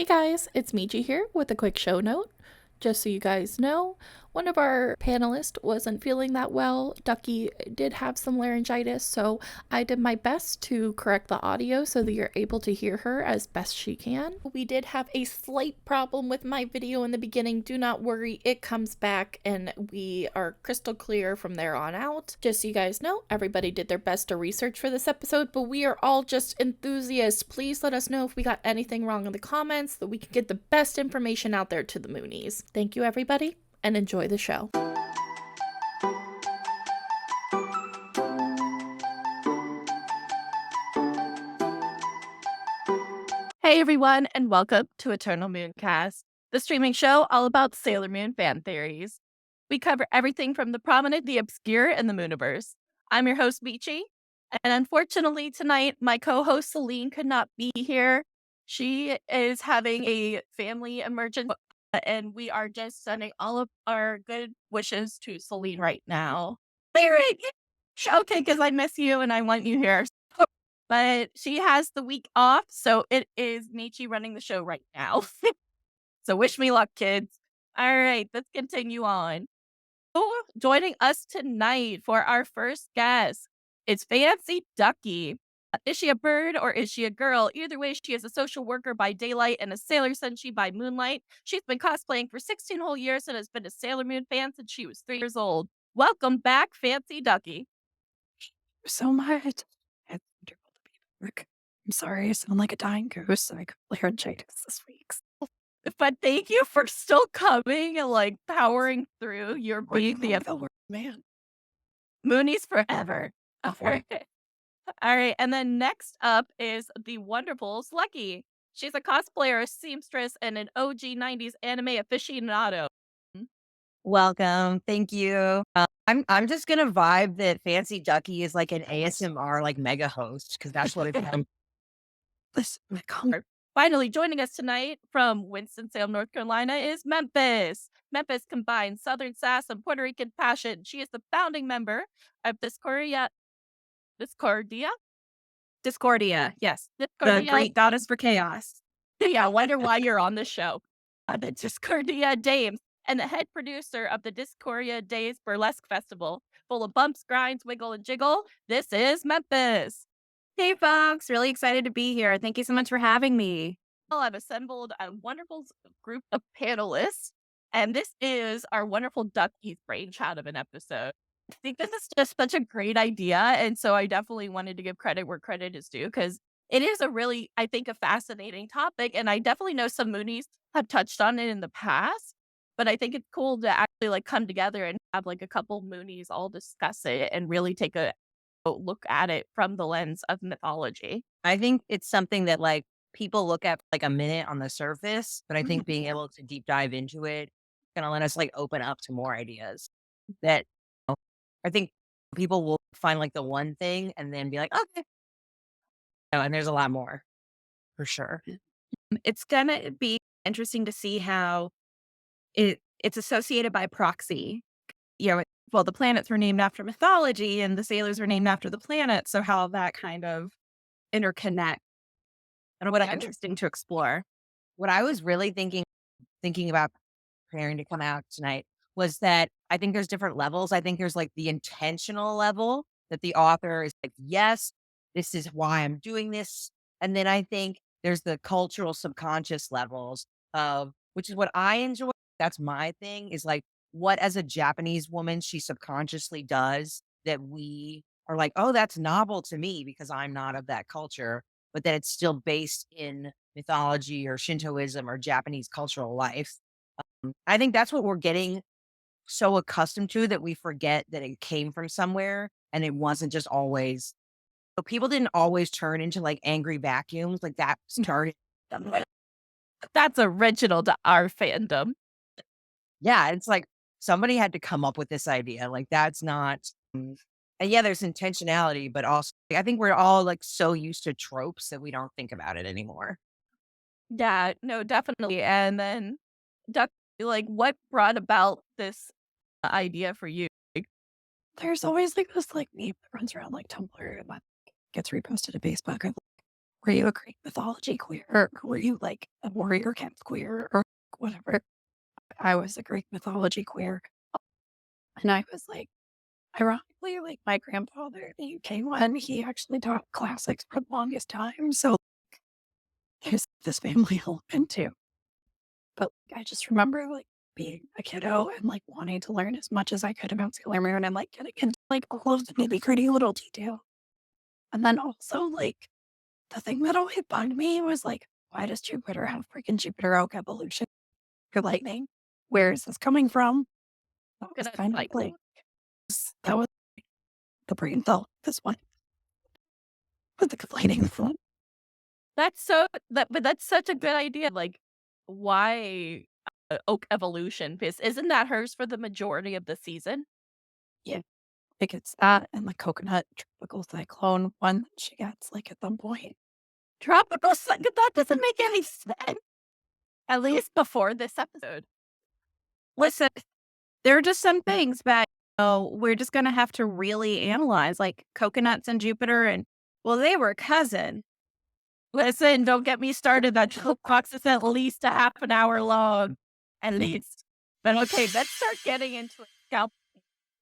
guys, it's Michi here with a quick show note. Just so you guys know, one of our panelists wasn't feeling that well. Ducky did have some laryngitis, so I did my best to correct the audio so that you're able to hear her as best she can. We did have a slight problem with my video in the beginning. Do not worry, it comes back and we are crystal clear from there on out. Just so you guys know, everybody did their best to research for this episode, but we are all just enthusiasts. Please let us know if we got anything wrong in the comments so that we can get the best information out there to the Moonies. Thank you, everybody, and enjoy the show. Hey, everyone, and welcome to Eternal Mooncast, the streaming show all about Sailor Moon fan theories. We cover everything from the prominent, the obscure, and the Mooniverse. I'm your host, Michi, and unfortunately tonight, my co-host Celine could not be here. She is having a family emergency, and we are just sending all of our good wishes to Celine right now. Lyric! Okay, because I miss you and I want you here. But she has the week off, so it is Michi running the show right now. So wish me luck, kids. All right, let's continue on. So joining us tonight for our first guest is FancyDuckie. Is she a bird or is she a girl? Either way, she is a social worker by daylight and a Sailor Senshi by moonlight. She's been cosplaying for 16 whole years and has been a Sailor Moon fan since she was 3 years old. Welcome back, FancyDuckie. So much. It's wonderful to be back. I'm sorry, I sound like a dying goose. I got laryngitis this week. But thank you for still coming and like powering through. You're being the man. Moonies forever. All right. And then next up is the wonderful Zlecky. She's a cosplayer, a seamstress, and an OG 90s anime aficionado. Welcome. Thank you. I'm just gonna vibe that FancyDuckie is like an ASMR like mega host because that's what it's Listen, my comment. Finally, joining us tonight from Winston-Salem, North Carolina is Memphis. Memphis combines Southern sass and Puerto Rican passion. She is the founding member of Discordia. Yes. The great goddess for chaos. Yeah, I wonder why you're on the show. The Discordia Dames and the head producer of the Discordia Days Burlesque Festival, full of bumps, grinds, wiggle, and jiggle. This is Memphis. Hey, folks. Really excited to be here. Thank you so much for having me. Well, I've assembled a wonderful group of panelists, and this is our wonderful Duckie's brainchild of an episode. I think this is just such a great idea, and so I definitely wanted to give credit where credit is due because it is a really, I think, a fascinating topic, and I definitely know some Moonies have touched on it in the past, but I think it's cool to actually like come together and have like a couple Moonies all discuss it and really take a look at it from the lens of mythology. I think it's something that like people look at like a minute on the surface, but I think being able to deep dive into it gonna let us like open up to more ideas that I think people will find like the one thing and then be like, okay. And there's a lot more for sure. It's gonna be interesting to see how it's associated by proxy. Well, the planets were named after mythology and the sailors were named after the planets. So how that kind of interconnect. And what interesting to explore. What I was really thinking about preparing to come out tonight was that I think there's different levels. I think there's like the intentional level that the author is like, yes, this is why I'm doing this. And then I think there's the cultural subconscious levels of, which is what I enjoy. That's my thing is like what as a Japanese woman she subconsciously does that we are like, oh, that's novel to me because I'm not of that culture, but that it's still based in mythology or Shintoism or Japanese cultural life. I think that's what we're getting so accustomed to that we forget that it came from somewhere and it wasn't just always. So people didn't always turn into like angry vacuums like that started. That's original to our fandom. Yeah, it's like somebody had to come up with this idea. Like that's not. And yeah, there's intentionality, but also I think we're all like so used to tropes that we don't think about it anymore. Yeah, no, definitely. And then, Duck, like, what brought about this idea for you? There's always like this like meme that runs around like Tumblr and gets reposted to Facebook of were you a Greek mythology queer? Or were you like a warrior camp queer or whatever? I was a Greek mythology queer. And I was like, ironically, like my grandfather, the UK one, he actually taught classics for the longest time. So there's this family element too. But I just remember like being a kiddo and like wanting to learn as much as I could about Sailor Moon and like getting into like all of the nitty gritty little detail. And then also like the thing that always bugged me was like, why does Jupiter have freaking Jupiter oak evolution for lightning? Where is this coming from? That was Gonna kind of like that was the brain thought. This one with the complaining front. That's so but that's such a good idea. Like, why oak evolution? Because isn't that hers for the majority of the season? Yeah, it gets that and the coconut tropical cyclone one that she gets like at some point. Tropical that doesn't make any sense. At least before this episode. Listen, there are just some things that we're just gonna have to really analyze, like coconuts and Jupiter, and well, they were cousin. Listen, don't get me started. That joke box is at least a half an hour long. At least. But okay, let's start getting into it. Scalp.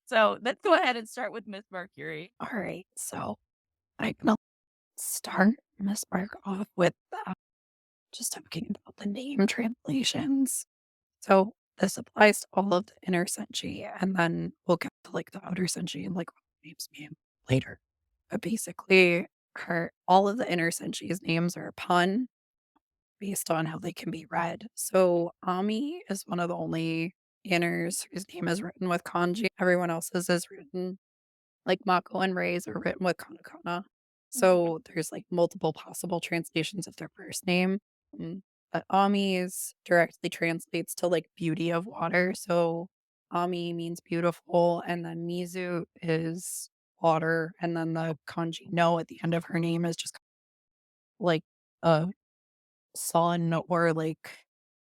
So let's go ahead and start with Miss Mercury. All right, so I'm gonna start Miss Mark off with just talking about the name translations. So this applies to all of the inner senshi, and then we'll get to like the outer senshi and like what names mean later. But basically, all of the inner senshi's names are a pun based on how they can be read. So Ami is one of the only inners whose name is written with kanji. Everyone else's is written like Mako and Ray's are written with katakana. So there's like multiple possible translations of their first name. But Ami's directly translates to like beauty of water. So Ami means beautiful, and then Mizu is water, and then the kanji no at the end of her name is just like a son or like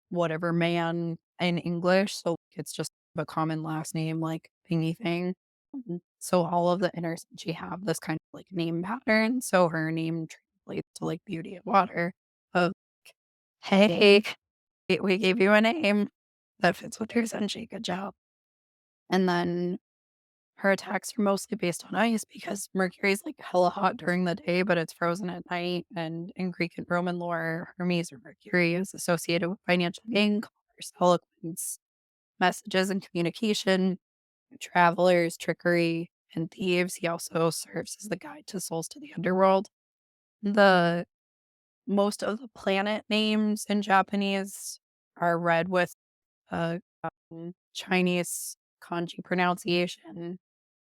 whatever man in English. So it's just a common last name, like thingy thing. So all of the inners she have this kind of like name pattern. So her name translates to like beauty of water. Of hey, we gave you a name that fits with your senshi. Good job. And then her attacks are mostly based on ice because Mercury's like hella hot during the day, but it's frozen at night. And in Greek and Roman lore, Hermes or Mercury is associated with financial gain, commerce, eloquence, messages and communication, travelers, trickery, and thieves. He also serves as the guide to souls to the underworld. The most of the planet names in Japanese are read with a Chinese kanji pronunciation.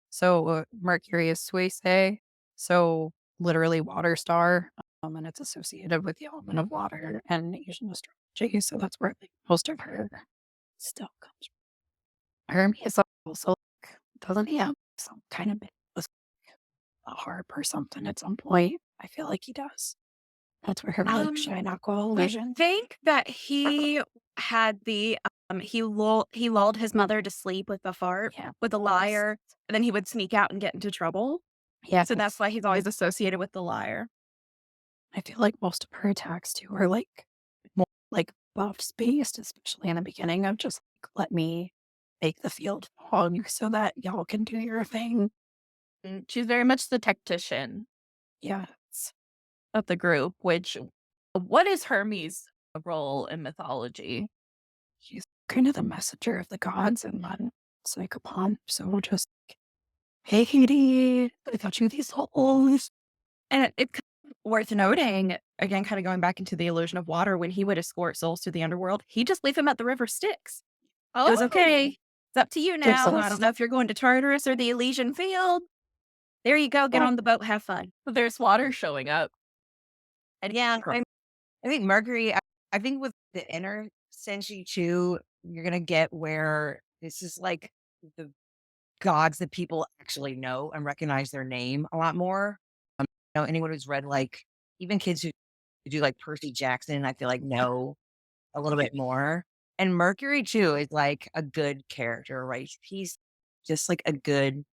So Mercury is Suisei, so literally water star, and it's associated with the element of water and Asian astrology. So that's where like, most of her stuff comes from. Hermes also doesn't he have some kind of was a harp or something at some point? I feel like he does. That's where her like shine aqua illusion. I think that he had the he lulled his mother to sleep with the fart with a lyre, and then he would sneak out and get into trouble. Yeah. So that's why he's always associated with the lyre. I feel like most of her attacks too are like more like buffs based, especially in the beginning of just like let me make the field fog so that y'all can do your thing. She's very much the tactician Yeah. of the group, which what is Hermes' role in mythology? She's kind of the messenger of the gods and then it's like upon so just like, hey Katie, I got you these souls. And it's worth noting, again, kind of going back into the illusion of water, when he would escort souls to the underworld, he'd just leave him at the river Styx. It was okay. It's up to you now. I don't know if you're going to Tartarus or the Elysian Field. There you go. Get on the boat. Have fun. There's water showing up. And yeah, I think Mercury, I think with the inner senshi too, you're going to get where this is like the gods that people actually know and recognize their name a lot more. Anyone who's read like, even kids who do like Percy Jackson, I feel like know a little bit more. And Mercury too is like a good character, right? He's just like he's a good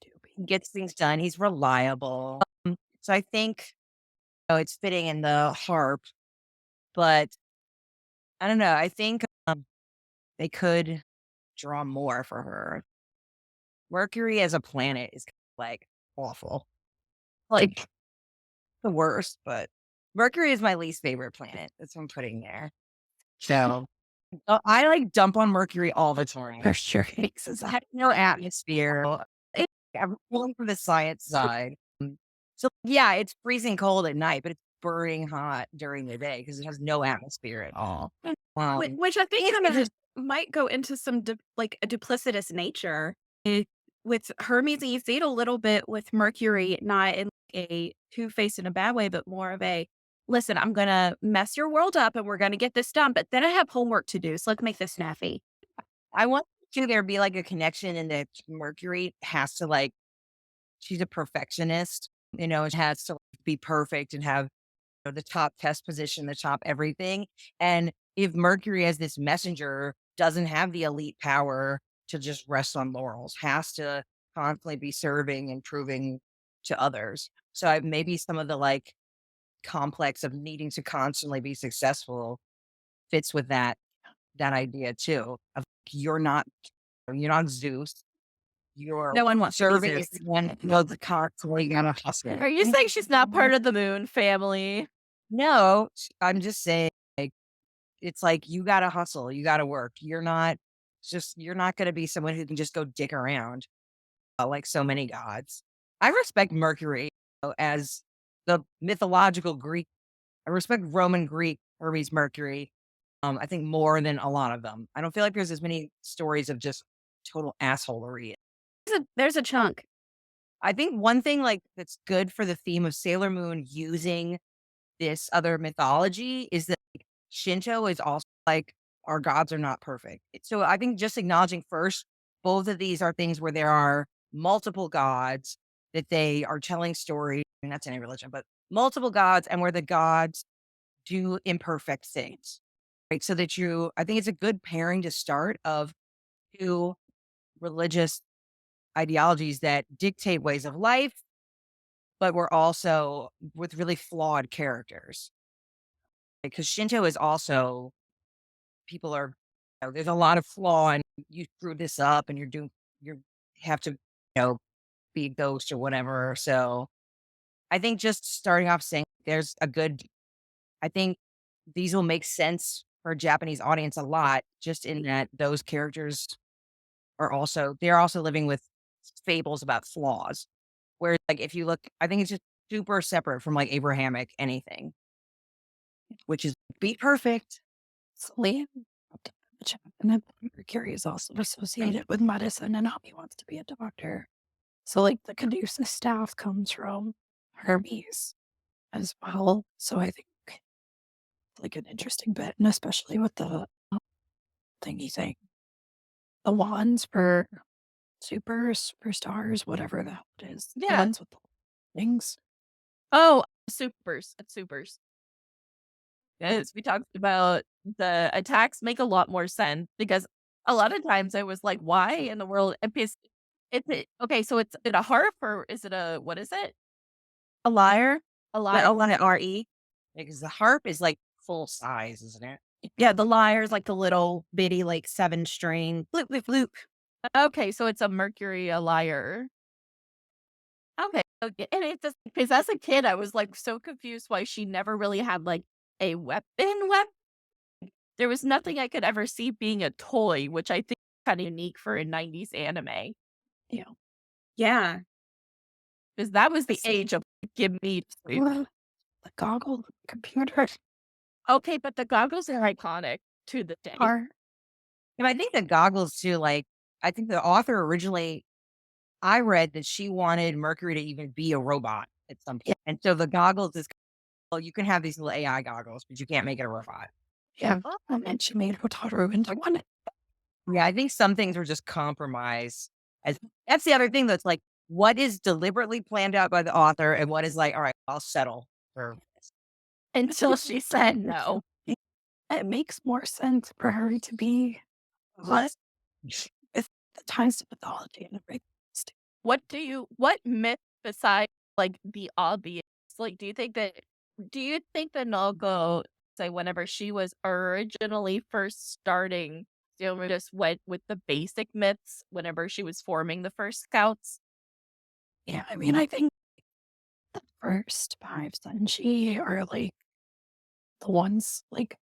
dude. He gets things done. He's reliable. So I think it's fitting in the harp, but I don't know. I think they could draw more for her. Mercury as a planet is like awful, like the worst. But Mercury is my least favorite planet. That's what I'm putting there. So I like dump on Mercury all the time. For sure. It's It has no atmosphere. I'm pulling from the science side. So yeah, it's freezing cold at night, but it's burning hot during the day because it has no atmosphere at all. Which I think kind of might go into some like a duplicitous nature. With Hermes, and you see it a little bit with Mercury, not in a two-faced in a bad way, but more of a, listen, I'm going to mess your world up and we're going to get this done, but then I have homework to do. So let's make this snappy. I want to there be like a connection in that Mercury has to like, she's a perfectionist, it has to be perfect and have the top test position, the top everything. And if Mercury as this messenger doesn't have the elite power to just rest on laurels, has to constantly be serving and proving to others. So maybe some of the like complex of needing to constantly be successful fits with that idea too. Of you're not Zeus. You're No one wants to be serving Zeus. everyone. The constantly gonna hustle. Are you saying she's not part of the moon family? No, I'm just saying, like, it's like you gotta hustle, you gotta work. You're not gonna be someone who can just go dick around like so many gods. I respect Mercury as the mythological Greek. I respect Roman Greek Hermes Mercury. I think more than a lot of them. I don't feel like there's as many stories of just total assholery. There's a chunk. I think one thing like that's good for the theme of Sailor Moon using this other mythology is that Shinto is also like our gods are not perfect. So I think just acknowledging first, both of these are things where there are multiple gods that they are telling stories, and that's any religion, but multiple gods and where the gods do imperfect things. Right. So that I think it's a good pairing to start of two religious ideologies that dictate ways of life, but we're also with really flawed characters. Because Shinto is also people are there's a lot of flaw and you screwed this up and you have to be a ghost or whatever. So I think just starting off saying I think these will make sense for a Japanese audience a lot, just in that those characters they're also living with fables about flaws. Whereas like if you look, I think it's just super separate from like Abrahamic anything, which is be perfect. Liam, and then Mercury is also associated with medicine, and Ami wants to be a doctor. So, like, the Caduceus staff comes from Hermes as well. So, I think it's like an interesting bit, and especially with the thingy thing, the wands for superstars, whatever the hell it is. The Yeah. ones with the things. Oh, supers. It's supers. As we talked about, the attacks make a lot more sense because a lot of times I was like, why in the world? Okay, so it's a harp or is it what is it? A liar. A Like lyre? RE. Because the harp is like full size, isn't it? Yeah, the lyre is like the little bitty, like 7-string bloop, bloop, bloop. Okay, so it's a Mercury, a lyre. Okay, and it's just because as a kid, I was like so confused why she never really had like a weapon. There was nothing I could ever see being a toy, which I think is kind of unique for a 90s anime. Yeah. Yeah. Because that was the age of give me toys. The goggle computer Okay, but the goggles are iconic to the day. are. And I think the goggles too, like, I think the author originally, I read that she wanted Mercury to even be a robot at some point. And so the goggles is, well, you can have these little AI goggles, but you can't make it a robot. Yeah. And then she made Hotaru into one. Yeah, I think some things were just compromise. That's the other thing that's like, what is deliberately planned out by the author and what is like, all right, I'll settle for this. Until she said no. It makes more sense for her to be what with the ties to mythology and everything. What myth besides like the obvious, like, do you think that Do you think that Naoko, say, whenever she was originally first starting, just went with the basic myths whenever she was forming the first scouts? Yeah, I mean, I think the first 5 Senshi are like the ones like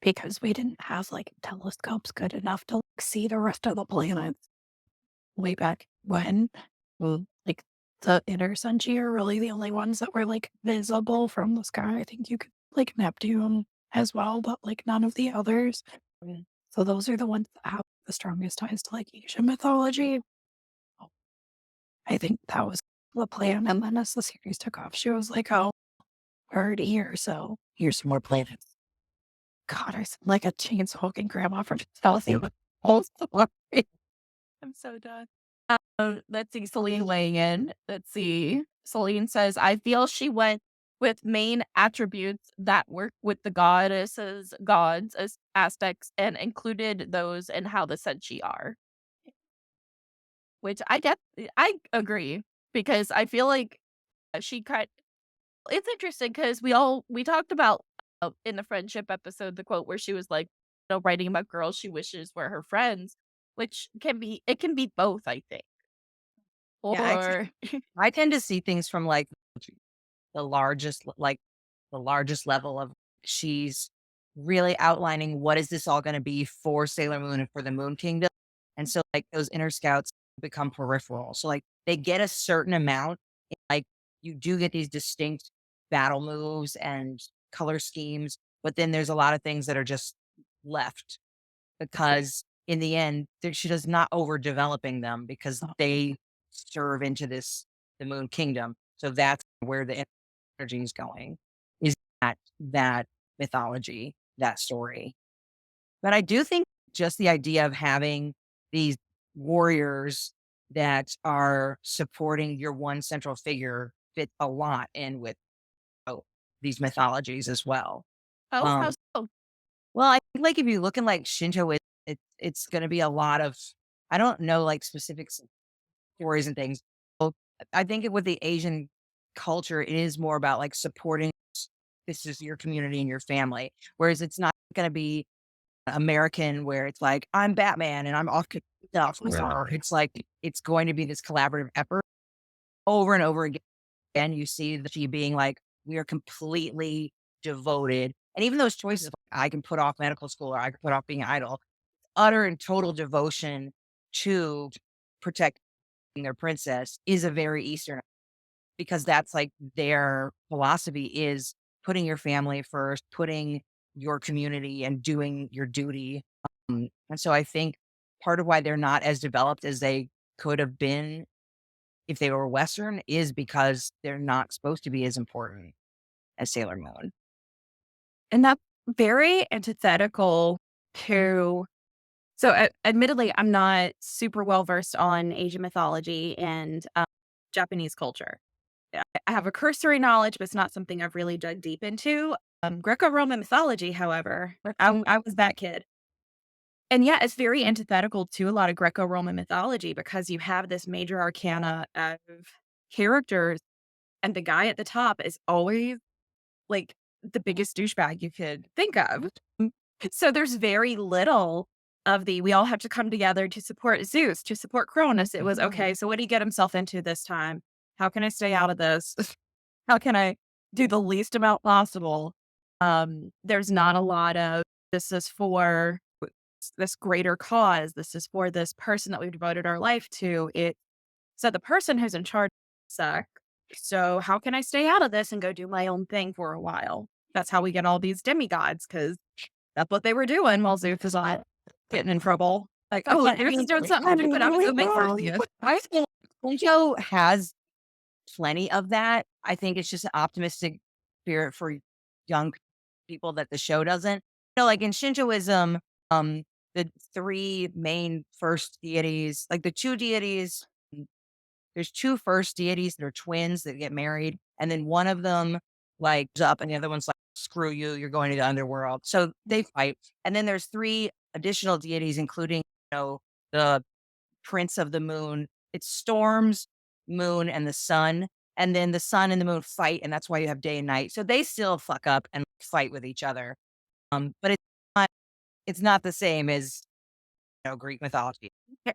because we didn't have like telescopes good enough to like, see the rest of the planets way back when. Like the inner Senshi are really the only ones that were like visible from the sky. I think you could like Neptune as well, but like none of the others. So those are the ones that have the strongest ties to like Asian mythology. I think that was the plan. And then as the series took off, she was like, oh, we're already here. So here's some more planets. God, I sound like a chainsaw grandma from Chelsea. I'm so done. Let's see, Celine weighing in. Let's see. Celine says, I feel she went with main attributes that work with the goddesses, gods, as aspects, and included those in how the Senshi are. Which I agree because I feel like she kind. It's interesting because we talked about in the friendship episode the quote where she was like, writing about girls she wishes were her friends, which can be both, I think. Yeah, Or I tend to see things from like the largest, the largest level of she's really outlining what is this all going to be for Sailor Moon and for the Moon Kingdom. And so like those inner scouts become peripheral. So like they get a certain amount, like you do get these distinct battle moves and color schemes, but then there's a lot of things that are just left because in the end, she does not overdeveloping them because they serve into the Moon Kingdom. So that's where the energy is going, is that mythology, that story. But I do think just the idea of having these warriors that are supporting your one central figure fit a lot in with oh, these mythologies as well. oh, how Um, so? well, I think like if you look in like Shinto, it's going to be a lot of I don't know like specific stories and things. Well, I think with the Asian culture, it is more about like supporting this is your community and your family, whereas it's not going to be American where it's like I'm Batman and I'm off to stuff. It's like it's going to be this collaborative effort over and over again. And you see that she being like, we are completely devoted. And even those choices, I can put off medical school or I can put off being idle, utter and total devotion to protecting their princess is a very Eastern because that's like their philosophy is putting your family first, putting your community and doing your duty. And so I think part of why they're not as developed as they could have been if they were Western is because they're not supposed to be as important as Sailor Moon. And that's very antithetical to. So, admittedly, I'm not super well versed on Asian mythology and Japanese culture. I have a cursory knowledge, but it's not something I've really dug deep into. Greco-Roman mythology, however, I was that kid. And yeah, it's very antithetical to a lot of Greco-Roman mythology because you have this major arcana of characters, and the guy at the top is always like the biggest douchebag you could think of. So there's very little of the we all have to come together to support Zeus, to support Cronus. It was okay, so what did he get himself into this time? How can I stay out of this? How can I do the least amount possible? There's not a lot of this is for this greater cause. This is for this person that we've devoted our life to. It so the person who's in charge suck. So how can I stay out of this and go do my own thing for a while? That's how we get all these demigods because that's what they were doing while Zeus is on getting in trouble. Like, oh, Zeus is doing something stupid. I'm going to make for you. I think Shinto has plenty of that. I think it's just an optimistic spirit for young people that the show doesn't. Like in Shintoism, the three main first deities, like the two deities, there's two first deities that are twins that get married, and then one of them like is up, and the other one's like, "Screw you, you're going to the underworld." So they fight, and then there's three additional deities, including the Prince of the Moon. It's Storms, Moon, and the Sun. and then the sun and the moon fight, and that's why you have day and night. So they still fuck up and fight with each other. But it's not the same as Greek mythology.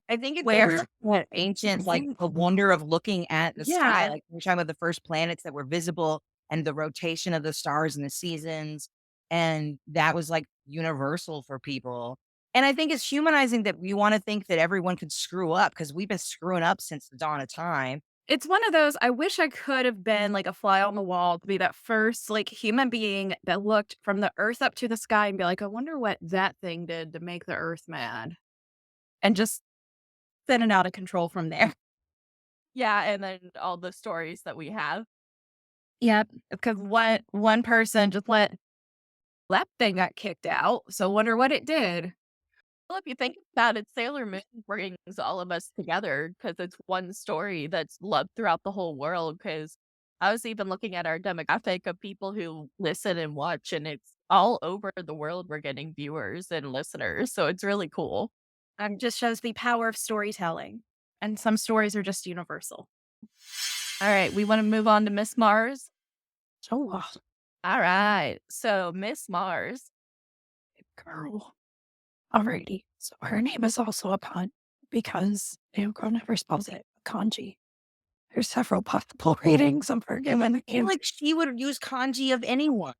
I think it's Where? what ancient, like the wonder of looking at the sky. Yeah. Like we're talking about the first planets that were visible and the rotation of the stars and the seasons. And that was like universal for people. And I think it's humanizing that we want to think that everyone could screw up because we've been screwing up since the dawn of time. It's one of those, I wish I could have been like a fly on the wall to be that first like human being that looked from the earth up to the sky and be like, I wonder what that thing did to make the earth mad. And just send it out of control from there. Yeah, and then all the stories that we have. Yep. Because one person just let that thing got kicked out. So wonder what it did. Well, if you think about it, Sailor Moon brings all of us together because it's one story that's loved throughout the whole world. Because I was even looking at our demographic of people who listen and watch, and it's all over the world. We're getting viewers and listeners, so it's really cool. Just shows the power of storytelling. And some stories are just universal. All right, we want to move on to Miss Mars. So, All right, so Miss Mars. girl. Alrighty. So her name is also a pun because Naoko never spells it kanji. There's several possible readings of her given the I feel name. like she would use kanji of anyone.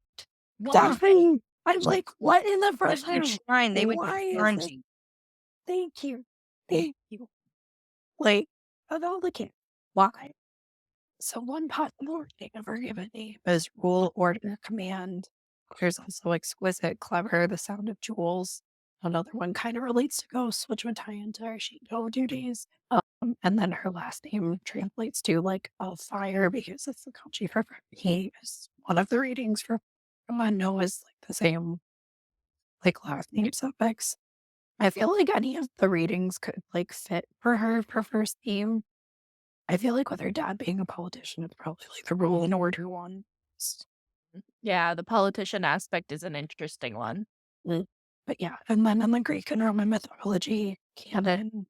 Definitely. I'm like, what in the If first you're trying, they would Why use is kanji. Thank you. Thank you. Like, of all the kids, why? So one possible reading of her given name is rule, order, command. There's also exquisite, clever, the sound of jewels. Another one kind of relates to ghosts, which would tie into our Shinto duties. And then her last name translates to like of fire because it's the kanji for he is one of the readings for no is like the same like last name suffix. I feel like any of the readings could like fit for her for first name. I feel like with her dad being a politician, it's probably like the rule and order one. Yeah, the politician aspect is an interesting one. But yeah, and then in the Greek and Roman mythology canon,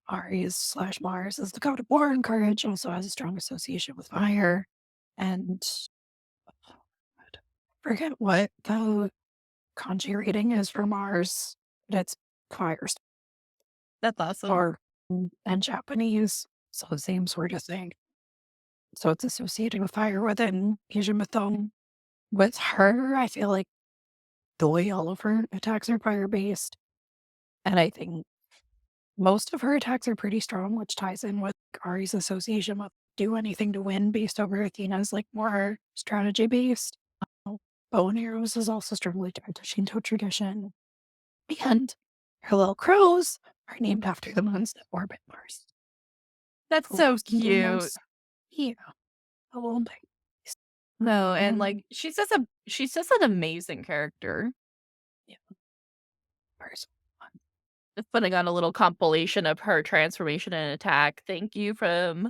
Ares/Mars is the god of war and courage, also has a strong association with fire. And I forget what the kanji reading is for Mars, but it's fire That's awesome. or and Japanese, so the same sort of thing. So it's associated with fire within Asian mythology. With her, I feel like the way all of her attacks are fire based, and I think most of her attacks are pretty strong, which ties in with Ari's association with do anything to win based over Athena's like more strategy based. Bow and arrows is also strongly tied to Shinto tradition. And her little crows are named after the moons that orbit Mars. That's For so most of the cute. moons. Yeah. A little bit. No, and Um, like she's just an amazing character. Mars. Just putting on a little compilation of her transformation and attack. Thank you from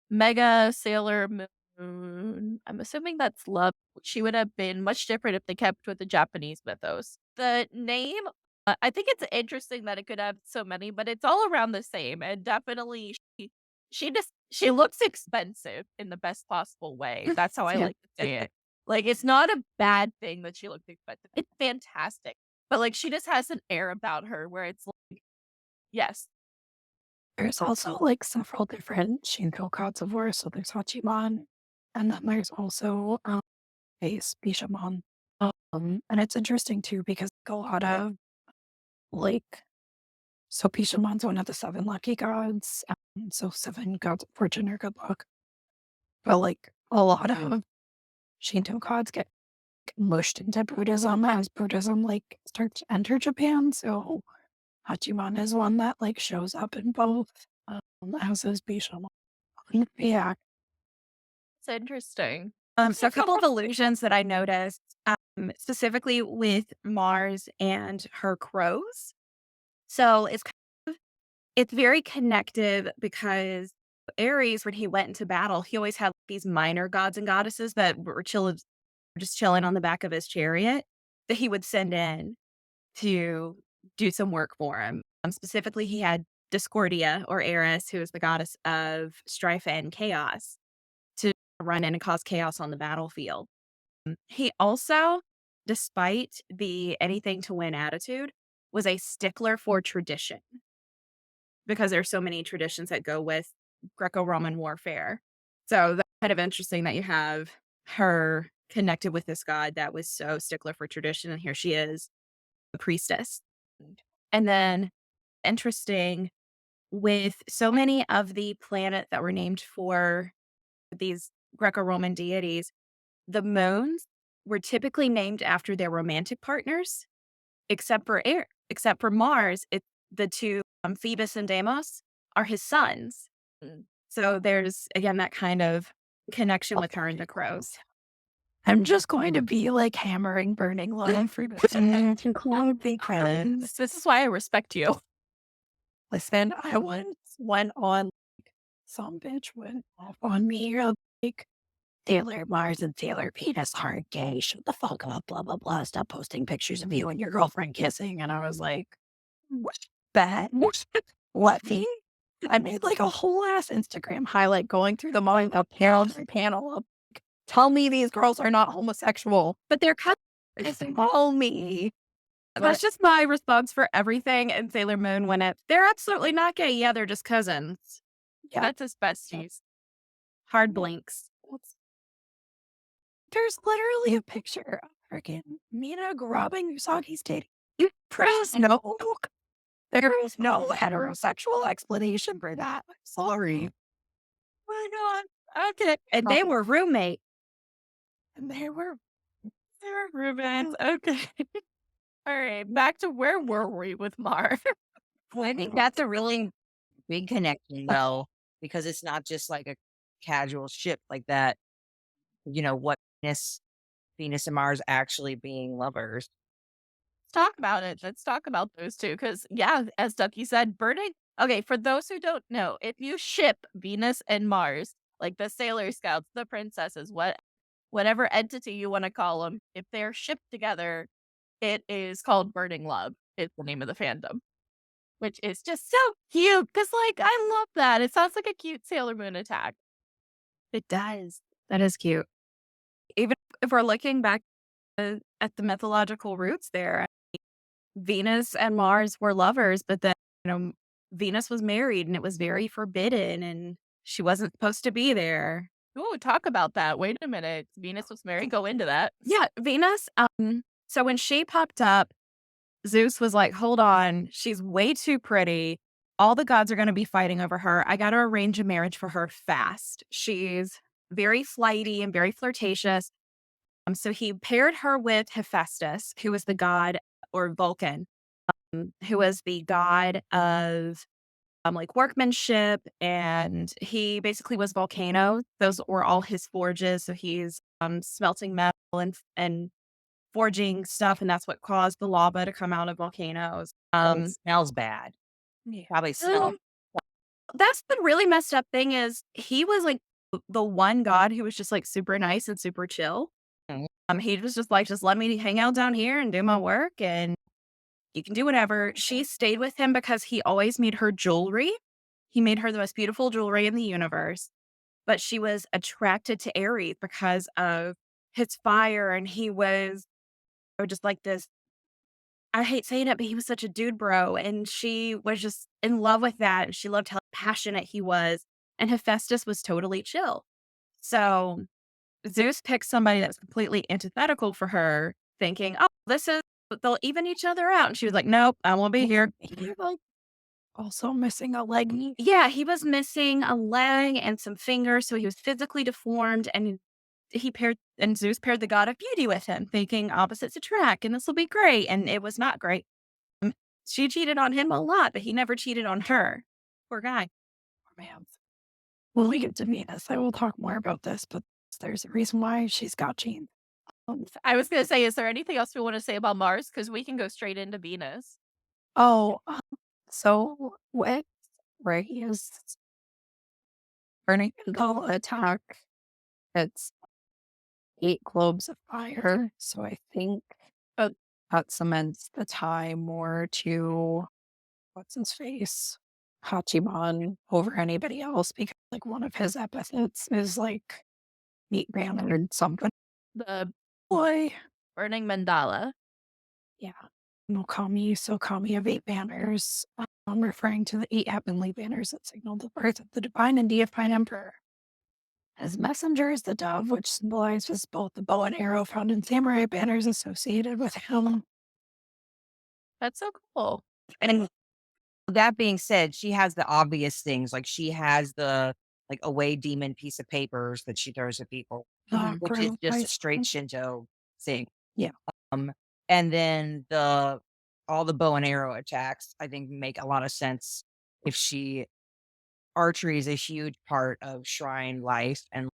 Mega Sailor Moon. I'm assuming that's love. She would have been much different if they kept with the Japanese mythos. The name, I think it's interesting that it could have so many, but it's all around the same. And definitely, she looks expensive in the best possible way. That's how I Yeah. like to say it. Like it's not a bad thing that she looks expensive. It's fantastic. But like she just has an air about her where it's like, yes, There's also like several different Shinto gods of war. So there's Hachiman, and then there's also a Bishamon. And it's interesting too because a lot of like so Bishamon's one of the seven lucky gods. So seven gods of fortune or good luck. But like a lot of Shinto gods get mushed into Buddhism as Buddhism like starts to enter Japan. So Hachiman is one that like shows up in both. As is Bishamon. Yeah. it's interesting. So a couple of illusions that I noticed, specifically with Mars and her crows. So it's very connective because Ares, when he went into battle, he always had these minor gods and goddesses that were just chilling on the back of his chariot that he would send in to do some work for him. Specifically, he had Discordia or Eris, who is the goddess of strife and chaos, to run in and cause chaos on the battlefield. He also, despite the anything to win attitude, was a stickler for tradition because there's so many traditions that go with Greco-Roman warfare. So that's kind of interesting that you have her connected with this god that was so stickler for tradition, and here she is, a priestess. And then interesting, with so many of the planets that were named for these Greco-Roman deities, the moons were typically named after their romantic partners, except for Mars. It's the two Phoebus and Deimos are his sons. So there's again that kind of connection with her and the crows. I'm just going to be like hammering burning love for because this is why I respect you. Listen, I once went on some bitch went off on me like Sailor Mars and Sailor Venus aren't gay. Shut the fuck up, blah blah blah. Stop posting pictures of you and your girlfriend kissing. And I was like, what? Bad. What me? I made like a whole ass Instagram highlight going through the mind of panel of tell me these girls are not homosexual, But they're cousins. tell me. That's just my response for everything in Sailor Moon when they're absolutely not gay. Yeah, they're just cousins. Yeah, that's his besties. Hard blinks. There's literally a picture of freaking Mina grabbing Usagi's titty. You press no. There is no heterosexual explanation for that. I'm sorry. Why not? Okay. And they were roommates. And they were roommates. Okay. All right. Back to where were we with Mars? Well, I think that's a really big connection, though, because it's not just like a casual ship like that. You know, what Venus and Mars actually being lovers. Talk about it. Let's talk about those two. Because, yeah, as Ducky said, burning. Okay, for those who don't know, if you ship Venus and Mars, like the Sailor Scouts, the princesses, whatever entity you want to call them, if they're shipped together, it is called burning love. It's the name of the fandom, which is just so cute. Because, like, I love that. It sounds like a cute Sailor Moon attack. It does. That is cute. Even if we're looking back at the mythological roots there, Venus and Mars were lovers, but then, Venus was married and it was very forbidden and she wasn't supposed to be there. Oh, talk about that. Wait a minute. Venus was married. Go into that. Yeah, Venus. So when she popped up, Zeus was like, hold on, she's way too pretty. All the gods are going to be fighting over her. I got to arrange a marriage for her fast. She's very flighty and very flirtatious. So he paired her with Hephaestus, who was the god, or Vulcan, who was the god of like workmanship, and he basically was volcano. Those were all his forges. So he's smelting metal and forging stuff, and that's what caused the lava to come out of volcanoes. It smells bad. Probably smells. That's the really messed up thing is he was like the one god who was just like super nice and super chill. He was just like, just let me hang out down here and do my work and you can do whatever. She stayed with him because he always made her jewelry. He made her the most beautiful jewelry in the universe. But she was attracted to Ares because of his fire. And he was just like this. I hate saying it, but he was such a dude bro. And she was just in love with that. And she loved how passionate he was. And Hephaestus was totally chill. So Zeus picked somebody that was completely antithetical for her, thinking, oh, they'll even each other out. And she was like, nope, I won't be here. Also missing a leg. Yeah, he was missing a leg and some fingers. So he was physically deformed. And Zeus paired the god of beauty with him, thinking opposites attract and this will be great. And it was not great. She cheated on him a lot, but he never cheated on her. Poor guy. Poor man. When we get to Venus, I will talk more about this, but there's a reason why she's got genes. I was going to say, is there anything else we want to say about Mars? Because we can go straight into Venus. Oh, so with Ray's burning the attack, it's 8 globes of fire. So I think that cements the tie more to what's his face, Hachiman over anybody else, because like one of his epithets is like 8 bannered something. The Boy. burning mandala. Yeah. No kami, so kami of 8 banners. I'm referring to the 8 heavenly banners that signal the birth of the divine and deified emperor. His messenger is the dove, which symbolizes both the bow and arrow found in samurai banners associated with him. That's so cool. And that being said, she has the obvious things. Like she has the away demon piece of papers that she throws at people, which is just a straight Shinto thing. Yeah. And then all the bow and arrow attacks, I think, make a lot of sense if archery is a huge part of shrine life. And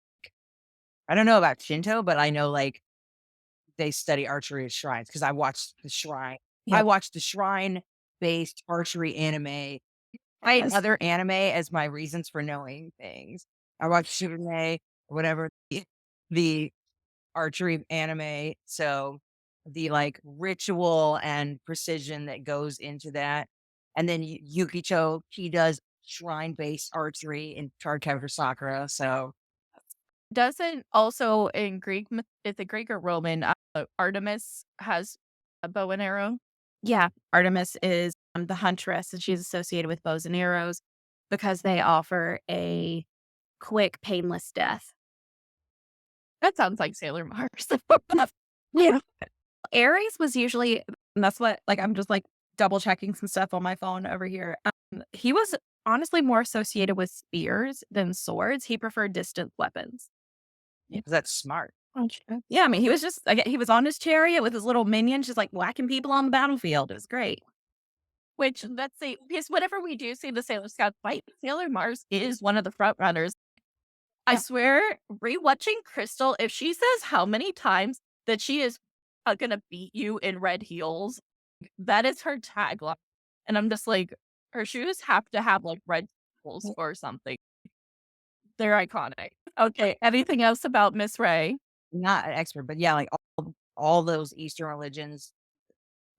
I don't know about Shinto, but I know they study archery at shrines because I watched the shrine. Yep. I watched the shrine based archery anime. I had other anime as my reasons for knowing things. I watched Superman or whatever the archery anime. So the ritual and precision that goes into that. And then Yukicho, he does shrine based archery in Cardcaptor Sakura. So Doesn't also in Greek, is it Greek or Roman? Artemis has a bow and arrow. Yeah, Artemis is the huntress, and she's associated with bows and arrows because they offer a quick, painless death. That sounds like Sailor Mars. Yeah. Ares was usually, and that's what, I'm just double checking some stuff on my phone over here. He was honestly more associated with spears than swords. He preferred distant weapons. that's smart. Yeah, I mean, he was just, he was on his chariot with his little minions, just whacking people on the battlefield. It was great. Which, let's see, because whenever we do see the Sailor Scouts fight, Sailor Mars is one of the front runners. I swear, rewatching Crystal, if she says how many times that she is gonna beat you in red heels, that is her tagline. And I'm just like, her shoes have to have red heels or something. They're iconic. Okay, anything else about Miss Ray? Not an expert, but yeah, all those Eastern religions,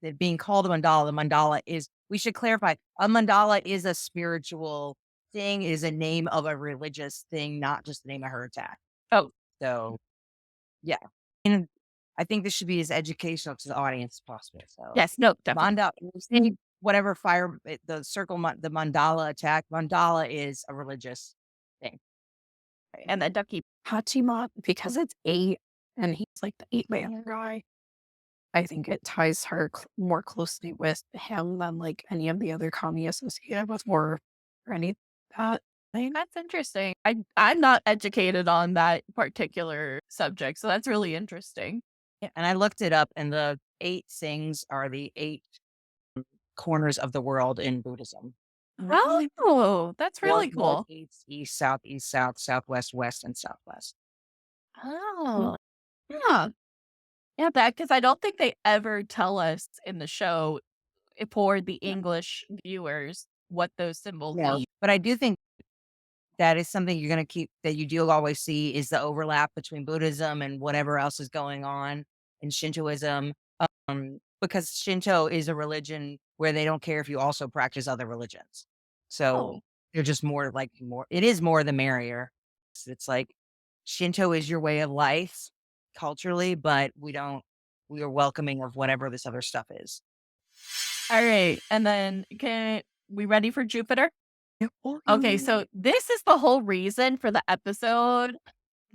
that being called a mandala, the mandala is, we should clarify, a mandala is a spiritual thing, is a name of a religious thing, not just the name of her attack. Oh. So, yeah. And I think this should be as educational to the audience as possible. So, yes, no, definitely. Mandala, whatever the circle, the mandala attack, mandala is a religious thing. And then Ducky Hachimat, because it's 8 and he's the 8 banner guy. I think it ties her more closely with him than any of the other kami associated with war or any of that thing. That's interesting. I'm not educated on that particular subject, so that's really interesting. Yeah, and I looked it up, and the 8 things are the 8 corners of the world in Buddhism. Oh, that's really cool. East, south, southwest, west, and southwest. Oh, yeah. Yeah, because I don't think they ever tell us in the show for the English viewers what those symbols mean. But I do think that is something you're going to keep, that you do always see, is the overlap between Buddhism and whatever else is going on in Shintoism. Because Shinto is a religion where they don't care if you also practice other religions. So they're just more, it is more the merrier. It's Shinto is your way of life culturally, but we are welcoming of whatever this other stuff is. All right. And then, we ready for Jupiter? Okay, so this is the whole reason for the episode.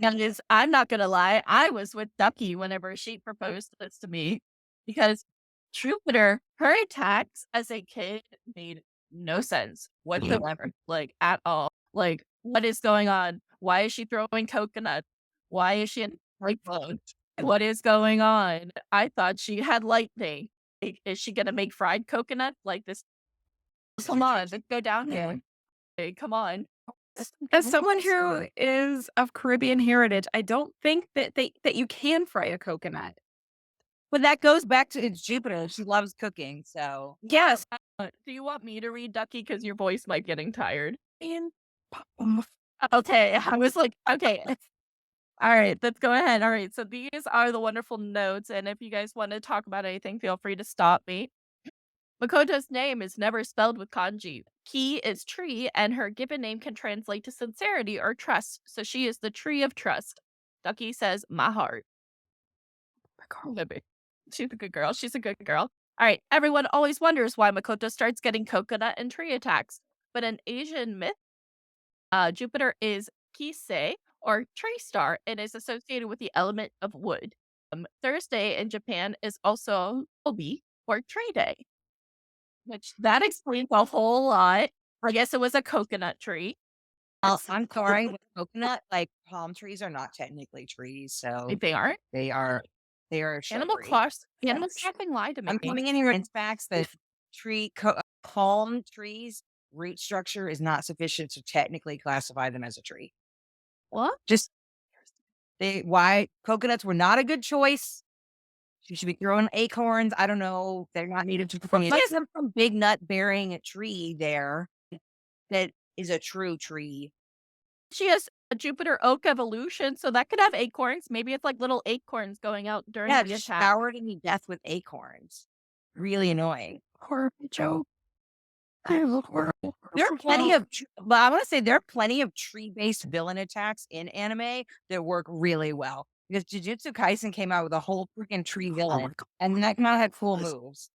And I'm not going to lie, I was with Ducky whenever she proposed this to me, because Jupiter, her attacks as a kid made no sense whatsoever, at all. What is going on? Why is she throwing coconut? Why is she in cyclone? What is going on? I thought she had lightning. Is she going to make fried coconut like this? Come on, let's go down here. Hey, come on. As someone who is of Caribbean heritage, I don't think that you can fry a coconut. But that goes back to Jupiter. She loves cooking, so. Yes. Do you want me to read, Ducky? Because your voice might getting tired. And pop off. Okay, I was like, okay. All right, let's go ahead. All right, so these are the wonderful notes, and if you guys want to talk about anything, feel free to stop me. Makoto's name is never spelled with kanji. Ki is tree, and her given name can translate to sincerity or trust, so she is the tree of trust. Ducky says, my heart. Maybe. She's a good girl. She's a good girl. All right. Everyone always wonders why Makoto starts getting coconut and tree attacks. But in Asian myth, Jupiter is Kisei, or tree star, and is associated with the element of wood. Thursday in Japan is also Obi, or tree day, which that explains a whole lot. I guess it was a coconut tree. Well, I'm sorry, with coconut, like palm trees are not technically trees, so If they aren't, they are Animal shrubbery. Crossing lied to me. I'm coming in here in facts that palm trees root structure is not sufficient to technically classify them as a tree. What? Just why coconuts were not a good choice. You should be growing acorns. I don't know. They're not native to from big nut bearing tree there that is a true tree. She has a Jupiter oak evolution, so that could have acorns. Maybe it's like little acorns going out during the just attack. showered me death with acorns. Really annoying. Horrible joke. I look horrible. There are plenty of, but I want to say there are plenty of tree-based villain attacks in anime that work really well. Because Jujutsu Kaisen came out with a whole freaking tree villain, and that kind of had cool moves.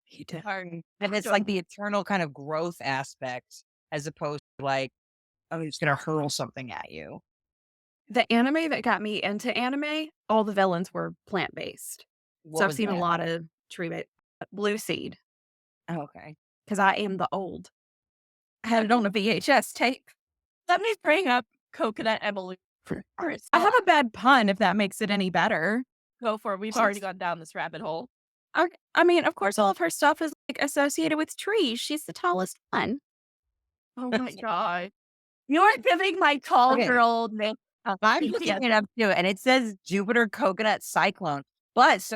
He did. And it's like the eternal kind of growth aspect, as opposed to like, I'm just gonna hurl something at you. The anime that got me into anime, all the villains were plant-based. So I've seen a lot of tree-based. Blue Seed. Oh, okay. Because I am the old. I had it on a VHS tape. Somebody's bringing up coconut evolution. I have a bad pun if that makes it any better. Go for it. We've already gone down this rabbit hole. I mean, of course, all of her stuff is like associated with trees. She's the tallest one. Oh my god. You're giving my tall girl name. I'm looking it up too, and it says Jupiter coconut cyclone. But so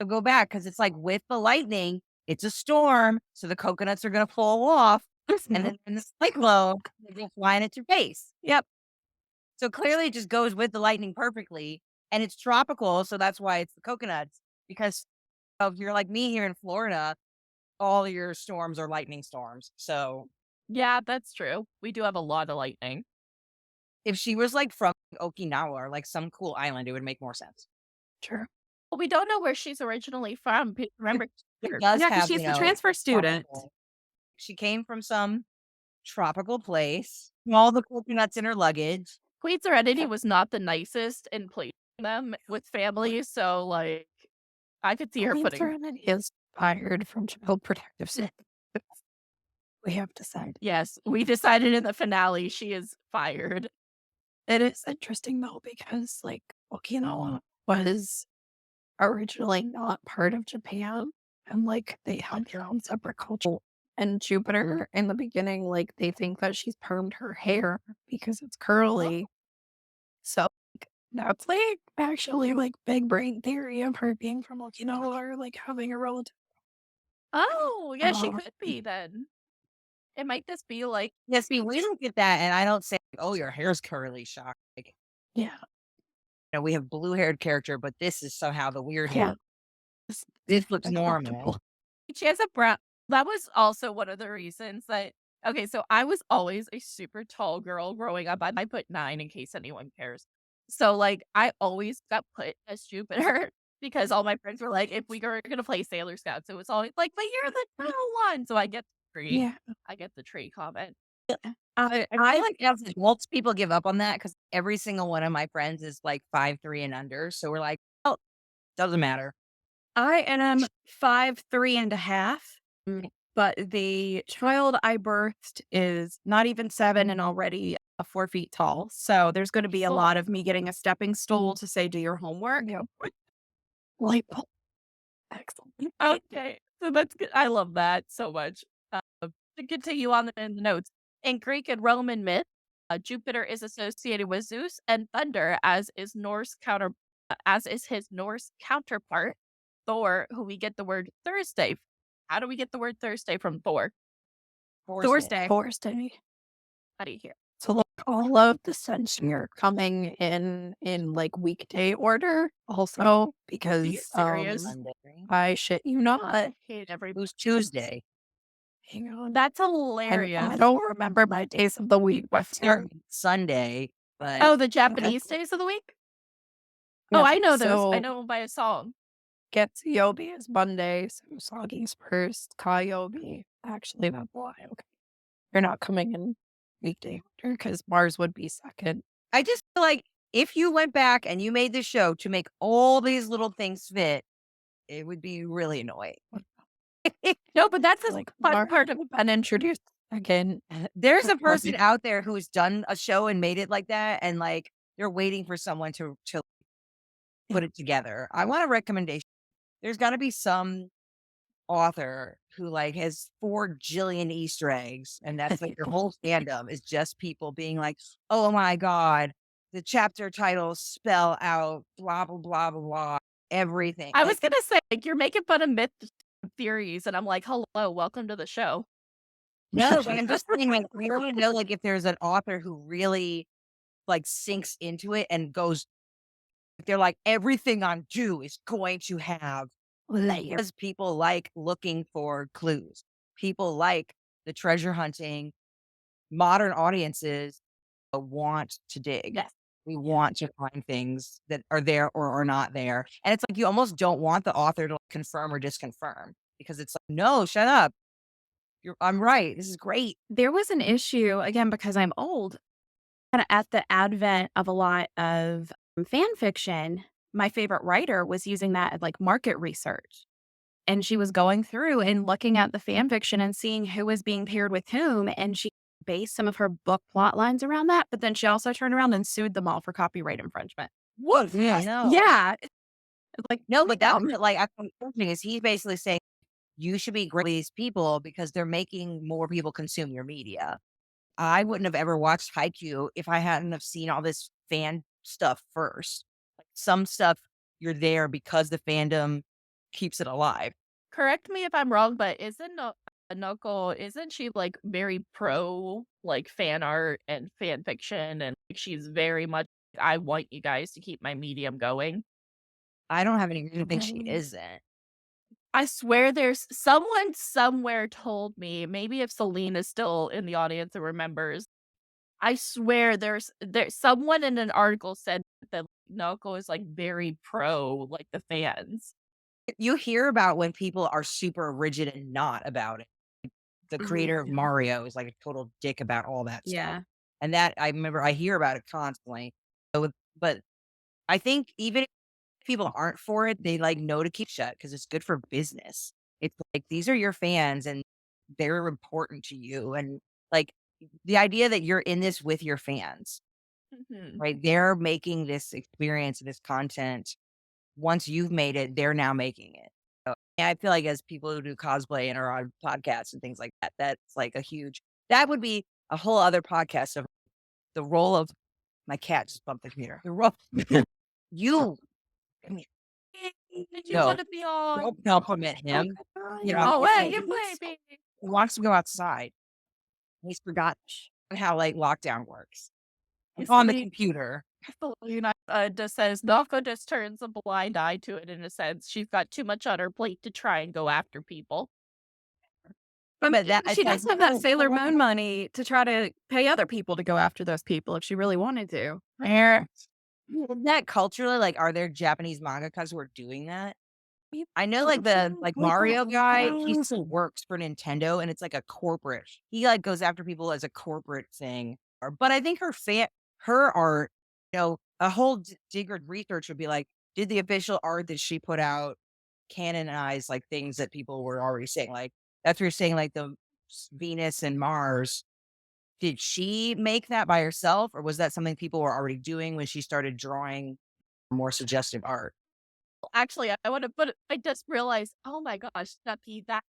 go back because it's like with the lightning, it's a storm, so the coconuts are going to fall off, and then in the cyclone, they're just flying at your face. Yep. So clearly, it just goes with the lightning perfectly, and it's tropical, so that's why it's the coconuts. Because if you're like me here in Florida, all your storms are lightning storms. So yeah, that's true. We do have a lot of lightning. If she was like from Okinawa or like some cool island, it would make more sense. True. Well, we don't know where she's originally from. Remember, she's the transfer student. She came from some tropical place. All the coconuts in her luggage. Queen Serenity was not the nicest in placing them with families, so like I could see her putting. Serenity is fired from Child Protective Services. We have decided. Yes, we decided in the finale she is fired. It is interesting though because like Okinawa was originally not part of Japan, and like they had their own separate culture. And Jupiter in the beginning, like they think that she's permed her hair because it's curly. So that's like actually like big brain theory of her being from Okinawa or like having a relative. Oh, yeah, she could be then. It might just be like, yes, we look at that and I don't say, oh, your hair's curly, shock. Like, yeah. We have blue haired character, but this is somehow the weird hair. This looks normal. She has a brown. That was also one of the reasons that, okay, so I was always a super tall girl growing up. I put 9 in case anyone cares. So like I always got put as Jupiter because all my friends were like, if we were going to play Sailor Scouts, it was always like, but you're the tall one. So I get the tree. Yeah. I get the tree comment. I like as adults, people give up on that because every single one of my friends is like 5'3" and under. So we're like, oh, doesn't matter. I am 5'3.5", but the child I birthed is not even 7 and already 4 feet tall. So there's going to be a lot of me getting a stepping stool to say, do your homework. Yeah. Light bulb. Excellent. Okay. So that's good. I love that so much. To continue on in the notes, in Greek and Roman myth, Jupiter is associated with Zeus and thunder, as is his Norse counterpart, Thor, who we get the word Thursday. How do we get the word Thursday from Thor? Thursday. How do you hear? So like all of the suns here coming in like weekday order also because I shit you not. I hate Who's Tuesday? Hang on. That's hilarious. I don't remember my days of the week. But Sunday. But oh, the Japanese days of the week? Oh, I know those. I So know them by a song. Getsuyobi is Monday, so Usagi's first, Kayobi. Actually, that's why. Okay. You're not coming in weekday order because Mars would be second. I just feel like if you went back and you made the show to make all these little things fit, it would be really annoying. No, but that's the Like fun Mars part of would have been introduced again. There's a Before person out there who's done a show and made it like that, and like they're waiting for someone to put it together. I want a recommendation. There's got to be some author who like has 4 jillion Easter eggs, and that's like your whole fandom is just people being like, "Oh my god, the chapter titles spell out blah blah blah blah blah everything." I was gonna say, like, you're making fun of myth theories, and I'm like, hello, welcome to the show. No, but I'm just saying, like, we don't know, like, if there's an author who really like sinks into it and goes. They're like, everything I'm due is going to have layers. Because people like looking for clues. People like the treasure hunting. Modern audiences want to dig. Yes. We want to find things that are there or are not there. And it's like you almost don't want the author to confirm or disconfirm because it's like, no, shut up. I'm right. This is great. There was an issue, again, because I'm old, kind of at the advent of a lot of fan fiction. My favorite writer was using that as like market research. And she was going through and looking at the fan fiction and seeing who was being paired with whom. And she based some of her book plot lines around that. But then she also turned around and sued them all for copyright infringement. What? Yeah, no. Yeah. It's like, No, but that's like, I think is he's basically saying you should be great with these people because they're making more people consume your media. I wouldn't have ever watched Haikyuu if I hadn't have seen all this fan stuff first. Like some stuff you're there because the fandom keeps it alive. Correct me if I'm wrong, but Noko, isn't she like very pro like fan art and fan fiction, and like, she's very much I want you guys to keep my medium going. I don't have any reason to think she isn't. I swear there's someone somewhere told me, maybe if Celine is still in the audience and remembers, I swear there's someone in an article said that Noko is like very pro like the fans. You hear about when people are super rigid and not about it. The creator of Mario is like a total dick about all that stuff. yeah. And that I remember I hear about it constantly. But I think even if people aren't for it, they like know to keep shut because it's good for business. It's like these are your fans and they're important to you. And like the idea that you're in this with your fans, Mhm. right? They're making this experience, this content. Once you've made it, they're now making it. So, and I feel like as people who do cosplay and are on podcasts and things like that, that's like that would be a whole other podcast of the role of my cat just bumped the computer. The role you come here. Did you No, want to be on? don't compliment him. You know, Oh, wait, you baby. he wants to go outside. He's forgotten how like lockdown works. It's on the computer. Just says Noko just turns a blind eye to it in a sense. She's got too much on her plate to try and go after people. But that She does have that Sailor Moon money to try to pay other people to go after those people if she really wanted to. Isn't that culturally, like, are there Japanese mangakas who are doing that? I know, like, the Mario guy, he still works for Nintendo, and it's like a corporate. He, like, goes after people as a corporate thing. But I think her art, a whole diggered research would be like, did the official art that she put out canonize, like, things that people were already saying? Like, that's what you're saying, like, the Venus and Mars. Did she make that by herself, or was that something people were already doing when she started drawing more suggestive art? Actually, I want to put it, I just realized, oh my gosh, that.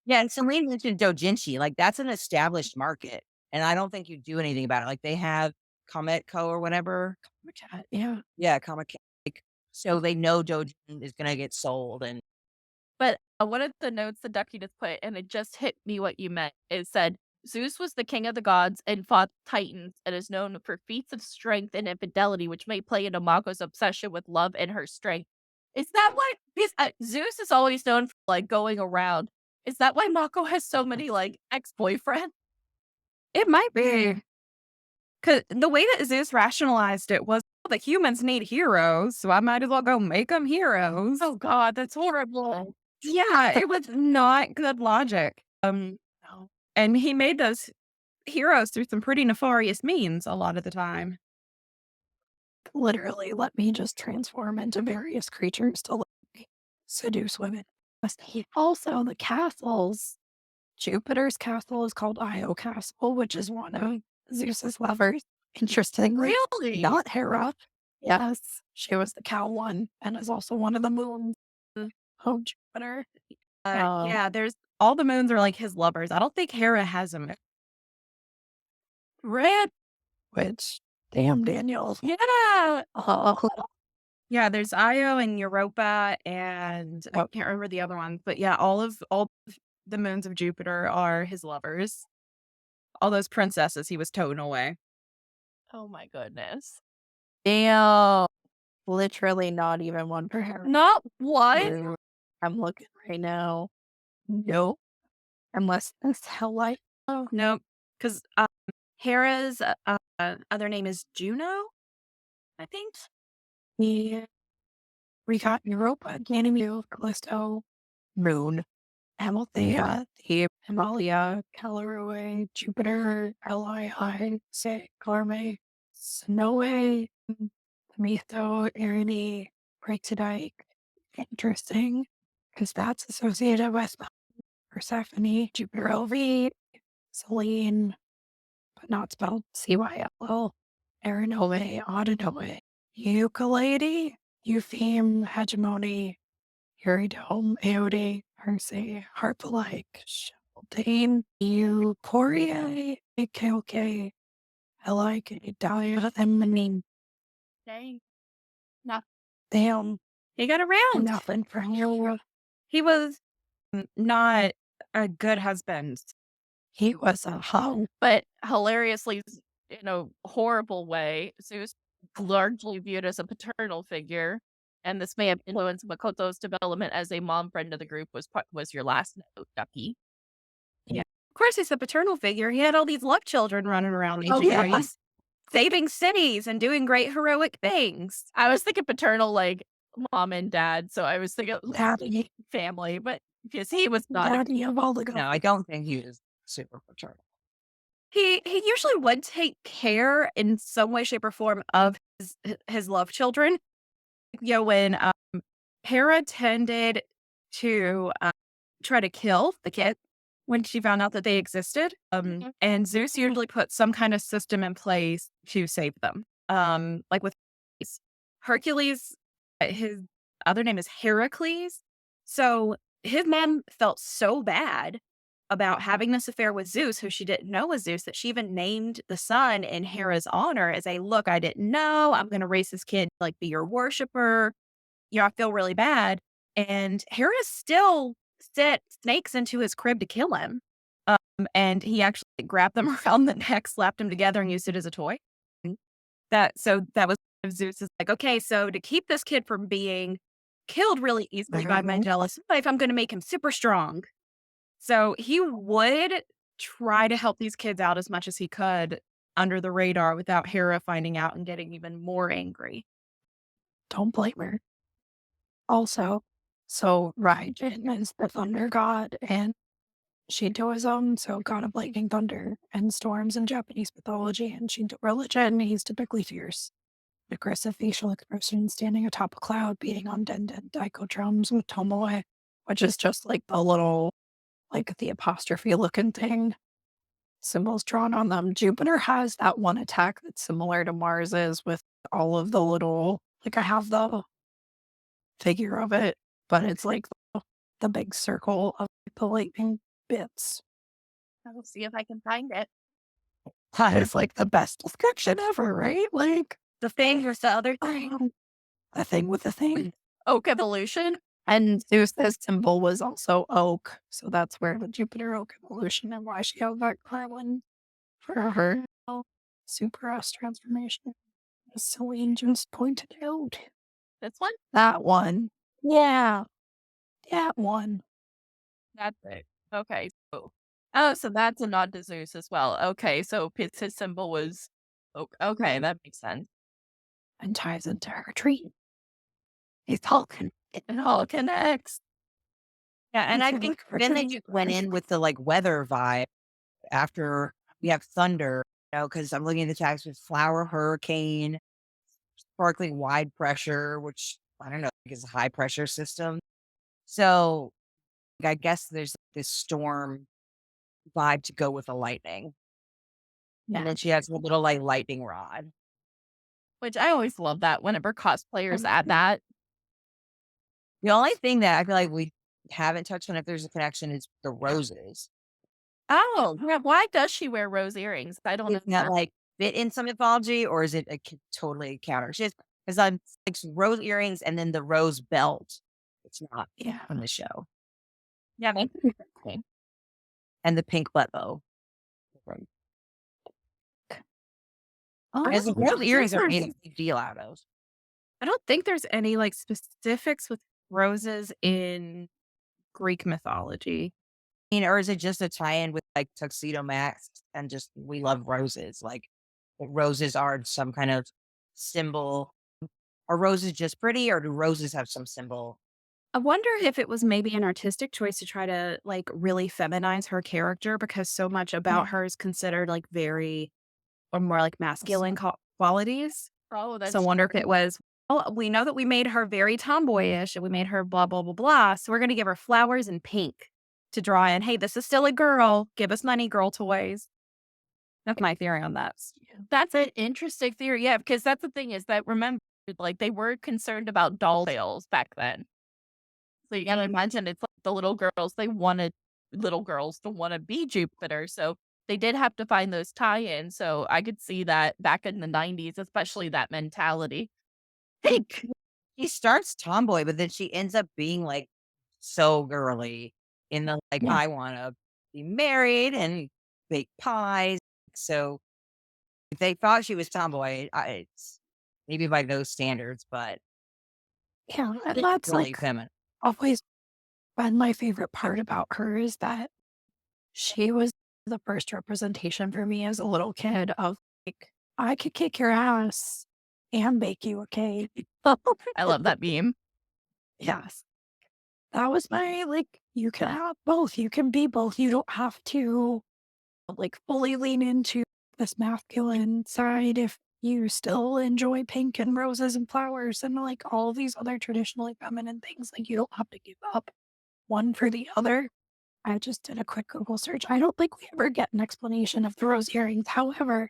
Yeah, and Celine mentioned doujinshi. Like, that's an established market, and I don't think you do anything about it. Like, they have Cometco or whatever. Yeah. Yeah, Comic. So they know doujin is gonna get sold, and But one of the notes the Ducky just put, and it just hit me what you meant. It said, Zeus was the king of the gods and fought titans and is known for feats of strength and infidelity, which may play into Mako's obsession with love and her strength. Is that why Zeus is always known for like going around? Is that why Mako has so many like ex-boyfriends? It might be. Because the way that Zeus rationalized it was the humans need heroes, so I might as well go make them heroes. Oh God, that's horrible. Yeah, it was not good logic. No. And he made those heroes through some pretty nefarious means a lot of the time. Literally, let me just transform into various creatures to like seduce women. Also, the castles. Jupiter's castle is called Io Castle, which is one of Zeus's lovers. Interestingly, Really? not Hera. Yes, she was the cow one and is also one of the moons of Jupiter. Yeah, there's all the moons are like his lovers. I don't think Hera has a moon. Red. Which, damn, Daniel. Yeah. Yeah, there's Io and Europa, and I can't remember the other ones, but yeah, all of the moons of Jupiter are his lovers. All those princesses he was toting away. Oh my goodness. Damn. Literally not even one for Hera. Not one. I'm looking right now. Nope. Unless it's Hell Nope, because Hera's other name is Juno, I think. Yeah. We got Europa, Ganymede, Callisto, Moon, Amalthea, the Himalaya, Calorue, Jupiter, Lii, Se, Carme, Snowe, Metho, Eridie, Praxidike. Interesting, because that's associated with Persephone, Jupiter LV, Selene, but not spelled Cyl, Aranome, Audinome, Ukulele, Eupheme, Hegemony, Eurydium, Aode, Perse, Harpalike, Sheldane, Euporia, Kalke, Elike, Dahlia, Feminine. Dang. Damn, He got around. nothing for you. He was not a good husband. He was a hoe. But hilariously, in a horrible way, Zeus largely viewed as a paternal figure, and this may have influenced Makoto's development as a mom friend of the group. Was your last note, Ducky? Of course, he's the paternal figure. He had all these love children running around. Oh, yeah. Saving cities and doing great heroic things. I was thinking paternal, like mom and dad. So I was thinking Daddy, family, but because he was not. daddy of all the No, I don't think he was super paternal. He usually would take care in some way, shape, or form of his love children. You know, when Hera tended to try to kill the kid when she found out that they existed, and Zeus usually put some kind of system in place to save them. Like with Hercules, his other name is Heracles. So his mom felt so bad about having this affair with Zeus, who she didn't know was Zeus, that she even named the son in Hera's honor as a, look, I didn't know. I'm going to raise this kid, like, be your worshiper. You know, I feel really bad. And Hera still set snakes into his crib to kill him. And he actually grabbed them around the neck, slapped them together, and used it as a toy. That was Zeus is like, okay, so to keep this kid from being killed really easily by my jealous wife, I'm going to make him super strong. So he would try to help these kids out as much as he could under the radar without Hera finding out and getting even more angry. Don't blame her. Also, so Raijin is the thunder god, and Shinto is so god of lightning, thunder, and storms in Japanese mythology and Shinto religion. He's typically fierce. Aggressive facial expression, standing atop a cloud, beating on denden daiko drums with tomoe, which is just like the little, like the apostrophe looking thing. Symbols drawn on them. Jupiter has that one attack that's similar to Mars's with all of the little, like I have the figure of it, but it's like the big circle of the lightning bits. I'll see if I can find it. That is like the best description ever, right? Like The thing versus the other thing. the thing with the thing. Oak evolution. And Zeus's symbol was also oak, so that's where the Jupiter oak evolution and why she had that Carlin for her super S transformation. As Celine just pointed out. This one? That one. Yeah. That one. That's it. Okay. So that's a nod to Zeus as well. Okay, so his symbol was oak. Okay, that makes sense. and ties into her tree. It's all It all connects. Yeah, and I think then they just went in with the like weather vibe after we have thunder, because I'm looking at the tags with flower hurricane, sparkling wide pressure, which I don't know, is a high pressure system. So like, I guess there's this storm vibe to go with the lightning. And then she has a little like lightning rod. Which I always love that whenever cosplayers add that. The only thing that I feel like we haven't touched on if there's a connection is the roses. Oh, yeah. Why does she wear rose earrings? I don't know. Is that like fit in some mythology or is it totally counter? Because I'm like rose earrings and then the rose belt. It's not on the show. Yeah, that's interesting. And the pink butt bow. As the rose earrings are made a big deal out of. I don't think there's any like specifics with roses in Greek mythology. Or is it just a tie-in with like tuxedo masks and just we love roses? Like roses are some kind of symbol. Are roses just pretty or do roses have some symbol? I wonder if it was maybe an artistic choice to try to like really feminize her character because so much about her is considered like very or more like masculine qualities. Oh, that's So I wonder if it was, oh, we know that we made her very tomboyish and we made her blah, blah, blah, blah. So we're going to give her flowers and pink to draw in. Hey, this is still a girl. Give us money, girl toys. That's my theory on that. That's an interesting theory. Yeah, because that's the thing is that remember, like they were concerned about doll sales back then. So you gotta imagine it's like the little girls to want to be Jupiter. So they did have to find those tie-ins. So I could see that back in the 90s, especially that mentality. Pink. She starts tomboy, but then she ends up being like so girly in the like, I want to be married and bake pies. So if they thought she was tomboy, it's maybe by those standards, but and that's really like feminine. always been my favorite part about her is that she was the first representation for me as a little kid of like, I could kick your ass and bake you a cake. I love that meme. Yes. That was my, like, you can have both. You can be both. You don't have to, like, fully lean into this masculine side if you still enjoy pink and roses and flowers and, like, all these other traditionally feminine things. Like, you don't have to give up one for the other. I just did a quick Google search. I don't think we ever get an explanation of the rose earrings. However,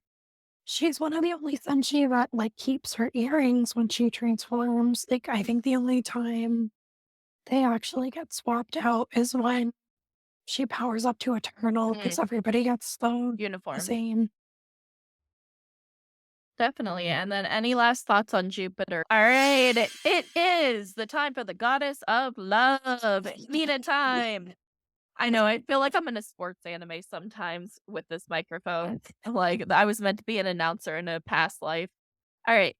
she's one of the only Senshi that, like, keeps her earrings when she transforms. Like, I think the only time they actually get swapped out is when she powers up to Eternal because everybody gets the Uniform. same. Definitely. And then any last thoughts on Jupiter? All right. It is the time for the goddess of love. Nina time. I know. I feel like I'm in a sports anime sometimes with this microphone. Like I was meant to be an announcer in a past life. All right.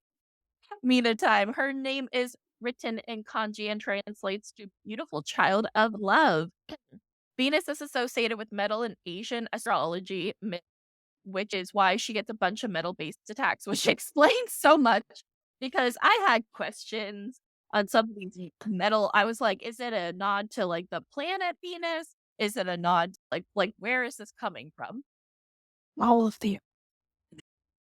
Mina time. Her name is written in kanji and translates to beautiful child of love. Venus is associated with metal in Asian astrology, which is why she gets a bunch of metal-based attacks, which explains so much because I had questions on some of these metal. I was like, is it a nod to like the planet Venus? Is it a nod like where is this coming from? All of the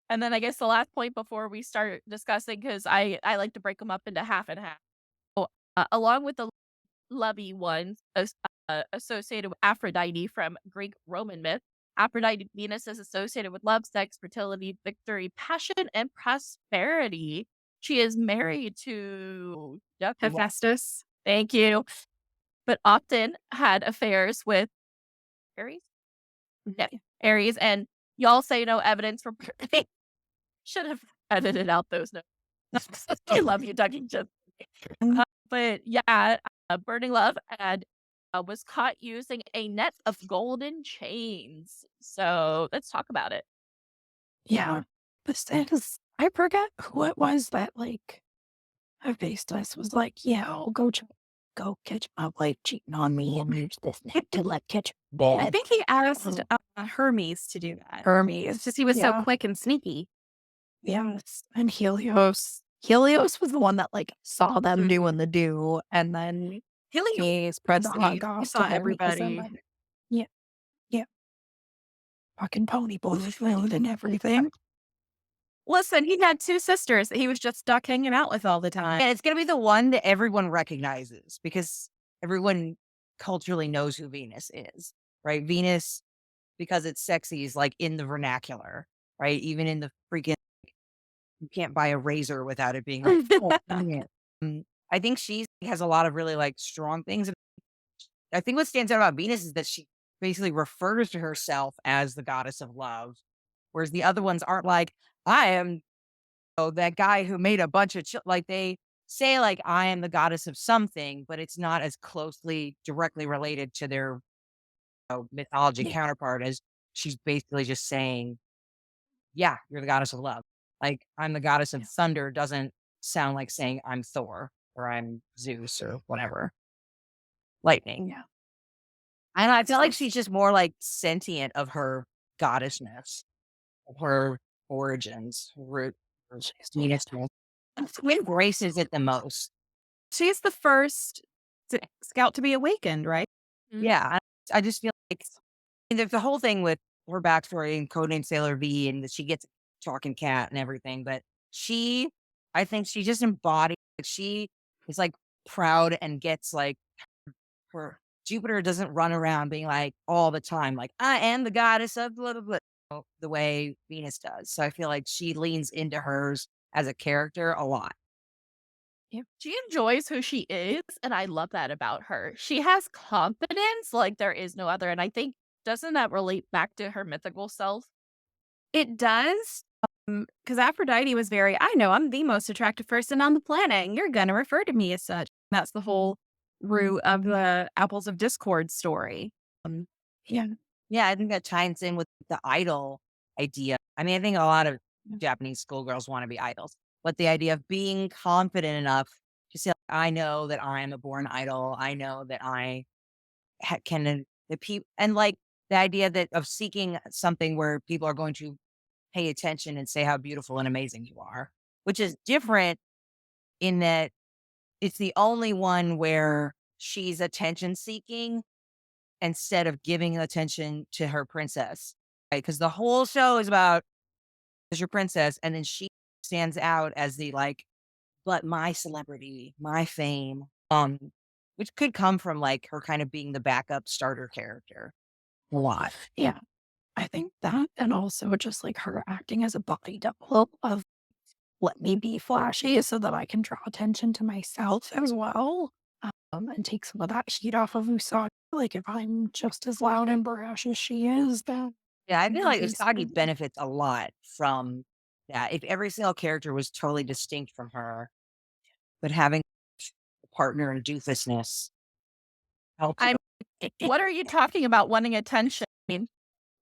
And then I guess the last point before we start discussing, because I like to break them up into half and half. So, along with the lovey ones associated with Aphrodite from Greek Roman myth, Aphrodite Venus is associated with love, sex, fertility, victory, passion, and prosperity. She is married to Hephaestus. Thank you. But often had affairs with Aries. Yeah, Aries. And y'all say no evidence for should have edited out those notes. I love you, Dougie. But yeah, Burning Love and was caught using a net of golden chains. So let's talk about it. Yeah. This is, I forget who it was that, like, Hephaestus was like, yeah, I'll go catch my wife cheating on me and use this net to, like, catch bed. I think he asked Hermes to do that. Hermes. It's just he was so quick and sneaky. Yes. And Helios. Helios was the one that like saw them doing the do, and then Helios he spread the hot he goss saw to everybody. Yeah, yeah. Fucking pony bullshit and everything. Listen, he had 2 sisters that he was just stuck hanging out with all the time. And it's going to be the one that everyone recognizes because everyone culturally knows who Venus is, right? Venus, because it's sexy, is like in the vernacular, right? Even in the freaking, you can't buy a razor without it being like, oh, yeah. I think she has a lot of really like strong things. And I think what stands out about Venus is that she basically refers to herself as the goddess of love, whereas the other ones aren't like, I am that guy who made a bunch of like they say like I am the goddess of something, but it's not as closely directly related to their mythology Yeah. counterpart as she's basically just saying, yeah, you're the goddess of love. Like I'm the goddess of thunder doesn't sound like saying I'm Thor or I'm Zeus or whatever. Lightning. Yeah. And I feel like she's just more like sentient of her goddessness, of her origins, root, her Venusness. Who embraces it the most. She's the first scout to be awakened, right? Yeah, I just feel like there's the whole thing with her backstory and codename Sailor V, and that she gets a talking cat and everything. But I think she just embodies. She is like proud and gets like her. Jupiter doesn't run around being like all the time, like I am the goddess of blah blah blah, the way Venus does. So I feel like she leans into hers as a character a lot. Yeah. She enjoys who she is, and I love that about her. She has confidence like there is no other, and I think doesn't that relate back to her mythical self? It does. Because Aphrodite was very, I know I'm the most attractive person on the planet, and you're gonna refer to me as such. That's the whole root of the Apples of Discord story. Yeah. Yeah, I think that ties in with the idol idea. I mean, I think a lot of Japanese schoolgirls want to be idols, but the idea of being confident enough to say, I know that I am a born idol. I know that I can, the people, and like the idea that of seeking something where people are going to pay attention and say how beautiful and amazing you are, which is different in that it's the only one where she's attention seeking instead of giving attention to her princess, right? Because the whole show is about is your princess, and then she stands out as the like, but my celebrity, my fame, which could come from like her kind of being the backup starter character a lot. Yeah. I think that, and also just like her acting as a body double of let me be flashy so that I can draw attention to myself as well. And take some of that heat off of Usagi. Like if I'm just as loud and brash as she is, then Yeah, I feel like obviously- Usagi benefits a lot from that. If every single character was totally distinct from her, but having a partner in doofusness helps. I'm what are you talking about wanting attention?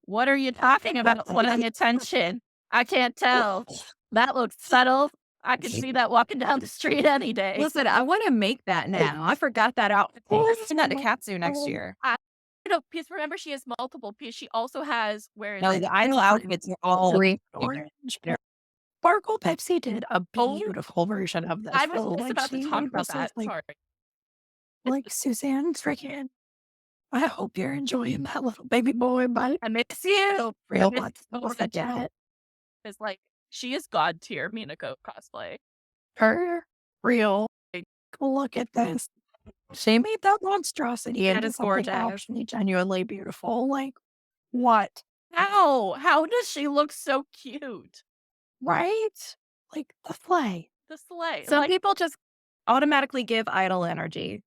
What are you talking about wanting attention? I can't tell. That looks subtle. I could see that walking down the street any day. Listen, I want to make that now. I forgot that outfit. Send that to Katsu next year. Because remember, she has multiple pieces. She also has No, the idol outfits are all green, orange. Sparkle Pepsi did a beautiful version of this. I was though. just Like, about to she talk about was that. Like, Sorry. like Suzanne freaking. I hope you're enjoying that little baby boy, but I miss you. real I life miss was a jet. It's like she is god tier Minako cosplay. Her real. Like, look at this. She made that monstrosity That into is something gorgeous. actually genuinely beautiful. Like, what? How does she look so cute? Right? Like the flay. The sleigh. Some Like, people just automatically give idol energy.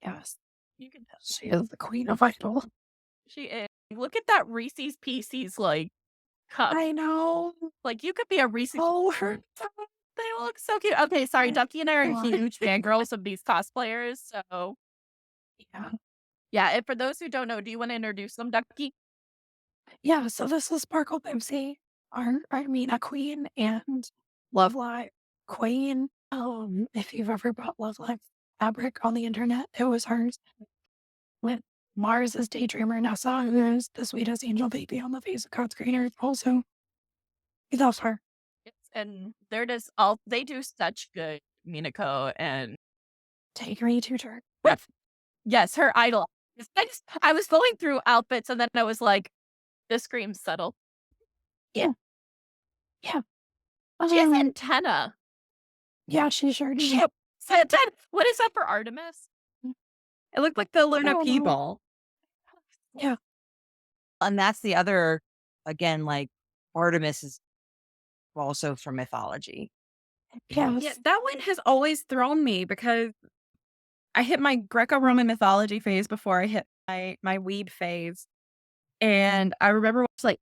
Yes. you can tell She is the queen of idol. she is. Look at that Reese's Pieces like cup. I know. Like you could be a Reese's. Oh, her. They look so cute. Okay, sorry, Ducky and I are God. huge fangirls of these cosplayers. So Yeah. yeah, and for those who don't know, do you want to introduce them, Ducky? Yeah. So this is Sparkle Pepsi, a queen and Love Live queen. If you've ever bought Love Live fabric on the internet, it was hers. With Mars as Daydreamer, Nessa, who's the sweetest angel baby on the face of God's creator. Also, he loves her. Yes. and they're just they do such good Minako and Take me to church. yes, her idol. I was going through outfits and then I was like, this screams subtle. Yeah. Yeah. She has antenna. Yeah, she sure did. Shit. Antenna. What is that for Artemis? It looked like the Luna don't Pea know. ball. Yeah. And that's the other, again, like Artemis is also from mythology. Yes. Yeah, that one has always thrown me because I hit my Greco-Roman mythology phase before I hit my weeb phase. And I remember I was like,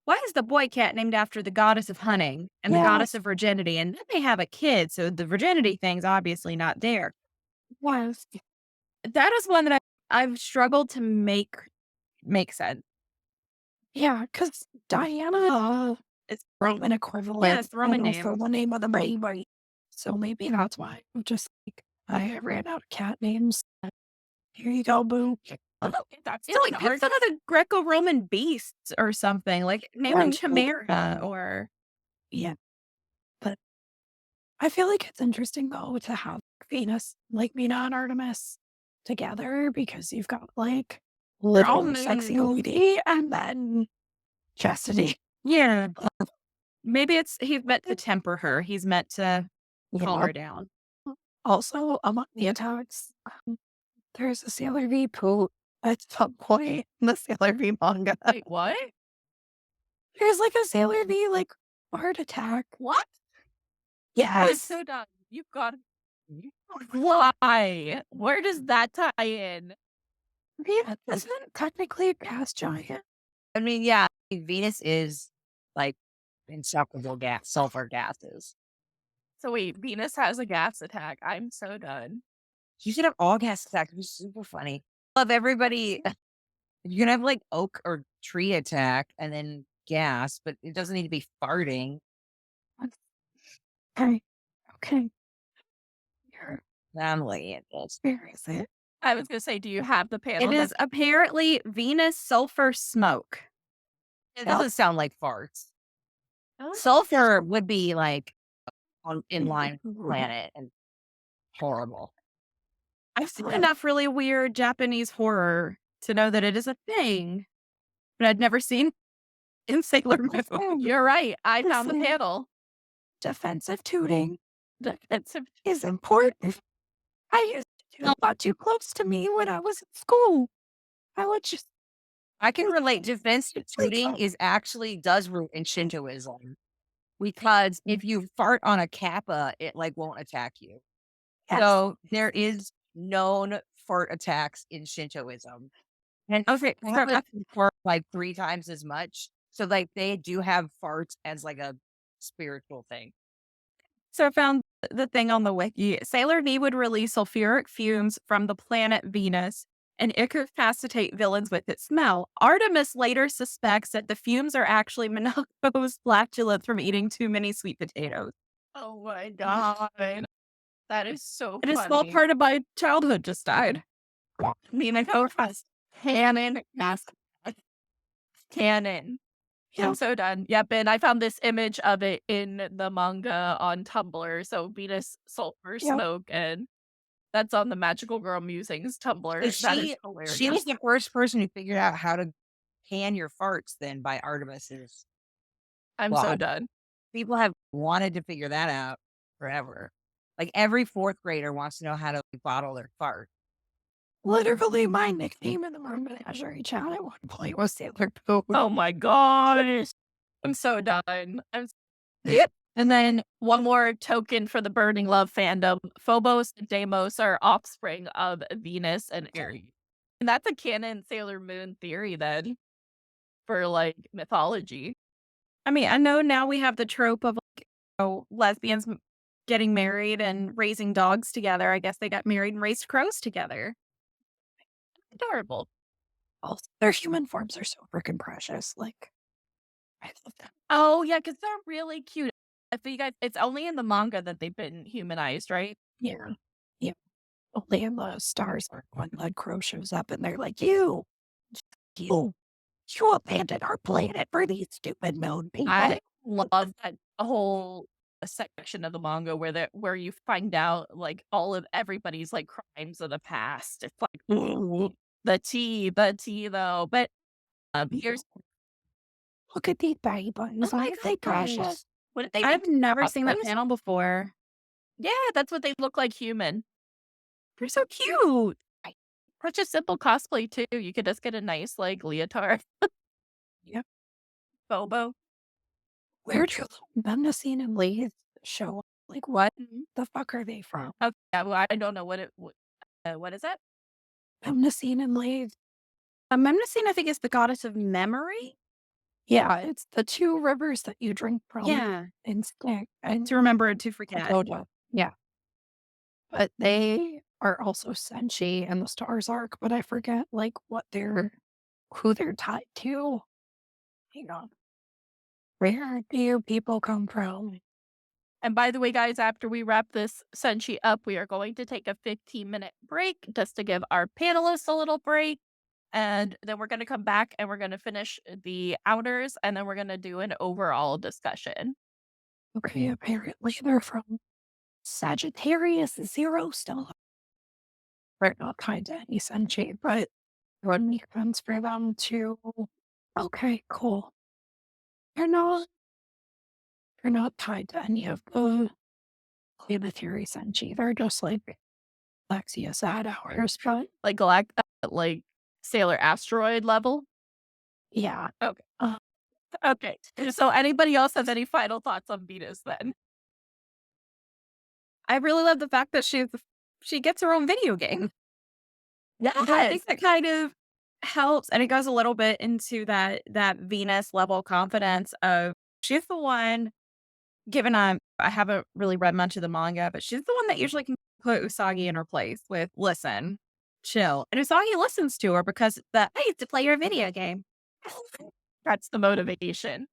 why is the boy cat named after the goddess of hunting and the goddess of virginity? And then they have a kid, so the virginity thing's obviously not there. Yes. That is one that I've struggled to make sense. Yeah, because Diana is Roman equivalent. Yeah, it's the Roman and name. also the name of the baby. So maybe that's why. I'm just like, I ran out of cat names. Here you go, boo. It's like pick some of the Greco-Roman beasts or something. Like name them Right. Chimera or Yeah. But I feel like it's interesting, though, to have Venus, like Mina and Artemis together because you've got like little moon. sexy lady and then chastity. yeah. Maybe he's meant to temper her. He's meant to calm Yeah. her down. Also, among the attacks, there's a Sailor V poop at some point in the Sailor V manga. Wait, what? There's like a Sailor V like heart attack. What? I'm Yes. so done. You've got why? Where does that tie in? Yeah, isn't technically a gas giant. I mean, yeah, Venus is like insufferable sulfur gases. So wait, Venus has a gas attack. I'm so done. You should have all gas attacks. It'd be super funny. Love everybody. You're gonna have like oak or tree attack and then gas, but it doesn't need to be farting. Okay. Okay. Your Family, it is. where is it? I was gonna say, do you have the panel? It is apparently Venus sulfur smoke. It doesn't sound like farts. Oh. Sulfur would be like in line with the planet and horrible. I've seen enough really weird Japanese horror to know that it is a thing, but I'd never seen in Sailor Moon. You're right. I found the Listen. panel. Defensive tooting Defensive. is important. I used to do not too close to me when I was in school. I would just I can relate. Defensive tooting does root in Shintoism because if you fart on a kappa, it like won't attack you. Yes. So there is known fart attacks in Shintoism, and Okay, Kappas fart like 3 times as much. So like they do have farts as like a spiritual thing. so I found the thing on the wiki. Sailor V would release sulfuric fumes from the planet Venus and incapacitate villains with its smell. Artemis later suspects that the fumes are actually Minako's flatulence from eating too many sweet potatoes. Oh my god. That is so And funny. a small part of my childhood just died. Minako has canon gas. Canon. Yeah. I'm so done. Yep, and I found this image of it in the manga on Tumblr. So Venus sulfur Yeah. smoke, and that's on the Magical Girl Musings Tumblr. So That is hilarious. she was the first person who figured out how to can your farts then by Artemis's. I'm so Wow. done. People have wanted to figure that out forever. Like every 4th grader wants to know how to bottle their fart. literally my nickname in the Menagerie chat at one point was Sailor Poop. Oh my gosh. I'm so done. Yep. And then one more token for the Burning Love fandom. Phobos and Deimos are offspring of Venus and Aries. And that's a canon Sailor Moon theory then for like mythology. I mean, I know now we have the trope of like, lesbians getting married and raising dogs together. I guess they got married and raised crows together. Adorable. Also, their human forms are so freaking precious. Like, I love them. Oh yeah, because they're really cute. If you guys, it's only in the manga that they've been humanized, right? Yeah. Yeah. Only in the stars are when Lead Crow shows up and they're like, you abandoned our planet for these stupid moon people. I love that whole section of the manga where you find out like all of everybody's like crimes of the past. It's like ooh, the tea though. But here's Look at these belly buttons. oh my Aren't they gosh, precious? what did they I've make? never seen that Possums? panel before. Yeah, that's what they look like human. They're so cute. Such a simple cosplay too. You could just get a nice like leotard. Yep. Bobo. Where'd you Menacing and Leeds show up? Like, what the fuck are they from? Oh yeah, well I don't know what what is that? Menacing and Leeds. Memnosine, I think, is the goddess of memory. Yeah, it's the two rivers that you drink from. Yeah. In Stick and To remember to forget. Dakota. Yeah. But they are also Senshi and the Stars arc, but I forget like who they're tied to. Hang on. Where do you people come from? And by the way, guys, after we wrap this Senshi up, we are going to take a 15-minute break just to give our panelists a little break. And then we're going to come back and we're going to finish the outers and then we're going to do an overall discussion. Okay, apparently they're from Sagittarius Zero Star. They're not tied to any Senshi, but it would make sense for them to. Okay, cool. They're not tied to any of the planetary Senshi. They're just like Lexia Sad Hours, but Like like Sailor Asteroid level. yeah. Okay. Okay. So anybody else have any final thoughts on Venus then? I really love the fact that she gets her own video game. Yeah. I think that kind of helps, and it goes a little bit into that Venus level confidence of she's the one. Given I haven't really read much of the manga, but she's the one that usually can put Usagi in her place with listen, chill, and Usagi listens to her because I used to play your video game. That's the motivation.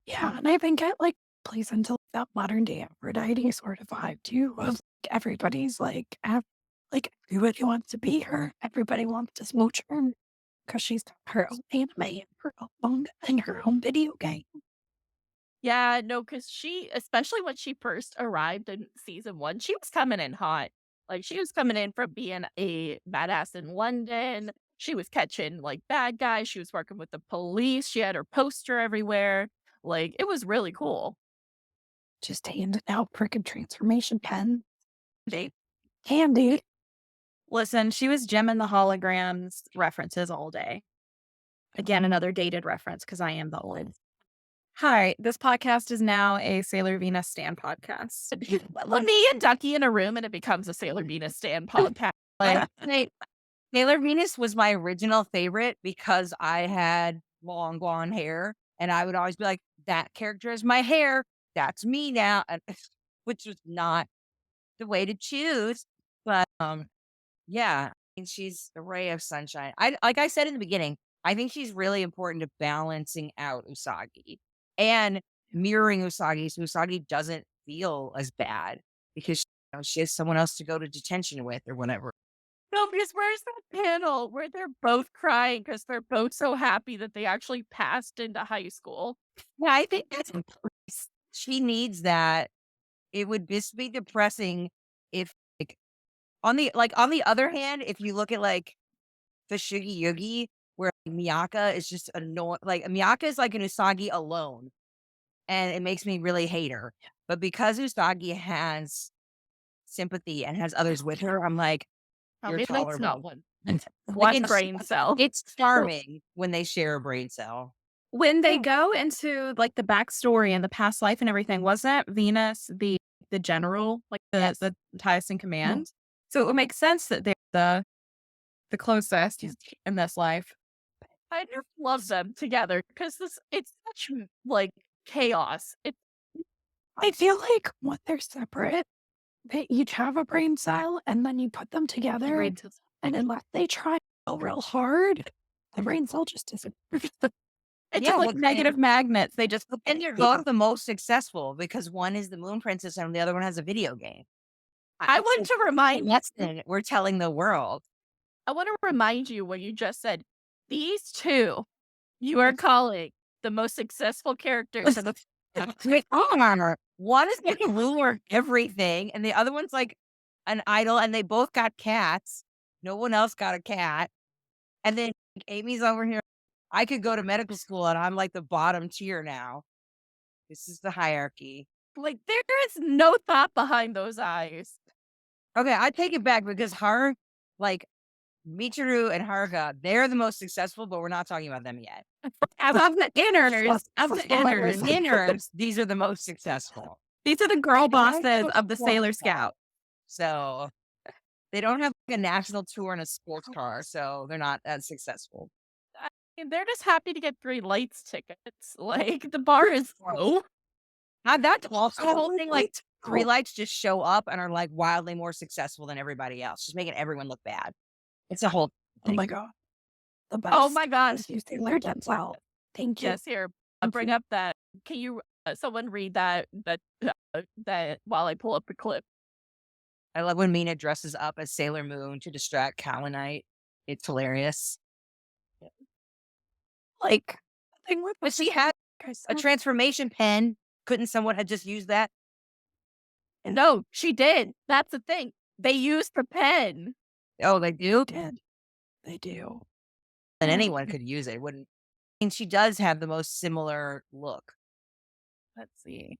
Yeah, and I think it like plays into like, that modern day Aphrodite sort of vibe too. Of like, everybody's like, everybody wants to be her. Everybody wants to smooch her because she's got her own anime and her own manga and her own video game. Yeah, no, because especially when she first arrived in season 1, she was coming in hot. Like, she was coming in from being a badass in London. She was catching, like, bad guys. She was working with the police. She had her poster everywhere. Like, it was really cool. Just handing out freaking transformation pen. Candy. Listen, she was gemming the holograms references all day. Again, another dated reference because I am the old. Hi, this podcast is now a Sailor Venus stan podcast. Well, me and Ducky in a room and it becomes a Sailor Venus stan podcast. Like, Sailor Venus was my original favorite because I had long blonde hair and I would always be like, that character is my hair. That's me now. Which was not the way to choose. But yeah, I mean, she's a ray of sunshine. Like I said in the beginning, I think she's really important to balancing out Usagi and mirroring Usagi so Usagi doesn't feel as bad because she has someone else to go to detention with or whatever. no, because where's that panel where they're both crying because they're both so happy that they actually passed into high school? Yeah, I think that's she needs that. It would just be depressing if like on the other hand, if you look at like the Shugi Yugi, where Miyaka is just annoying. Like Miyaka is like an Usagi alone, and it makes me really hate her. But because Usagi has sympathy and has others with her, I'm like, you're Maybe that's tolerable. not one. Like, One brain cell. It's charming when they share a brain cell. When they go into like the backstory and the past life and everything, wasn't Venus the general, like the highest in command? So it would make sense that they're the closest in this life. I just love them together because it's such like chaos. I feel like when they're separate, they each have a brain cell and then you put them together. And unless they try so real hard, the brain cell just disappears. It's just like negative magnets. They just and you're both the most successful because one is the Moon Princess and the other one has a video game. I want to remind we're telling the world. I want to remind you what you just said. These two, you are calling the most successful characters in the They are. One is going to ruler everything, and the other one's like an idol, and they both got cats. No one else got a cat. And then Amy's over here. I could go to medical school, and I'm like the bottom tier now. This is the hierarchy. Like, there is no thought behind those eyes. Okay, I take it back because like Michiru and Haruka, they're the most successful, but we're not talking about them yet. Of the Inners, these are the most successful. These are the girl bosses of the Sailor Scout. So they don't have like a national tour and a sports car, so they're not as successful. And they're just happy to get 3 lights tickets. Like, the bar is low. That's also the whole thing. Like 3 lights just show up and are like wildly more successful than everybody else, just making everyone look bad. It's a whole Oh thing. my god. The best. Oh my gosh. is you Sailor Denzel. Thank you. Yes, here. I'll bring up that. Can you, someone read that while I pull up the clip? I love when Mina dresses up as Sailor Moon to distract Kalanite. It's hilarious. Like, the thing with But she had a transformation pen. Couldn't someone have just used that? No, she did. That's the thing. They used the pen. Oh, they do? They do. And anyone could use it, wouldn't? And she does have the most similar look. Let's see.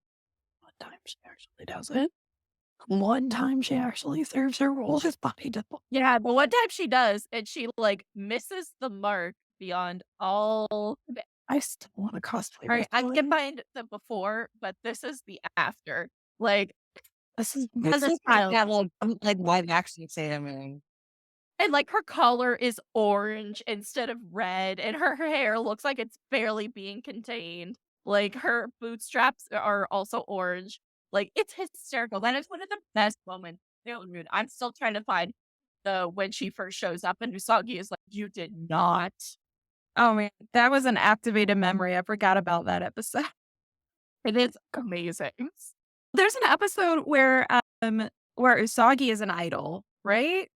One time she actually does it. One time she actually serves her role as body double. Yeah, but one time she does, and she like misses the mark beyond all. I still want to cosplay. All right, I this can one. find the before, but this is the after. Like, This is Because it's that like live action Sailor Moon. and like her collar is orange instead of red, and her hair looks like it's barely being contained. Like, her bootstraps are also orange. Like, it's hysterical. That is one of the best moments. I'm still trying to find when she first shows up, and Usagi is like, "You did not." Oh man, that was an activated memory. I forgot about that episode. It is amazing. There's an episode where Usagi is an idol, right?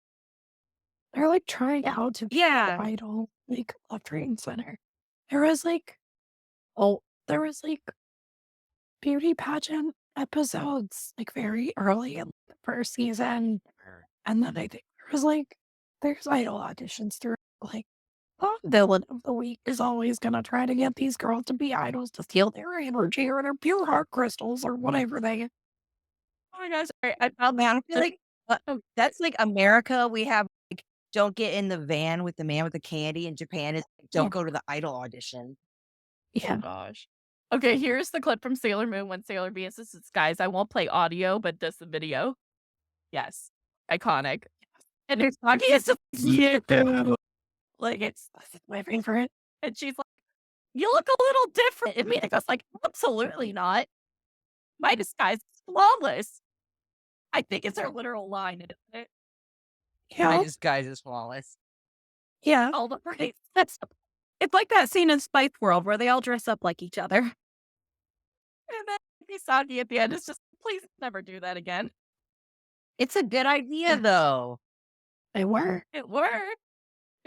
They're like trying out to be Yeah. the idol, like left, right, and center. There was like beauty pageant episodes like very early in the first season, and then I think there's idol auditions through like the villain of the week is always gonna try to get these girls to be idols to steal their energy or their pure heart crystals or whatever they. Oh my gosh! I found that. I feel like that's like America. We have like don't get in the van with the man with the candy. In Japan, is don't go to the idol audition. Yeah. Oh gosh. Okay, here's the clip from Sailor Moon when Sailor V is disguised. I won't play audio, but just the video. Yes, iconic. And Usagi is just like it's My favorite. and she's like, "You look a little different." And Mina goes like, "Absolutely not. My disguise is flawless." I think it's her literal line, isn't it? Yeah. My disguise is flawless. Yeah. All the praise. It's like that scene in Spice World where they all dress up like each other. And then Usagi at the end is just, "Please never do that again." It's a good idea, though. They were. It worked.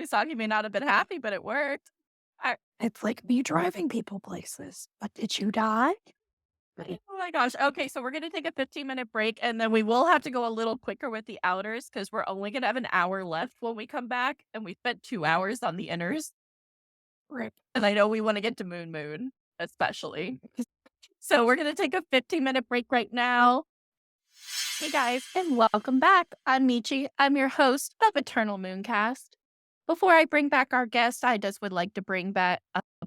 Usagi may not have been happy, but it worked. It's like me driving people places. But did you die? Oh my gosh. Okay, so we're going to take a 15-minute break, and then we will have to go a little quicker with the outers because we're only going to have an hour left when we come back, and we spent 2 hours on the inners. Rip. And I know we want to get to Moon, especially. So we're going to take a 15-minute break right now. Hey guys, and welcome back. I'm Michi. I'm your host of Eternal Mooncast. Before I bring back our guest, I just would like to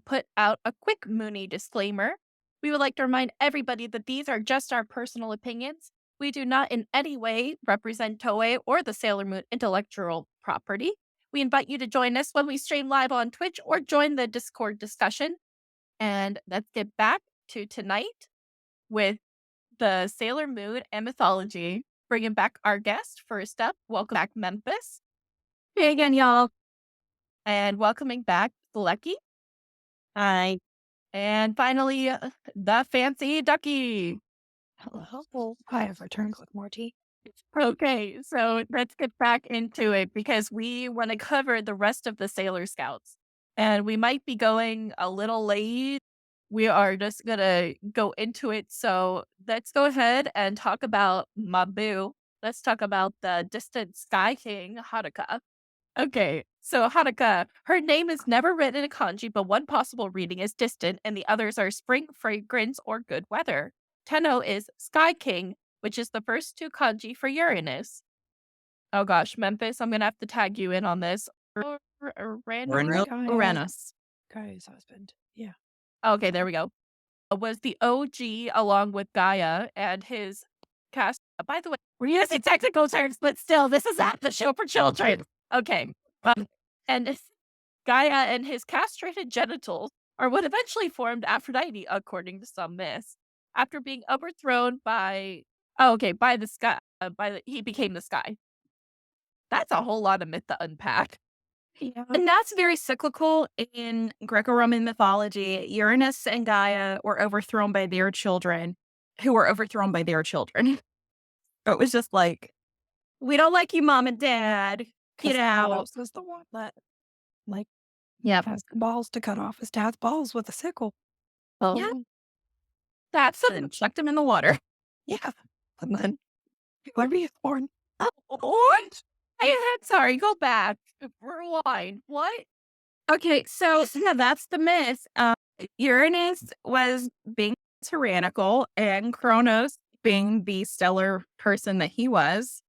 put out a quick Moony disclaimer. We would like to remind everybody that these are just our personal opinions. We do not in any way represent Toei or the Sailor Moon intellectual property. We invite you to join us when we stream live on Twitch or join the Discord discussion. And let's get back to tonight with the Sailor Moon and Mythology. Bringing back our guest. First up, welcome back, Memphis. Hey again, y'all. And welcoming back, Zlecky. Hi. And finally, the FancyDuckie. Hello. I have returned with more tea. Okay, so let's get back into it because we want to cover the rest of the Sailor Scouts. And we might be going a little late we are just gonna go into it. So let's go ahead and talk about Mabu. Let's talk about the distant Sky King, Haruka. Okay, so Haruka, her name is never written in kanji, but one possible reading is distant, and the others are spring fragrance or good weather. Tenno is Sky King, which is the first two kanji for Uranus. Oh gosh, Memphis, I'm gonna have to tag you in on this. Uranus. Uranus. Guy's husband. Yeah. Okay, there we go. Was the OG along with Gaia and his cast. By the way, we're using technical terms, but still, this is not the show for children. Okay. And Gaia and his castrated genitals are what eventually formed Aphrodite, according to some myths. After being overthrown by the sky, he became the sky. That's a whole lot of myth to unpack. Yeah. And that's very cyclical in Greco-Roman mythology. Uranus and Gaia were overthrown by their children, who were overthrown by their children. So it was just like, we don't like you, mom and dad. Get out. Helios is the one that, like, Yep. has the balls to cut off his dad's balls with a sickle. Oh, Yeah. That's something. Chucked him in the water. Yeah. And then whoever is born. what? Sorry, go back. Rewind. What? Okay, so yeah, that's the myth. Uranus was being tyrannical, and Kronos, being the stellar person that he was,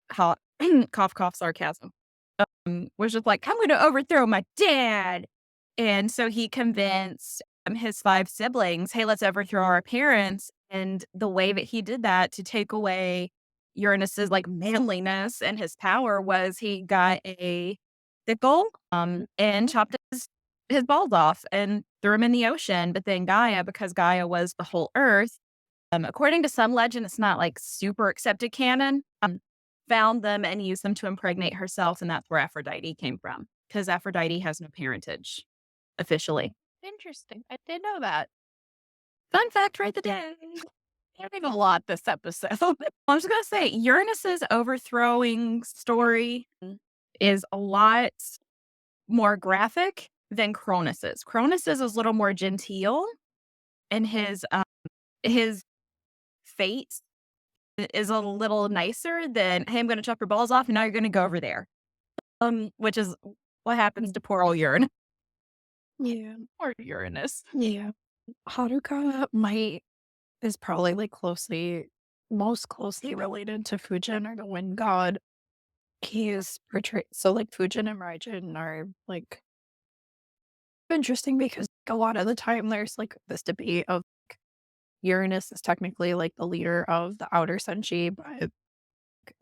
cough, cough, sarcasm, was just like, I'm going to overthrow my dad. And so he convinced his 5 siblings, hey, let's overthrow our parents. And the way that he did that to take away Uranus's like manliness and his power was he got a sickle and chopped his balls off and threw him in the ocean. But then Gaia, because Gaia was the whole earth, according to some legend, it's not like super accepted canon, found them and used them to impregnate herself. And that's where Aphrodite came from, because Aphrodite has no parentage officially. Interesting. I didn't know that. Fun fact right the day. Learning a lot this episode. I was going to say, Uranus's overthrowing story is a lot more graphic than Cronus's. Cronus's is a little more genteel, and his fate is a little nicer than, hey, I'm going to chop your balls off, and now you're going to go over there. Which is what happens to poor old Uranus. Yeah. Or Uranus. Yeah. Haruka is probably like most closely related to Fujin, or the wind god. He is portrayed. So like Fujin and Raijin are like interesting because a lot of the time there's like this debate of like, Uranus is technically like the leader of the outer Senshi, but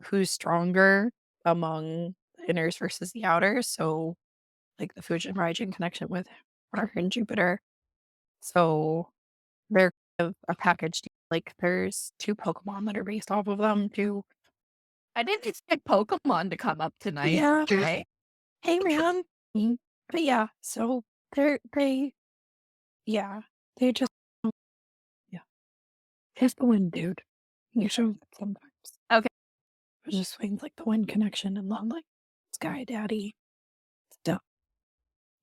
who's stronger among the inners versus the outers? So like the Fujin Raijin connection with Mars and Jupiter. So they're kind of a package deal. Like there's 2 Pokemon that are based off of them too. I didn't expect Pokemon to come up tonight. Yeah. Okay. Hey man. But yeah, so they just he's the wind dude. You show up sometimes. Okay. It just swings like the wind connection and then like Sky Daddy stuff.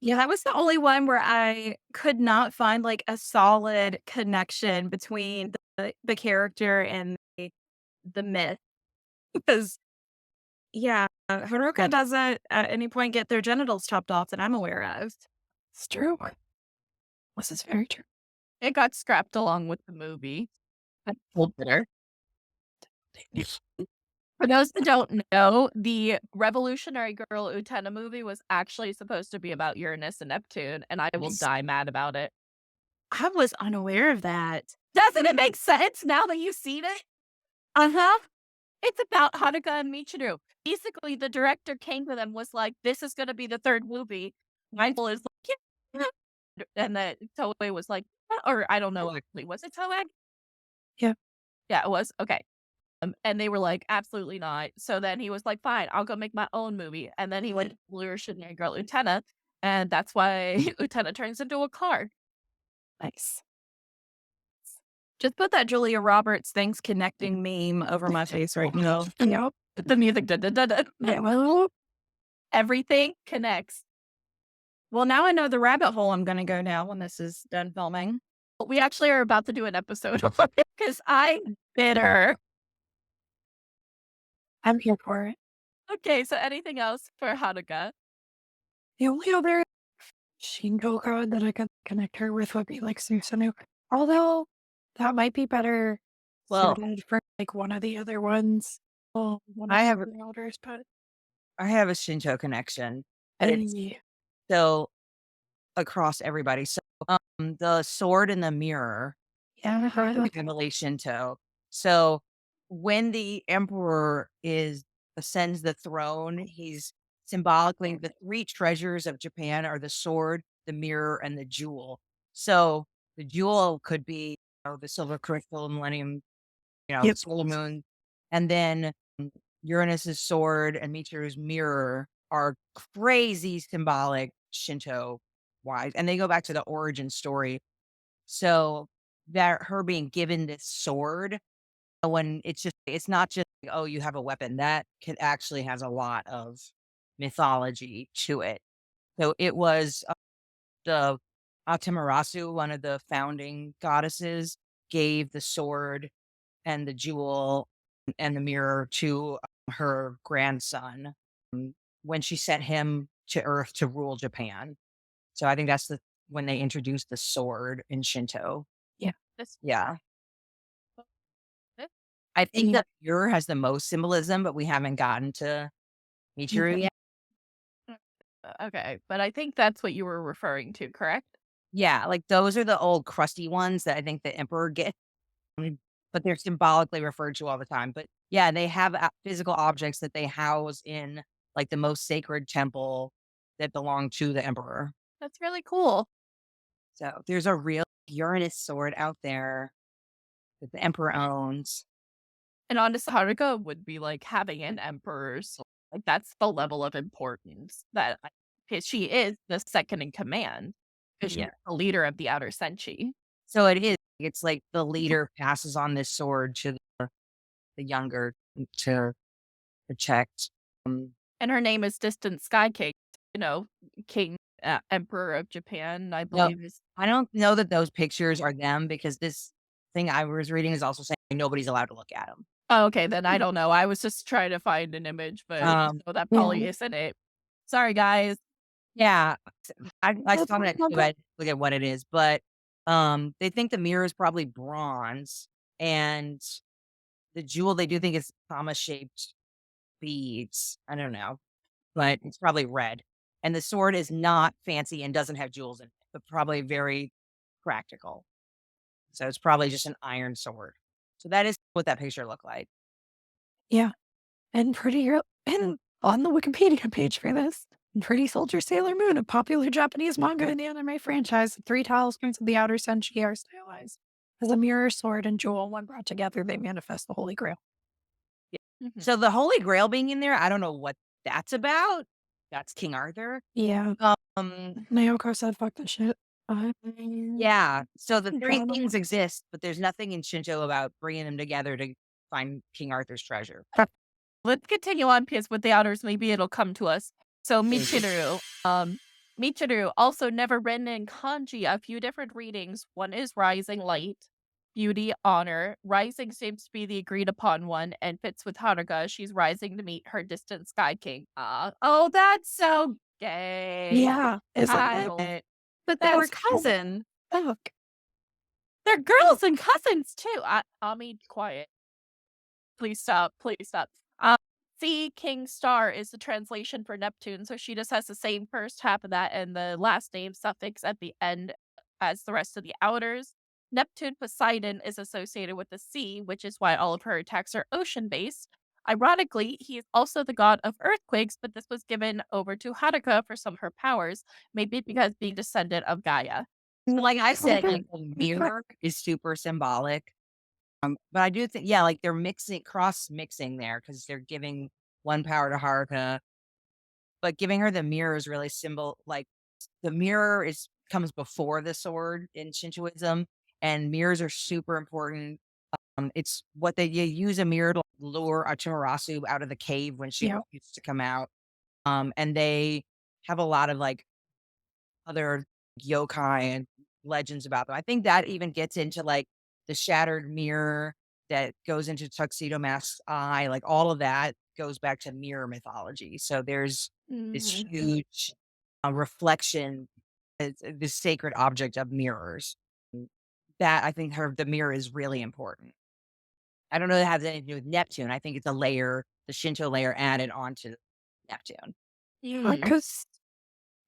Yeah, that was the only one where I could not find like a solid connection between the character and the myth. Because, yeah, Haruka doesn't at any point get their genitals chopped off that I'm aware of. It's true. This is very true. It got scrapped along with the movie. That's a little bitter. For those that don't know, the Revolutionary Girl Utena movie was actually supposed to be about Uranus and Neptune, and I will die mad about it. I was unaware of that. Doesn't it make sense now that you've seen it? Uh-huh. It's about Haruka and Michiru. Basically, the director came to them, was like, this is going to be the 3rd movie. Mindful is like, yeah. And the Toei was like, or I don't know, actually, was it Toei? Yeah. Yeah, it was. Okay. And they were like, absolutely not. So then he was like, fine, I'll go make my own movie. And then he went to Revolutionary Girl Utena, and that's why Utena turns into a car. Nice. Just put that Julia Roberts Thanks Connecting meme over my face right now. Yep. The music, Yeah, well, everything connects. Well, now I know the rabbit hole I'm going to go down when this is done filming. We actually are about to do an episode on it because I'm bitter. I'm here for it. Okay, so anything else for Hanukkah? The only other Shinto god that I could connect her with would be like Susanoo. Although that might be better Well, suited for like one of the other ones. Well, one of I the have other elders, but I have a Shinto connection, and it's yeah. so across everybody. So, the sword and the mirror Yeah, heavily Shinto. So when the emperor ascends the throne, he's symbolically the three treasures of Japan are the sword, the mirror, and the jewel. So the jewel could be, the silver crystal, millennium, Yep. solar moon, and then Uranus's sword and Michiru's mirror are crazy symbolic Shinto wise, and they go back to the origin story. So that her being given this sword, when it's not just oh, you have a weapon that actually has a lot of mythology to it. So it was the Amaterasu, one of the founding goddesses, gave the sword and the jewel and the mirror to her grandson when she sent him to Earth to rule Japan. So I think that's when they introduced the sword in Shinto. Yeah. This, Yeah. this I think Yeah. that mirror has the most symbolism, but we haven't gotten to Michiru yet. okay, but I think that's what you were referring to, correct? Yeah, like those are the old crusty ones that I think the emperor gets, but they're symbolically referred to all the time. But yeah, they have physical objects that they house in like the most sacred temple that belong to the emperor. That's really cool. So there's a real Uranus sword out there that the emperor owns. And honestly, Haruka would be like having an emperor's sword. Like that's the level of importance that because she is the second in command because she's Yeah. the leader of the Outer Senshi. So it is. It's like the leader passes on this sword to the younger to protect. And her name is Distant Sky King, you know, King Emperor of Japan, I No, believe is. I don't know that those pictures are them because this thing I was reading is also saying nobody's allowed to look at them. Oh, okay, then I don't know. I was just trying to find an image, but so that Yeah. probably isn't it. Sorry, guys. Yeah, I That's saw it not too. that- I look at what it is, but they think the mirror is probably bronze, and the jewel they do think is comma shaped beads. I don't know, but it's probably red. And the sword is not fancy and doesn't have jewels in it, but probably very practical. So it's probably just an iron sword. So that is what that picture looked like. Yeah. And and on the Wikipedia page for this, Pretty Soldier Sailor Moon, a popular Japanese manga and anime franchise, the three talismans of the outer senshi are stylized. As a mirror, sword, and jewel, when brought together, they manifest the Holy Grail. Mhm. So the Holy Grail being in there, I don't know what that's about. That's King Arthur. Yeah. Naoko said, fuck the shit. Yeah. So the three Kinda things wanna- exist, but there's nothing in Shinto about bringing them together to find King Arthur's treasure. Let's continue on because with the outers, maybe it'll come to us. So Michiru also never written in kanji. A few different readings. One is rising light, beauty, honor. Rising seems to be the agreed upon one and fits with Haruka. She's rising to meet her distant sky king. Oh, that's so gay. Yeah. It's I like, don't. But they were That's- cousin. fuck. They're girls and cousins too. I'll be quiet. Please stop. Please stop. See, King Star is the translation for Neptune, so she just has the same first half of that and the last name suffix at the end as the rest of the outers. Neptune Poseidon is associated with the sea, which is why all of her attacks are ocean based. Ironically, he is also the god of earthquakes, but this was given over to Haruka for some of her powers, maybe because being descendant of Gaia. Like I said, like the mirror is super symbolic. But I do think, yeah, like they're cross mixing there because they're giving one power to Haruka, but giving her the mirror is really like the mirror comes before the sword in Shintoism, and mirrors are super important. It's what you use a mirror to lure Amaterasu out of the cave when she Yeah. used to come out. And they have a lot of like other yokai and legends about them. I think that even gets into like the shattered mirror that goes into Tuxedo Mask's eye, like all of that goes back to mirror mythology. So there's this huge reflection, this sacred object of mirrors. That I think the mirror is really important. I don't know if it has anything to do with Neptune. I think it's a layer, the Shinto layer added onto Neptune. Because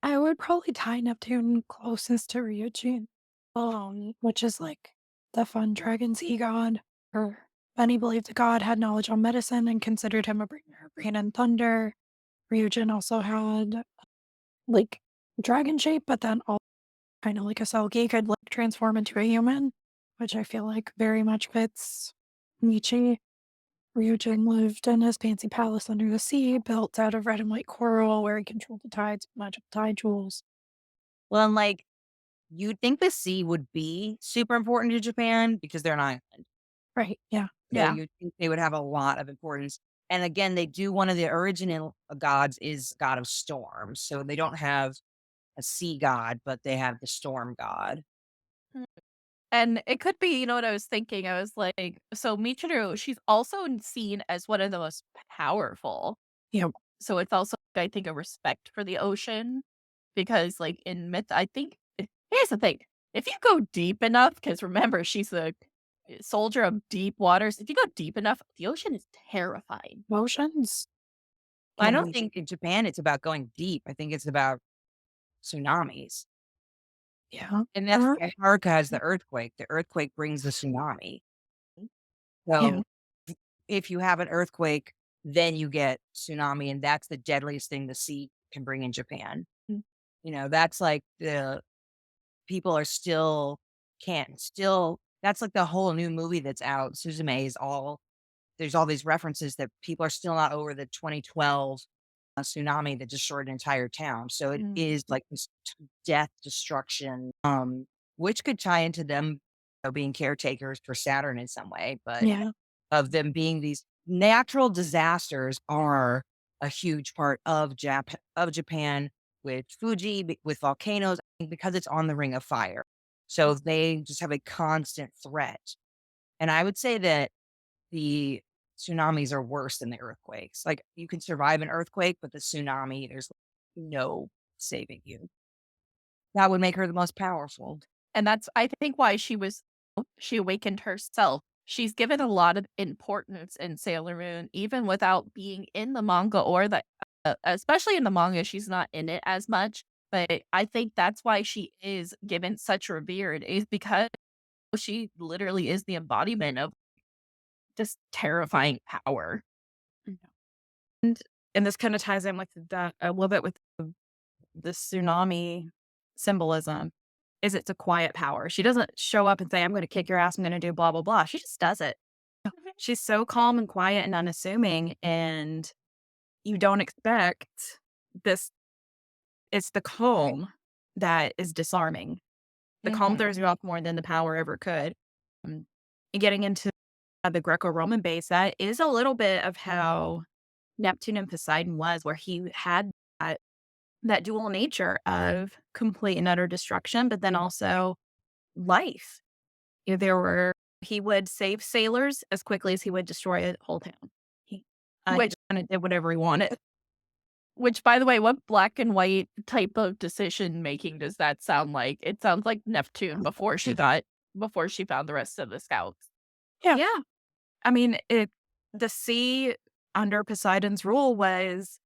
I would probably tie Neptune closest to Ryujin, which is like the fun dragon sea god. Or many believe the god had knowledge on medicine and considered him a bringer of rain and thunder. Ryujin also had like dragon shape, but then all kind of like a Selkie could like transform into a human, which I feel like very much fits Michi. Ryujin lived in his fancy palace under the sea, built out of red and white coral, where he controlled the tides with magical tide jewels. Well, and like you'd think the sea would be super important to Japan because they're an island. Right, yeah. So you'd think they would have a lot of importance. And again, they do one of the original gods is god of storms. So they don't have a sea god, but they have the storm god. And it could be, you know what I was thinking? I was like, so Michiru, she's also seen as one of the most powerful. Yep. So it's also, I think, a respect for the ocean because, like, in myth, I think, here's the thing. If you go deep enough, because remember, she's a soldier of deep waters. If you go deep enough, the ocean is terrifying. Motions. I don't think in Japan it's about going deep. I think it's about tsunamis. Yeah. And that's Antarctica has the earthquake. The earthquake brings the tsunami. So Yeah. if you have an earthquake, then you get tsunami, and that's the deadliest thing the sea can bring in Japan. You know, that's like the people are still can't still that's like the whole new movie that's out. Suzume is all there's all these references that people are still not over the 2012 tsunami that destroyed an entire town. So it is like this death, destruction, which could tie into them being caretakers for Saturn in some way, but Yeah. of them being these natural disasters are a huge part of Japan with Fuji, with volcanoes, because it's on the Ring of Fire. So they just have a constant threat. And I would say that the tsunamis are worse than the earthquakes. Like you can survive an earthquake, but the tsunami, there's no saving you. That would make her the most powerful. And that's, I think, why she awakened herself. She's given a lot of importance in Sailor Moon, even without being in the manga or especially in the manga, she's not in it as much. But I think that's why she is given such revered, is because she literally is the embodiment of just terrifying power. And this kind of ties in with that a little bit with the tsunami symbolism. Is it's a quiet power. She doesn't show up and say, I'm going to kick your ass, I'm going to do blah, blah, blah. She just does it. She's so calm and quiet and unassuming, and you don't expect this. It's the calm that is disarming. The calm throws you off more than the power ever could. And getting into the Greco-Roman base, that is a little bit of how Neptune and Poseidon was, where he had that dual nature of complete and utter destruction, but then also life. He would save sailors as quickly as he would destroy a whole town. He Which kind of did whatever he wanted. Which, by the way, what black and white type of decision making does that sound like? It sounds like Neptune before she found the rest of the scouts. Yeah. I mean, the sea under Poseidon's rule was,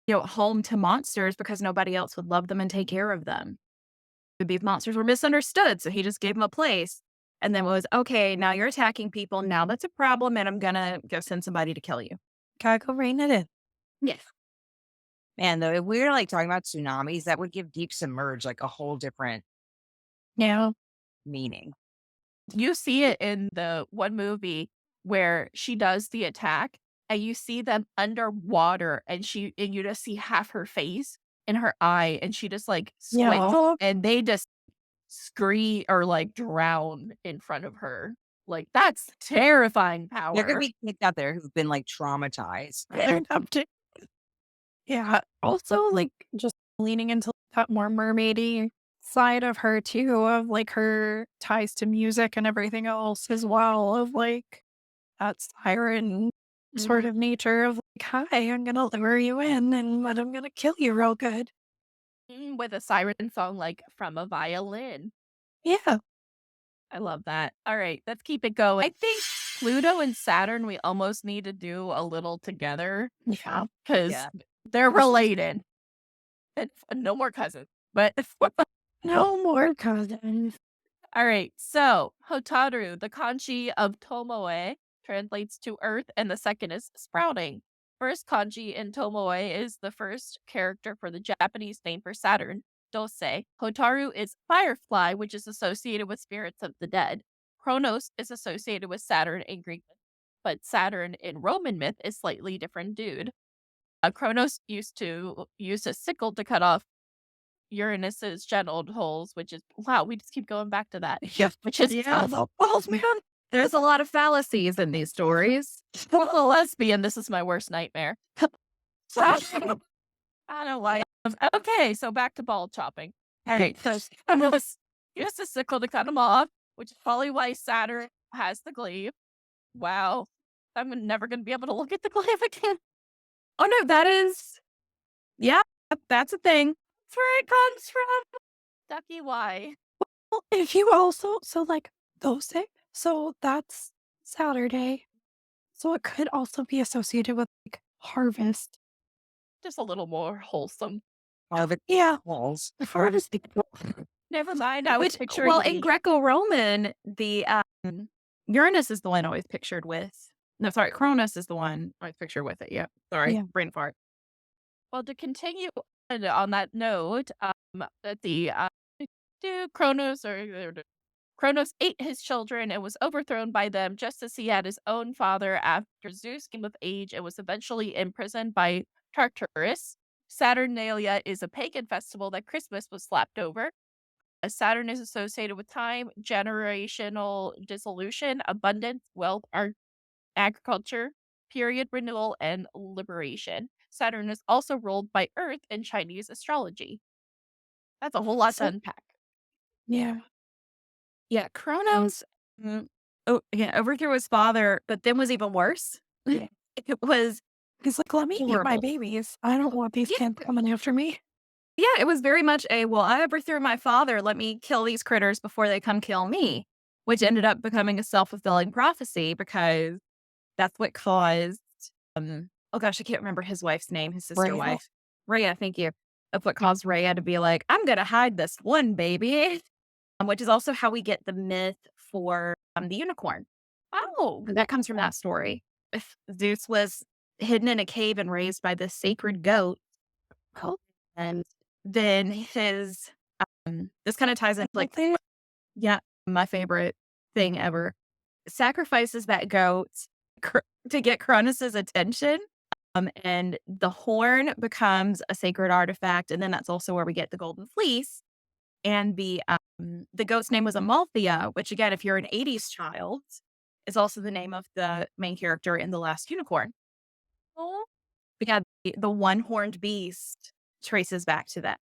home to monsters because nobody else would love them and take care of them. These monsters were misunderstood, so he just gave them a place. And then was, okay, now you're attacking people. Now that's a problem, and I'm going to go send somebody to kill you. Gotta go rein it in. Yes. Man, though, if we're like talking about tsunamis, that would give deep submerge like a whole different meaning. You see it in the one movie where she does the attack, and you see them underwater, and you just see half her face in her eye, and she just like squints, and they just scream or like drown in front of her. Like, that's terrifying power. There could be kids out there who've been like traumatized. Yeah. Also, like just leaning into that more mermaidy side of her too, of like her ties to music and everything else as well, of like that siren sort of nature of like, hi, I'm gonna lure you in and but I'm gonna kill you real good. With a siren song like from a violin. Yeah. I love that. All right, let's keep it going. I think Pluto and Saturn, we almost need to do a little together Yeah. because Yeah. they're related. And no more cousins. But No more cousins. all right, so Hotaru, the kanji of Tomoe, translates to earth, and the second is sprouting. First kanji in Tomoe is the first character for the Japanese name for Saturn, Dosei. Hotaru is firefly, which is associated with spirits of the dead. Kronos is associated with Saturn in Greek myth, but Saturn in Roman myth is slightly different dude. Kronos used to use a sickle to cut off Uranus's genitals, which is wow, we just keep going back to that. Yeah. Which is the balls, man. There's a lot of fallacies in these stories. well, a lesbian. This is my worst nightmare. I don't know why. Okay, so back to ball chopping. All right, so I'm gonna use a sickle to cut them off, which is probably why Saturn has the glaive. Wow, I'm never gonna be able to look at the glaive again. Oh no, that is, yeah, that's a thing. That's where it comes from. Ducky, why? Well, if you also, so like those days, so that's Saturday. So it could also be associated with like harvest. Just a little more wholesome. Harvest Yeah. walls. Harvest. Never mind. I was Which, picturing well, in meat. Greco-Roman, the Uranus is the one always pictured with. No, sorry, Cronus is the one always pictured with it. Yep. Sorry, Yeah. brain fart. Well, to continue on that note, that the Kronos Kronos ate his children and was overthrown by them just as he had his own father after Zeus came of age and was eventually imprisoned by Tartarus. Saturnalia is a pagan festival that Christmas was slapped over. Saturn is associated with time, generational dissolution, abundance, wealth, art, agriculture, period renewal, and liberation. Saturn is also ruled by Earth in Chinese astrology. That's a whole lot to unpack. Yeah. Yeah, Kronos, again, overthrew his father, but then was even worse. Yeah. It was, He's like, let me eat my Horrible. babies. I don't want these Yeah. kids coming after me. yeah, it was very much a, well, I overthrew my father. Let me kill these critters before they come kill me, which ended up becoming a self-fulfilling prophecy because that's what caused, oh gosh, I can't remember his wife's name, his sister Rhea. wife. Rhea, thank you. That's what caused Rhea to be like, I'm going to hide this one baby, which is also how we get the myth for the unicorn. Oh, That comes from that story. If Zeus was hidden in a cave and raised by this sacred goat, and then his, this kind of ties into like, yeah, my favorite thing ever. Sacrifices that goat to get Cronus's attention. And the horn becomes a sacred artifact. And then that's also where we get the golden fleece. And the goat's name was Amalthea, which again, if you're an 80s child, is also the name of the main character in The Last Unicorn. oh, Because the one-horned beast traces back to that.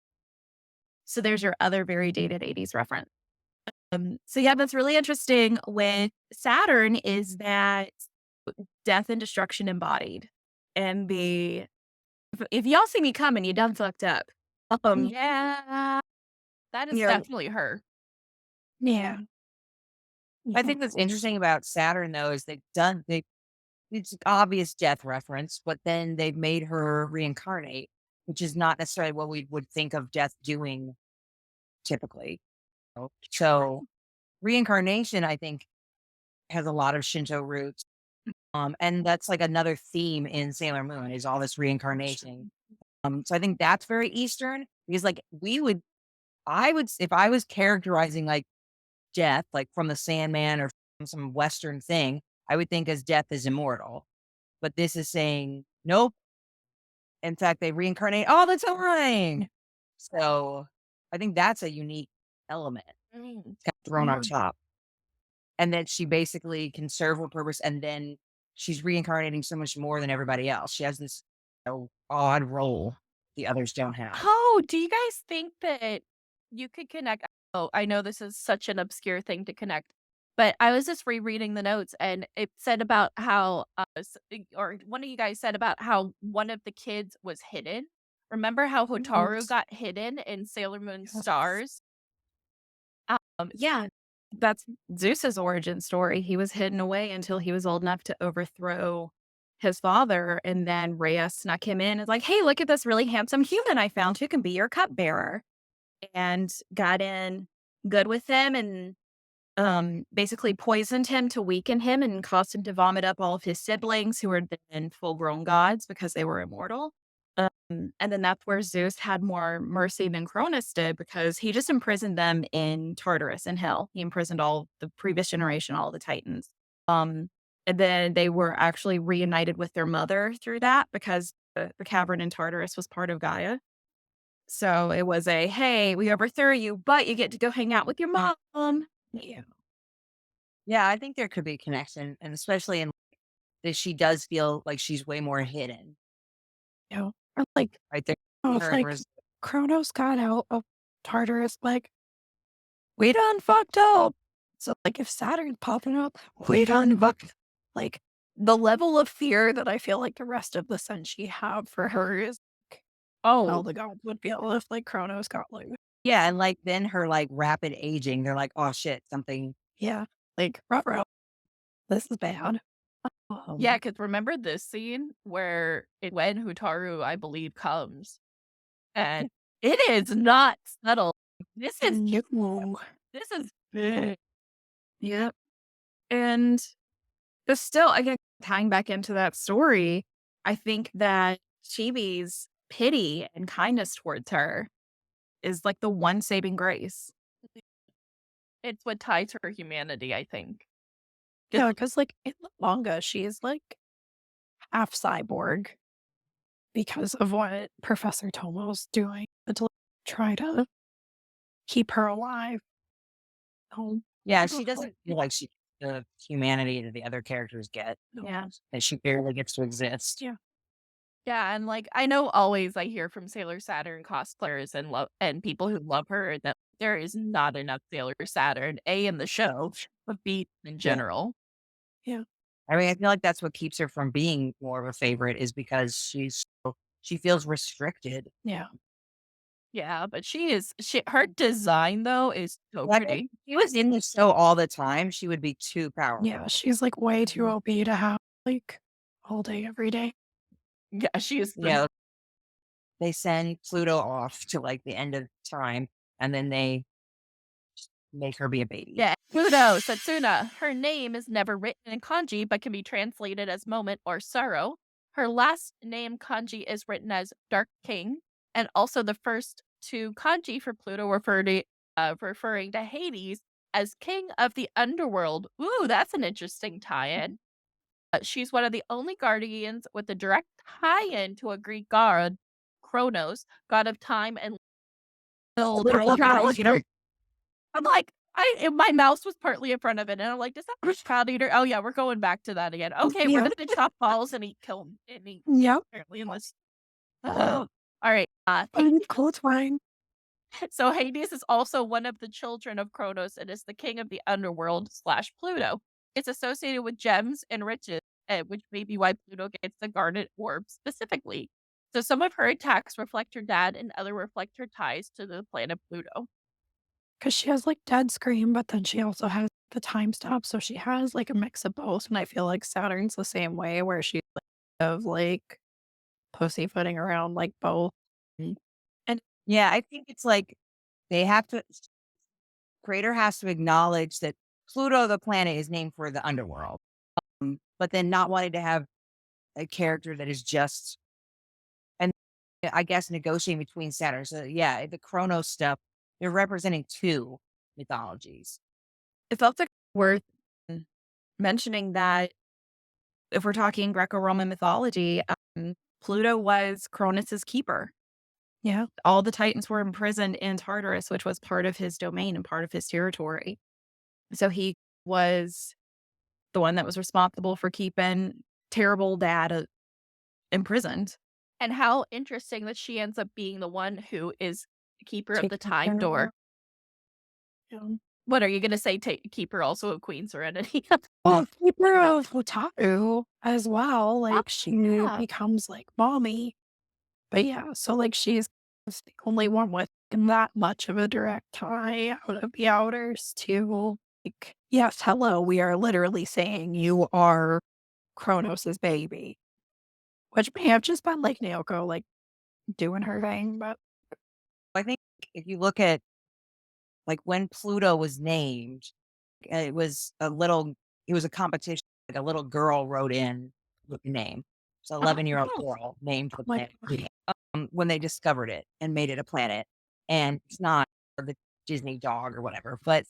So there's your other very dated 80s reference. So yeah, that's really interesting with Saturn is that death and destruction embodied. And if y'all see me coming, you done fucked up. yeah. That is You're- definitely her. Yeah. I think what's interesting about Saturn though is it's obvious death reference, but then they've made her reincarnate, which is not necessarily what we would think of death doing typically. So reincarnation, I think, has a lot of Shinto roots. And that's like another theme in Sailor Moon is all this reincarnation. So I think that's very Eastern because like if I was characterizing like death, like from the Sandman or from some Western thing, I would think as death is immortal. But this is saying, nope. In fact, they reincarnate all the time. So I think that's a unique element kind of thrown on top. And then she basically can serve her purpose. And then she's reincarnating so much more than everybody else. She has this odd role the others don't have. Oh, do you guys think that you could connect. Oh, I know this is such an obscure thing to connect, but I was just rereading the notes and it said about how, or one of you guys said about how one of the kids was hidden. Remember how Hotaru Yes. got hidden in Sailor Moon Yes. Stars? Yeah, that's Zeus's origin story. He was hidden away until he was old enough to overthrow his father, and then Rhea snuck him in and was like, "Hey, look at this really handsome human I found who can be your cupbearer." And got in good with him and basically poisoned him to weaken him and caused him to vomit up all of his siblings who were then full-grown gods because they were immortal. And then that's where Zeus had more mercy than Cronus did because he just imprisoned them in Tartarus in hell. He imprisoned all the previous generation, all the Titans. And then they were actually reunited with their mother through that because the cavern in Tartarus was part of Gaia. So it was a, hey, we overthrew you, but you get to go hang out with your mom. Yeah. Yeah, I think there could be a connection, and especially in that she does feel like she's way more hidden, Yeah. Or like, right there. oh, if Her like res- Kronos got out of Tartarus, like, we done fucked up. So, like, if Saturn's popping up, we done fucked. Like, the level of fear that I feel like the rest of the Senshi have for her is all the gods would feel if, like, Kronos got loose. yeah, and like then her like rapid aging, they're like, oh shit, something. Yeah. Like, ruh-roh, this is bad. Yeah, because remember this scene where when Hotaru, I believe, comes and it is not subtle. This is No. this is big. Yep. And but still, again, tying back into that story, I think that Chibi's pity and kindness towards her is like the one saving grace. It's what ties her humanity, I think. Yeah, because, like, in the manga, she is, like, half cyborg because of what Professor Tomo's doing to like, try to keep her alive. Oh, Yeah, she doesn't feel like she the humanity that the other characters get. no. Yeah. That she barely gets to exist. Yeah. Yeah, and like I know always I hear from Sailor Saturn cosplayers and people who love her that there is not enough Sailor Saturn, A in the show, but B in general. I mean, I feel like that's what keeps her from being more of a favorite is because she feels restricted. Yeah. Yeah, but her design though is so Like, if pretty. she was in the show all the time, she would be too powerful. Yeah. She's like way too OP to have like all day, every day. Yeah, she is You know, they send Pluto off to like the end of time, and then they make her be a baby. Yeah, Pluto, Setsuna. Her name is never written in kanji, but can be translated as moment or sorrow. Her last name kanji is written as Dark King, and also the first two kanji for Pluto referring to Hades as King of the Underworld. Ooh, that's an interesting tie-in. She's one of the only guardians with a direct tie-in to a Greek god, Kronos, god of time and I'm like, my mouse was partly in front of it, and I'm like, "Does that push Proud Eater?" Oh yeah, we're going back to that again. Okay, we're Yeah. gonna chop balls and kill him and eat Yep. apparently unless. All right. It's cool. It's fine. So Hades is also one of the children of Kronos and is the king of the underworld / Pluto. It's associated with gems and riches, which may be why Pluto gets the garnet orb specifically. So some of her attacks reflect her dad, and other reflect her ties to the planet Pluto. Because she has like dead scream, but then she also has the time stop. So she has like a mix of both. And I feel like Saturn's the same way where she's like, of like pussyfooting around like both. And yeah, I think it's like they have to, creator has to acknowledge that Pluto, the planet, is named for the underworld. But then not wanting to have a character that is just, and I guess negotiating between Saturn. So yeah, the Chronos stuff, they're representing two mythologies. It's also worth mentioning that if we're talking Greco-Roman mythology, Pluto was Cronus's keeper. Yeah. All the Titans were imprisoned in Tartarus, which was part of his domain and part of his territory. So he was the one that was responsible for keeping terrible dad imprisoned. And how interesting that she ends up being the one who is the keeper of the Taking time care of door. her. What are you gonna say? Keep her also of Queen Serenity? Well, keeper of Hotaru as well. Like she yeah. becomes like mommy. But yeah, so like she's the only one with that much of a direct tie out of the outers to like, yes, hello, we are literally saying you are Kronos's baby. Which may have just been like Naoko like doing her thing, but I think if you look at like when Pluto was named, it was a competition. Like a little girl wrote in with the name. It's an 11-year-old girl named the like planet when they discovered it and made it a planet. And it's not the Disney dog or whatever, but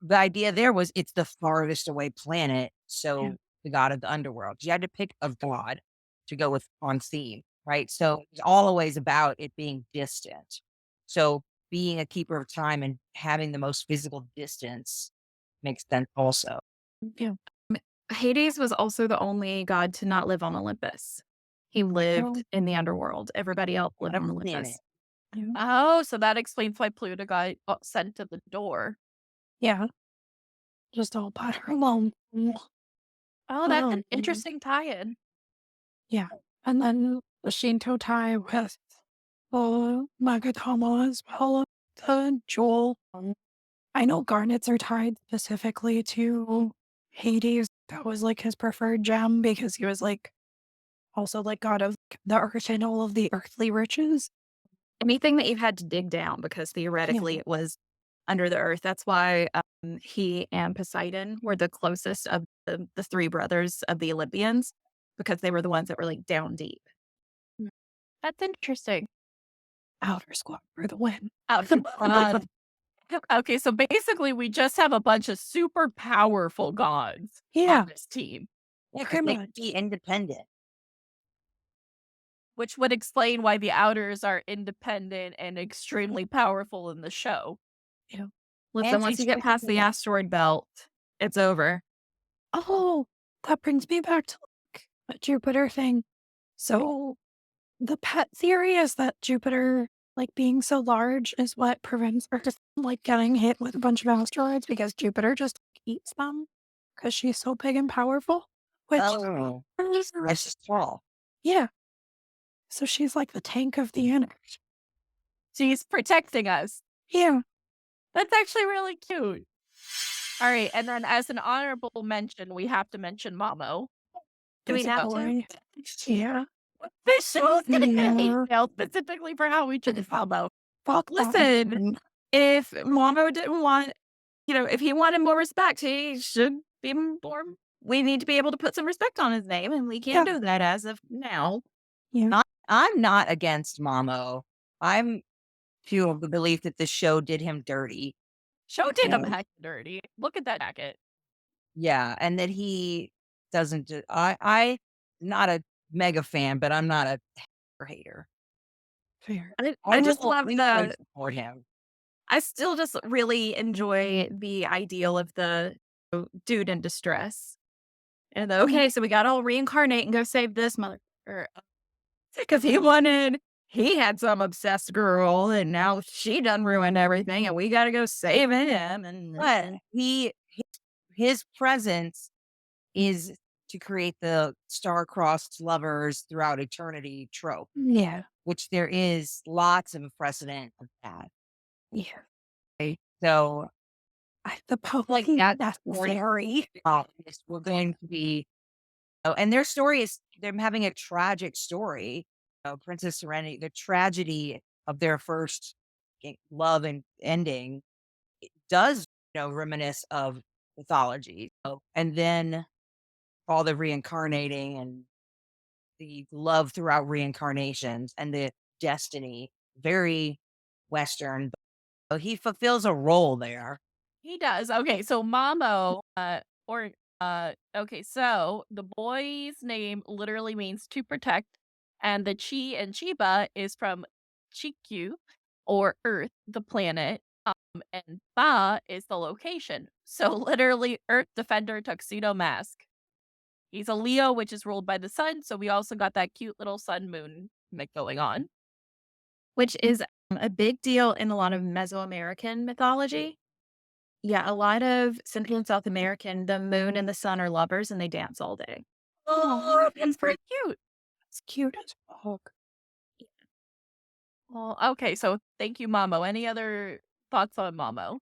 the idea there was it's the farthest away planet. So the god of the underworld. You had to pick a god to go with on theme, right? So it's always about it being distant. So being a keeper of time and having the most physical distance makes sense also. Yeah. Hades was also the only god to not live on Olympus. He lived in the underworld. Everybody else lived on Olympus. Oh, so that explains why Pluto got sent to the door. yeah. Just all by her alone. Oh, that's an interesting tie-in. Yeah. And then the Shinto tie with Magatama as well. The jewel. I know garnets are tied specifically to Hades. That was like his preferred gem because he was like also like god of the earth and all of the earthly riches. Anything that you've had to dig down because theoretically it was under the earth. That's why he and Poseidon were the closest of the three brothers of the Olympians because they were the ones that were like down deep. That's interesting. Outer squad for the win. Okay, so basically we just have a bunch of super powerful gods Yeah. on this team, Yeah, because they could be independent. which would explain why the Outers are independent and extremely powerful in the show. Yeah. Listen, once you get past the asteroid belt, it's over. Oh, that brings me back to like a Jupiter thing. So the pet theory is that Jupiter, like being so large, is what prevents Earth from like getting hit with a bunch of asteroids because Jupiter just eats them because she's so big and powerful. Which It's just tall. yeah. So she's like the tank of the universe. She's protecting us. Yeah. That's actually really cute. All right, and then as an honorable mention, we have to mention Mamo. Do we have to? Yeah. This show is going to get hate mail specifically for how we treated Mamo. Fuck Listen, if Momo didn't want, if he wanted more respect, he should be more. We need to be able to put some respect on his name, and we can't do that as of now. Yeah. I'm not against Mamo. I'm few of the belief that the show did him dirty. Show did him heck dirty. Look at that jacket. Yeah, and that he doesn't. I'm not a mega fan, but I'm not a hater. Fair. I just love the support him. I still just really enjoy the ideal of the dude in distress. And okay, so we got to all reincarnate and go save this motherfucker. Because he had some obsessed girl and now she done ruined everything and we got to go save him. And But his presence is to create the star-crossed lovers throughout eternity trope. Yeah. Which there is lots of precedent of that. Yeah. Okay? So I suppose like that's that's necessary. We're going to be, and their story is them having a tragic story. Princess Serenity, the tragedy of their first love and ending does, reminisce of mythology. And then all the reincarnating and the love throughout reincarnations and the destiny, very Western. But he fulfills a role there. He does. Okay, so Mamo, okay, so the boy's name literally means to protect, and the Chi and Chiba is from Chikyu, or Earth, the planet, and Ba is the location. So literally, Earth Defender Tuxedo Mask. He's a Leo, which is ruled by the sun, so we also got that cute little sun-moon going on. Which is a big deal in a lot of Mesoamerican mythology. Yeah, a lot of Central and South American, the moon and the sun are lovers and they dance all day. Oh, that's pretty cute. It's cute as fuck. Well, okay, so thank you, Mamo. Any other thoughts on Mamo?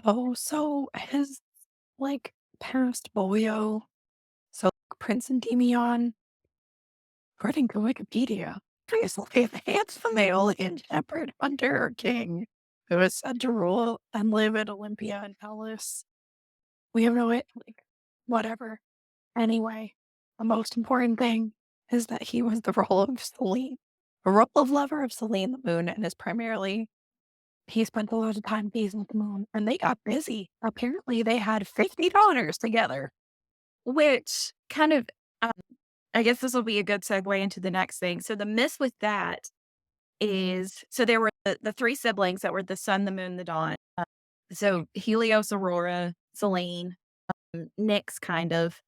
Oh, so his like past boyo, so Prince Endymion, according to Wikipedia, is a handsome alien shepherd hunter or king who is said to rule and live in Olympia and Hellas. We have no it, like, whatever. Anyway, the most important thing is that he was the role of Selene, a role of lover of Selene the moon, and is primarily he spent a lot of time gazing at the moon, and they got busy. Apparently, they had 50 daughters together. Which kind of, I guess this will be a good segue into the next thing. So the miss with that is, so there were the three siblings that were the sun, the moon, the dawn. So Helios, Aurora, Selene, Nyx kind of.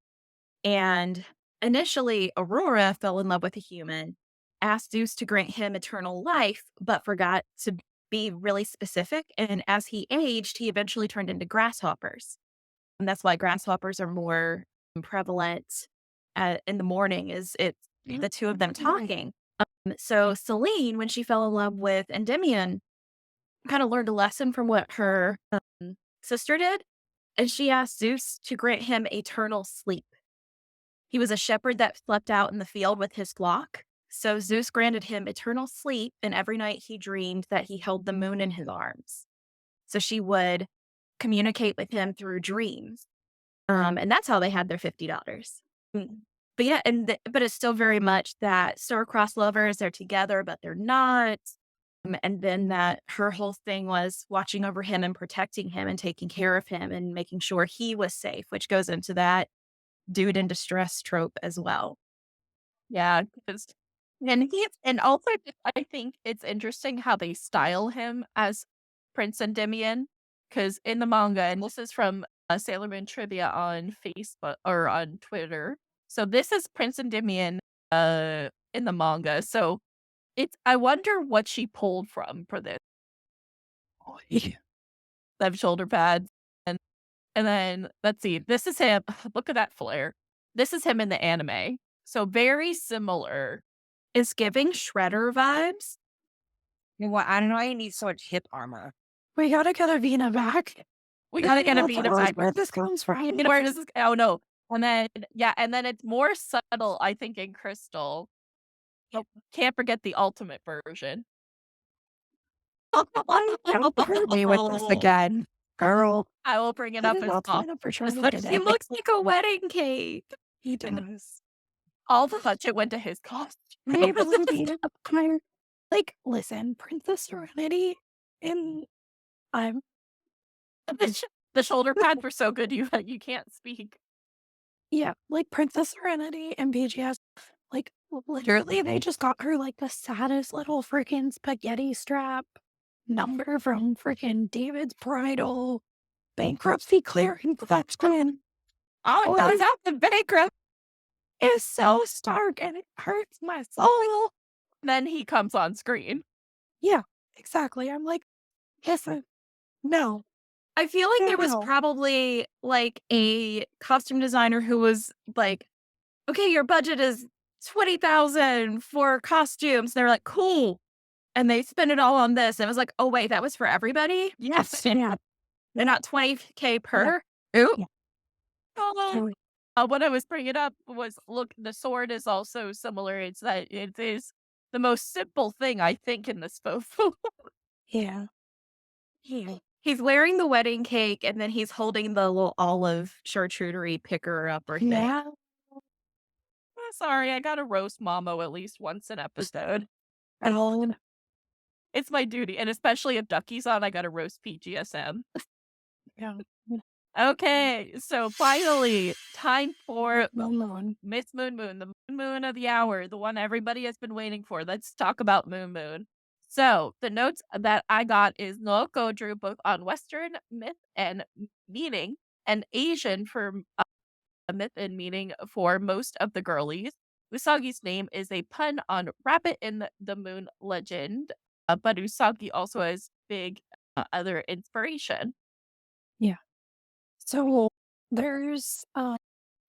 And initially, Aurora fell in love with a human, asked Zeus to grant him eternal life, but forgot to be really specific. And as he aged, he eventually turned into grasshoppers. And that's why grasshoppers are more prevalent in the morning, is it's the two of them talking. So Selene, when she fell in love with Endymion, kind of learned a lesson from what her sister did. And she asked Zeus to grant him eternal sleep. He was a shepherd that slept out in the field with his flock. So Zeus granted him eternal sleep, and every night he dreamed that he held the moon in his arms. So she would communicate with him through dreams. And that's how they had their 50 daughters. But yeah, but it's still very much that star-crossed lovers, they're together, but they're not. And then that her whole thing was watching over him and protecting him and taking care of him and making sure he was safe, which goes into that dude in distress trope as well. Yeah, and also I think it's interesting how they style him as Prince Endymion, because in the manga, and this is from Sailor Moon trivia on Facebook or on Twitter. So this is Prince Endymion in the manga. So I wonder what she pulled from for this. Them shoulder pads. And then let's see, this is him. Look at that flare. This is him in the anime. So very similar. Is giving Shredder vibes. Well, I don't know. I need so much hip armor. We gotta get Avina back. We gotta get a Vina back. Where this comes from? You know, where does this? Oh no. And then and then it's more subtle, I think, in Crystal. Oh, can't forget the ultimate version. Don't hurt me with this again, girl. I will bring it up as well. He looks like a wedding cake. He does. All the budget went to his cost. Like, listen, Princess Serenity in The shoulder pads were so good you can't speak. yeah, like Princess Serenity and BGS, like literally they just got her like the saddest little freaking spaghetti strap number from freaking David's bridal bankruptcy clearing section. Oh, Is that the bankrupt? It's so stark and it hurts my soul. Then he comes on screen. Yeah, exactly. I'm like, listen, no. I feel like there was No. probably like a costume designer who was like, okay, your budget is 20,000 for costumes. They're like, cool. And they spend it all on this. And it was like, oh, wait, that was for everybody? Yes. Yeah. They're not 20K per? Ooh. Yeah. Oh, what I was bringing up was, look, the sword is also similar. It's that it is the most simple thing, I think, in this photo. Yeah. He's wearing the wedding cake and then he's holding the little olive charcuterie picker upper thing. Yeah. Sorry, I gotta roast Mamo at least once an episode. And It's my duty, and especially if Duckie's on, I gotta roast PGSM. yeah. Okay, so finally, time for Moon. Miss Moon, the moon of the hour, the one everybody has been waiting for. Let's talk about Moon. So the notes that I got is Nooko drew both on Western myth and meaning, and Asian for myth and meaning for most of the girlies. Usagi's name is a pun on Rabbit in the Moon legend, but Usagi also has big other inspiration. So there's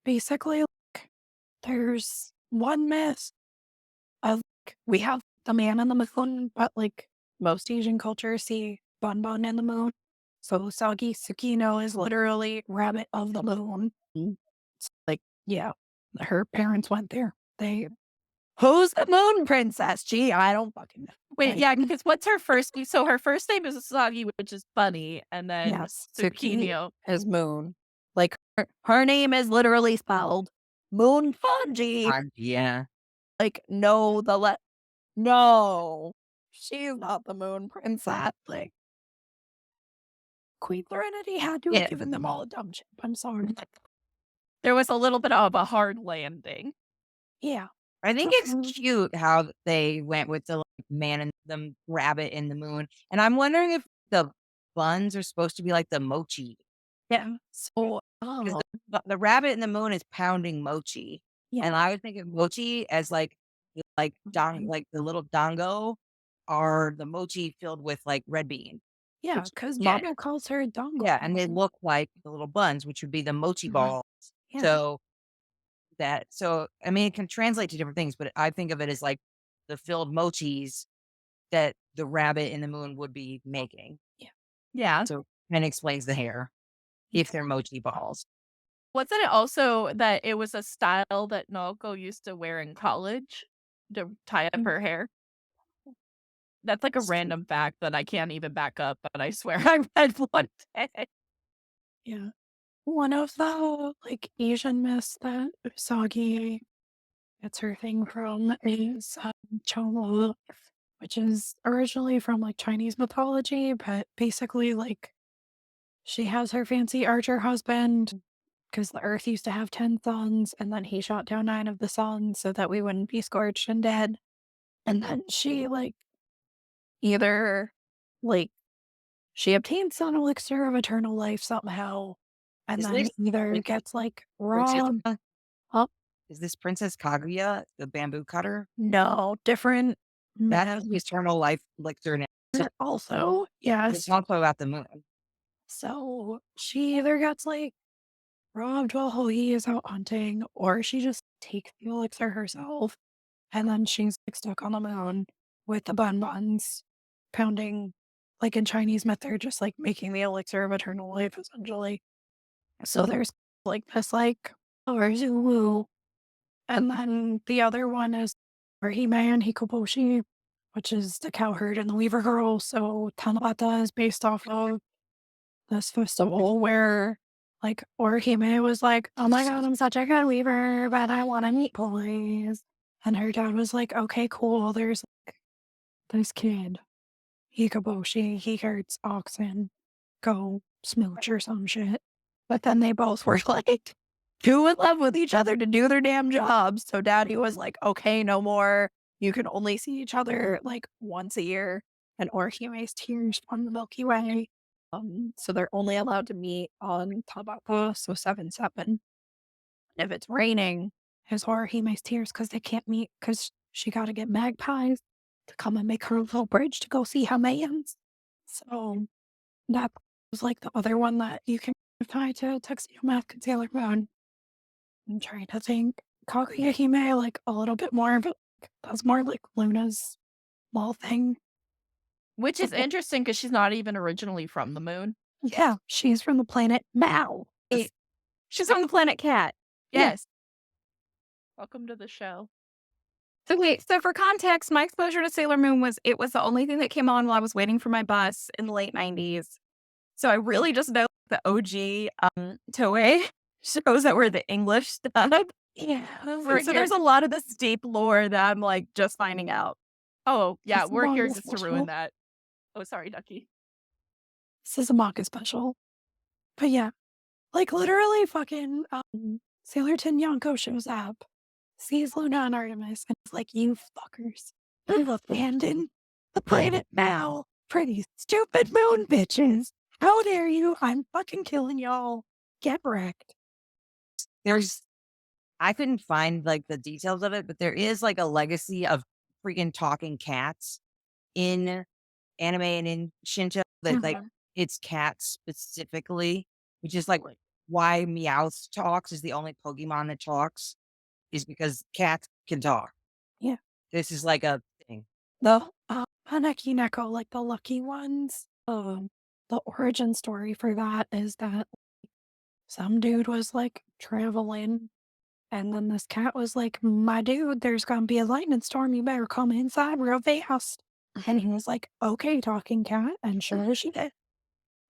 basically there's one myth of we have the man in the moon, but like most Asian cultures see Bun Bun in the moon. So Usagi Tsukino is literally rabbit of the moon. It's like, yeah, her parents went there. Who's the moon princess? Gee, I don't fucking know. Wait, Like, yeah, because what's her first name? So her first name is Usagi, which is bunny, and then yes, Tsukino. is moon. Like her name is literally spelled Moon Fungi. Yeah. Like, no, she's not the moon princess. Like, Queen Serenity had to have Yeah. given them all a dumb chip. I'm sorry. There was a little bit of a hard landing. Yeah. I think it's cute how they went with the man and the rabbit in the moon. And I'm wondering if the buns are supposed to be like the mochi. Yeah. So, 'Cause the rabbit in the moon is pounding mochi. yeah. And I would think of mochi as like the little dango are the mochi filled with like red bean. Yeah, because Yeah. Mama calls her a dongle. Yeah, and they look like the little buns, which would be the mochi balls. Yeah. So I mean, it can translate to different things, but I think of it as like the filled mochis that the rabbit in the moon would be making. Yeah. So and explains the hair if they're mochi balls. Wasn't it also that it was a style that Naoko used to wear in college to tie up her hair? That's like a random fact that I can't even back up, but I swear I read one day. Yeah. One of the like Asian myths that Usagi gets her thing from is Chomo, which is originally from like Chinese mythology, but basically like she has her fancy archer husband because the earth used to have 10 suns and then he shot down 9 of the suns so that we wouldn't be scorched and dead. And then she like either like she obtains sun elixir of eternal life somehow and Is then this either like gets like Princess robbed. Ka- Huh? Is this Princess Kaguya, the bamboo cutter? No, different That myth. has the eternal life elixir in it. Also, It's yes. also about the moon. So she either gets like robbed while he is out hunting, or she just takes the elixir herself, and then she's like stuck on the moon with the bun buns, pounding like in Chinese myth, they're just like making the elixir of eternal life essentially. So there's like this like Zulu, and then the other one is Hime and Hikoboshi, which is the cowherd and the weaver girl. So Tanabata is based off of this festival where like Orihime was like, "Oh my god, I'm such a good weaver, but I want to meet boys." And her dad was like, "Okay, cool. There's like this kid, Hikaboshi. He herds oxen. Go smooch or some shit." But then they both were like too in love with each other to do their damn jobs. So daddy was like, "Okay, no more. You can only see each other like once a year." And Orihime's tears from the Milky Way. So they're only allowed to meet on Tabako, so 7-7. If it's raining, his Orihime's tears because they can't meet because she got to get magpies to come and make her little bridge to go see Hamayans. So that was like the other one that you can tie to Tuxedo Mask and Sailor Moon. I'm trying to think. Kaguya Hime, like a little bit more, but that's more like Luna's small thing. Which is interesting because she's not even originally from the moon. Yeah, she's from the planet Mao. She's on the planet Cat. Yes. Welcome to the show. So wait, so for context, my exposure to Sailor Moon was the only thing that came on while I was waiting for my bus in the late 90s. So I really just know the OG Toei shows that were the English stuff. Yeah. So there's a lot of this deep lore that I'm like just finding out. Oh, yeah, It's we're here manga just to special. ruin that. Oh, sorry, Ducky. This is a manga special. But yeah, like literally fucking Sailor Tin Yonko shows up, sees Luna and Artemis, and is like, "You fuckers, you've abandoned the planet now for these stupid moon bitches. How dare you? I'm fucking killing y'all. Get wrecked." I couldn't find like the details of it, but there is like a legacy of freaking talking cats in anime and in Shinto that like it's cats specifically, which is like why Meowth talks is the only Pokemon that talks is because cats can talk. Yeah. This is like a thing. The Haneki Neko, like the lucky ones. The origin story for that is that some dude was like traveling, and then this cat was like, "My dude, there's gonna be a lightning storm. You better come inside real fast." And he was like, "Okay, talking cat," and sure as she did,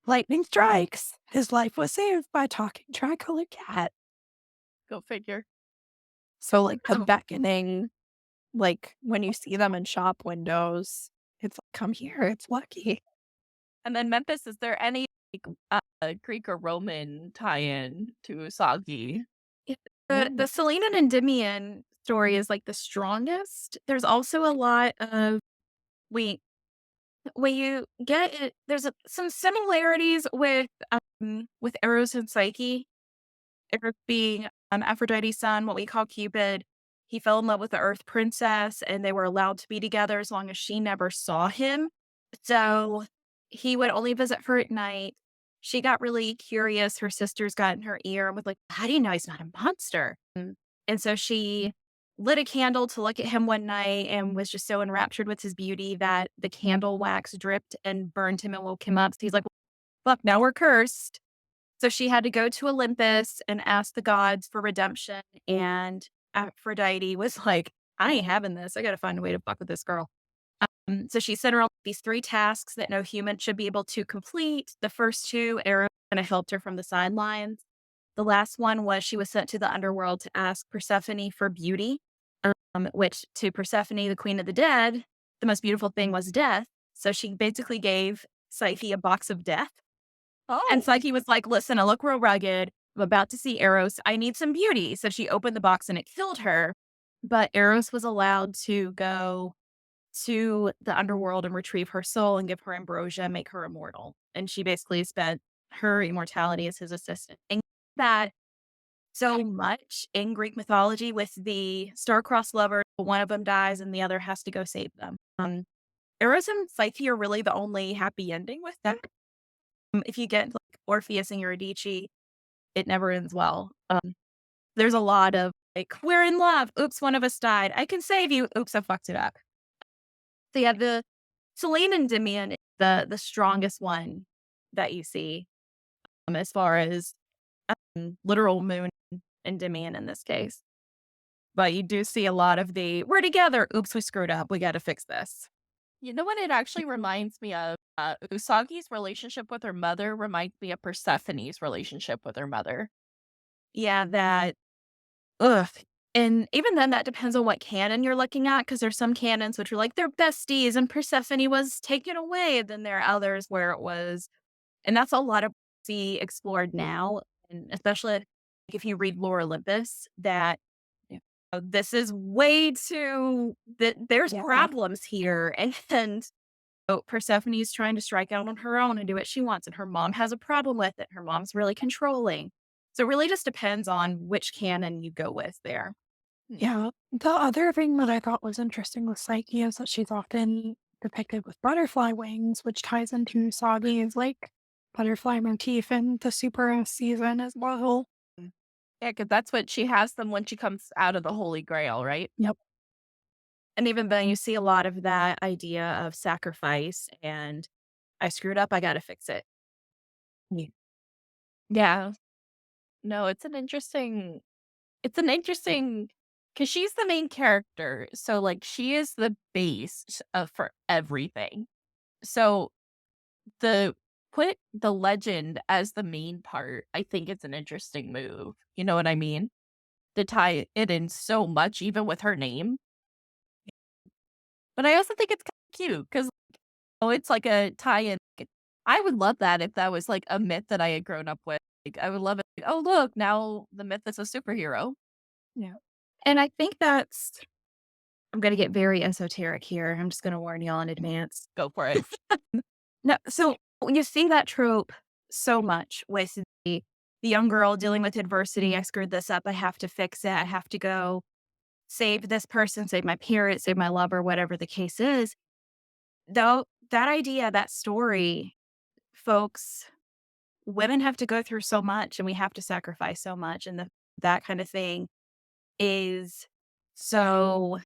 lightning strikes. His life was saved by talking tricolored cat. Go figure. So like the beckoning, like when you see them in shop windows, it's like, come here, it's lucky. And then Memphis, is there any Greek or Roman tie-in to Usagi? The Selene and Endymion story is like the strongest. There's also a lot of we when you get it, there's some similarities with Eros and Psyche. Eros being Aphrodite's son, what we call Cupid. He fell in love with the Earth princess, and they were allowed to be together as long as she never saw him. So he would only visit her at night. She got really curious. Her sisters got in her ear and was like, "How do you know he's not a monster?" And so she lit a candle to look at him one night and was just so enraptured with his beauty that the candle wax dripped and burned him and woke him up. So he's like, "Fuck, now we're cursed." So she had to go to Olympus and ask the gods for redemption. And Aphrodite was like, "I ain't having this. I got to find a way to fuck with this girl." So she sent her on these 3 tasks that no human should be able to complete. The first 2, Eros kind of helped her from the sidelines. The last one was she was sent to the underworld to ask Persephone for beauty, which to Persephone, the queen of the dead, the most beautiful thing was death. So she basically gave Psyche a box of death. And Psyche was like, "Listen, I look real rugged. I'm about to see Eros. I need some beauty." So she opened the box and it killed her. But Eros was allowed to go to the underworld and retrieve her soul and give her ambrosia, make her immortal. And she basically spent her immortality as his assistant. And that so much in Greek mythology with the star-crossed lovers, one of them dies and the other has to go save them. Eros and Psyche are really the only happy ending with that. If you get like Orpheus and Eurydice, it never ends well. There's a lot of like, "We're in love. Oops, one of us died. I can save you. Oops, I fucked it up." So yeah, the Selene and Endymion is the strongest one that you see as far as literal moon and Endymion in this case. But you do see a lot of the, "We're together. Oops, we screwed up. We got to fix this." You know what it actually reminds me of? Usagi's relationship with her mother reminds me of Persephone's relationship with her mother. Yeah, that ugh. And even then, that depends on what canon you're looking at, because there's some canons which are like they're besties and Persephone was taken away. And then there are others where it was, and that's a lot of see explored now, and especially like, if you read Lore Olympus, that this is way too that there's problems here, and so Persephone's trying to strike out on her own and do what she wants, and her mom has a problem with it. Her mom's really controlling. So it really just depends on which canon you go with there. Yeah. The other thing that I thought was interesting with Psyche is that she's often depicted with butterfly wings, which ties into Sagi's like butterfly motif in the Super S season as well. Yeah, because that's what she has them when she comes out of the Holy Grail, right? Yep. And even then, you see a lot of that idea of sacrifice and I screwed up, I got to fix it. Yeah. No, it's an interesting, because she's the main character. So, like, she is the base for everything. So, the put the legend as the main part, I think it's an interesting move. You know what I mean? To tie it in so much, even with her name. But I also think it's kind of cute because it's like a tie-in. I would love that if that was like a myth that I had grown up with. Like, I would love it. Like, oh, look, now the myth is a superhero. Yeah. And I think I'm going to get very esoteric here. I'm just going to warn y'all in advance. Go for it. No, so you see that trope so much with the young girl dealing with adversity. I screwed this up. I have to fix it. I have to go save this person, save my parents, save my lover, whatever the case is. Though that idea, that story, folks women have to go through so much and we have to sacrifice so much. And that kind of thing is so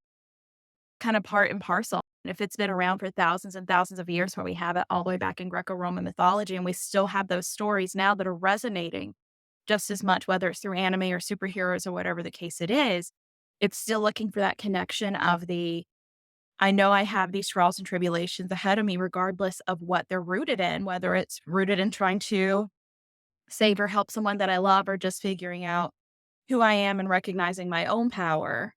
kind of part and parcel. And if it's been around for thousands and thousands of years, where we have it all the way back in Greco-Roman mythology, and we still have those stories now that are resonating just as much, whether it's through anime or superheroes or whatever the case it is, it's still looking for that connection of I know I have these trials and tribulations ahead of me, regardless of what they're rooted in, whether it's rooted in trying to save or help someone that I love, or just figuring out who I am and recognizing my own power.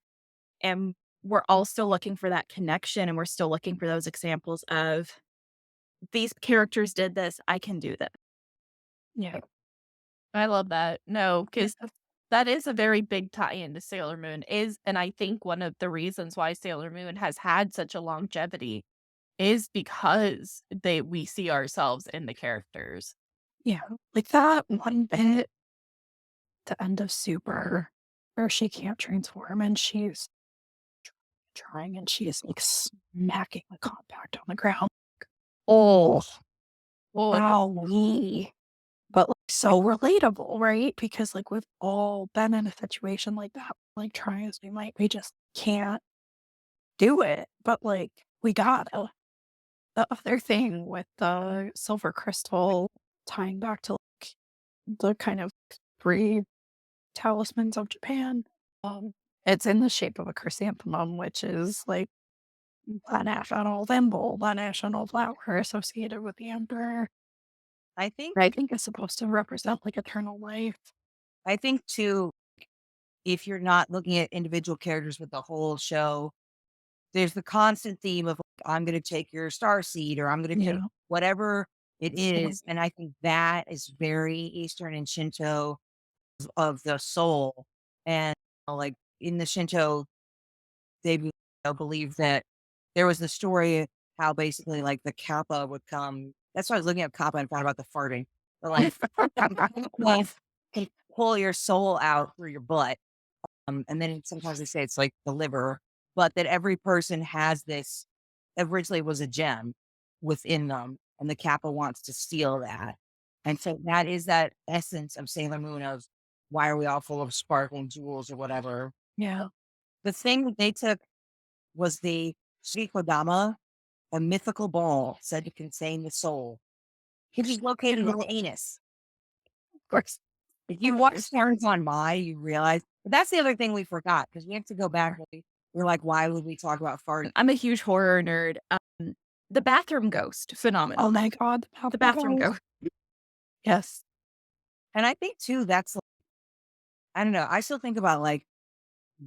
And we're all still looking for that connection, and we're still looking for those examples of these characters did this, I can do this. Yeah. I love that. No, because that is a very big tie-in to Sailor Moon and I think one of the reasons why Sailor Moon has had such a longevity is because we see ourselves in the characters. Yeah. Like that one bit, the end of Super, where she can't transform and she's trying and she is like smacking the compact on the ground. Oh, Well, wow. But like, so relatable, right? Because like we've all been in a situation like that. Like try as we might, we just can't do it. But like we gotta. The other thing with the silver crystal tying back to like the kind of three talismans of Japan, it's in the shape of a chrysanthemum, which is like a national symbol, the national flower associated with the emperor. I think I think it's supposed to represent like eternal life. I think too, if you're not looking at individual characters with the whole show, there's the constant theme of like, I'm going to take your star seed, or I'm going to take Yeah. whatever it is. And I think that is very Eastern and Shinto of the soul. And like in the Shinto, they believe that there was the story how basically like the kappa would come. That's why I was looking at kappa and thought about the farting. But like, can pull your soul out through your butt. And then sometimes they say it's like the liver, but that every person has this, originally was a gem within them, and the Kappa wants to steal that. And so that is that essence of Sailor Moon of why are we all full of sparkling jewels or whatever. Yeah. The thing that they took was the Shikodama, a mythical ball said to contain the soul, which is located in the anus. Of course. If you watch Stars on My, you realize. But that's the other thing we forgot, because we have to go back. We're like, why would we talk about farting? I'm a huge horror nerd. The bathroom ghost, phenomenal. Oh my God. The bathroom ghost. Yes. And I think too, that's like, I don't know. I still think about like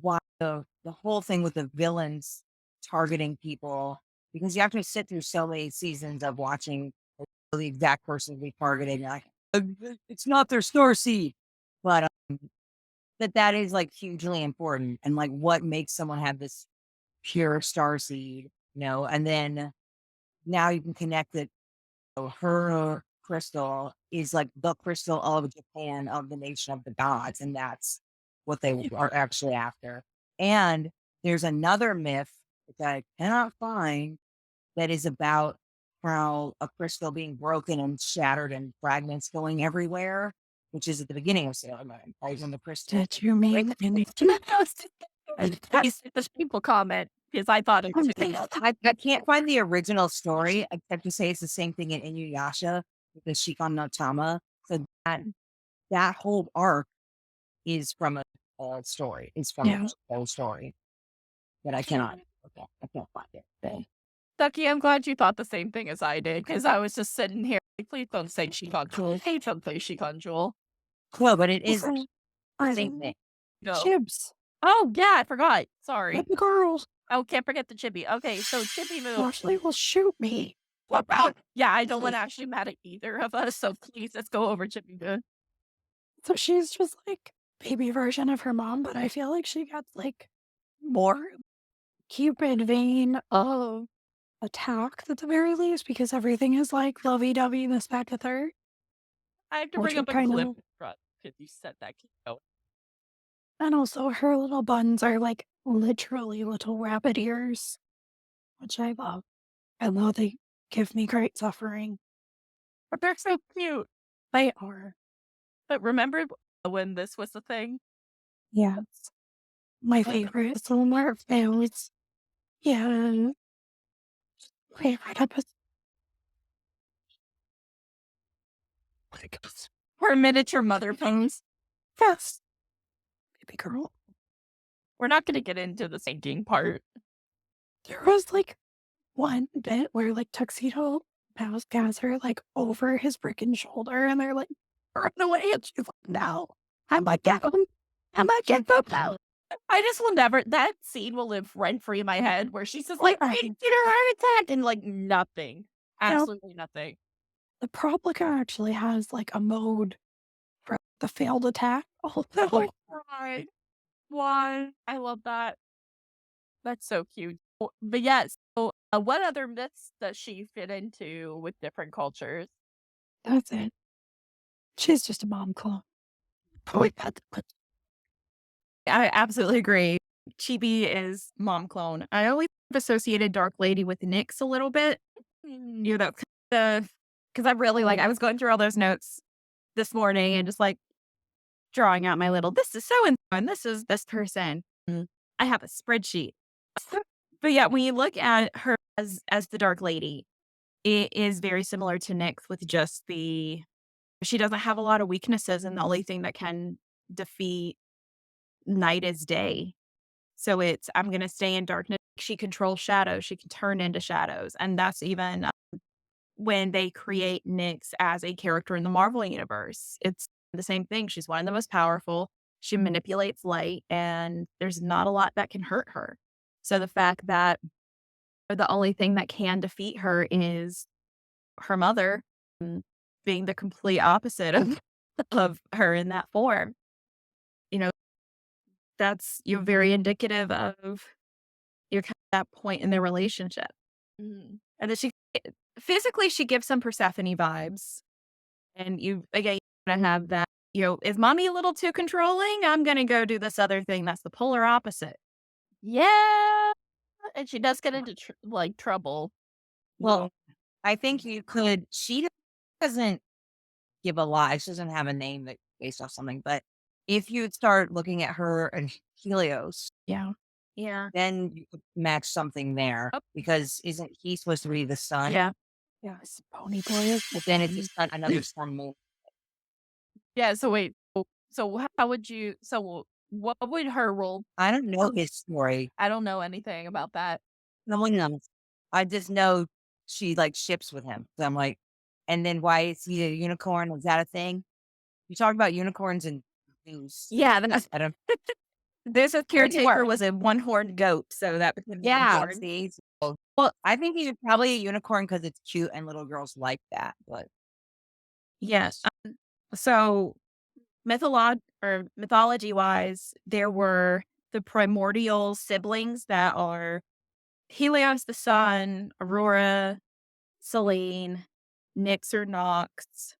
why the whole thing with the villains targeting people, because you have to sit through so many seasons of watching the exact person be targeted. Like, it's not their star seed, but that is like hugely important, and like what makes someone have this pure star seed, and then now you can connect it. So her crystal is like the crystal of Japan, of the nation of the gods, and that's what they are actually after. And there's another myth that I cannot find that is about how a crystal being broken and shattered and fragments going everywhere, which is at the beginning of Sailor Moon, right? When the crystal. Did you mean any? This people comment because I thought it was. I can't find the original story, except to say it's the same thing in Inuyasha with the Shikon no Tama. So that whole arc is from a story. It's from a whole story. But I cannot. Okay, I can't find it. Ducky, I'm glad you thought the same thing as I did, because I was just sitting here like, please don't say Shikon Jewel. Hey, don't say Shikon Jewel. Well, but it is the same thing. No. Chibs. Oh, yeah, I forgot. Sorry. Let the girls. Oh, can't forget the Chibi. Okay, so Chibi Moon. Ashley will shoot me. Yeah, I don't want to actually mad at either of us, so please let's go over Chibi Moon. So she's just like baby version of her mom, but I feel like she got like more Cupid vein of attack at the very least, because everything is like lovey-dovey, this, that, the third. I have to Which bring up a kind clip of- in front because you said that. Keep going. And also her little buns are like literally little rabbit ears, which I love. I love they give me great suffering. But they're so cute. They are. But remember when this was the thing? Yes. My favorite is the Lamar Fails. Yeah. Favorite episode. Her miniature mother pose. Yes. Baby girl. We're not going to get into the sinking part. There was like one bit where like Tuxedo has her like over his freaking shoulder and they're like, run away. And she's like, no, I'm like, get him. I'm like, get them out. I just will never, that scene will live rent free in my head where she's just like, Right. get her heart attack and like nothing. Absolutely nothing. The Proplica actually has like a mode for the failed attack. Oh, Right. Why? I love that. That's so cute. But yes, so what other myths does she fit into with different cultures? that's it. She's just a mom clone. I absolutely agree. Chibi is mom clone. I always associated Dark Lady with Nyx a little bit. You know, because I really I was going through all those notes this morning and just like drawing out my little, this is so and so, and this is this person. I have a spreadsheet. But yeah, when you look at her as the Dark Lady, it is very similar to Nyx with just she doesn't have a lot of weaknesses, and the only thing that can defeat night is day. So it's, I'm going to stay in darkness. She controls shadows. She can turn into shadows. And that's even when they create Nyx as a character in the Marvel Universe. It's the same thing. She's one of the most powerful. She manipulates light, and there's not a lot that can hurt her. So the fact that the only thing that can defeat her is her mother being the complete opposite of her in that form. You know, that's very indicative of you're kind of at that point in their relationship. And then physically she gives some Persephone vibes. And you again gonna have that, is mommy a little too controlling? I'm gonna go do this other thing that's the polar opposite. Yeah. And she does get into trouble. Well, I think you could. She doesn't give a lie. She doesn't have a name that based off something. But if you start looking at her and Helios, Yeah. then you could match something there because isn't he supposed to be the sun? Yeah. Yes. Pony boy. But then it's a sun, another sun moon. Yeah. So wait. So how would you? So what would her role? I don't know his story. I don't know anything about that. No one knows. I just know she like ships with him. So I'm like, and then why is he a unicorn? Was that a thing? You talk about unicorns and news. Yeah. Then I don't. this caretaker was a one-horned goat, so that became a Yeah. unicorn. See, well, I think he's probably a unicorn because it's cute and little girls like that. But Yes. So mythology-wise, there were the primordial siblings that are Helios the sun, Aurora, Selene, Nyx or Nox.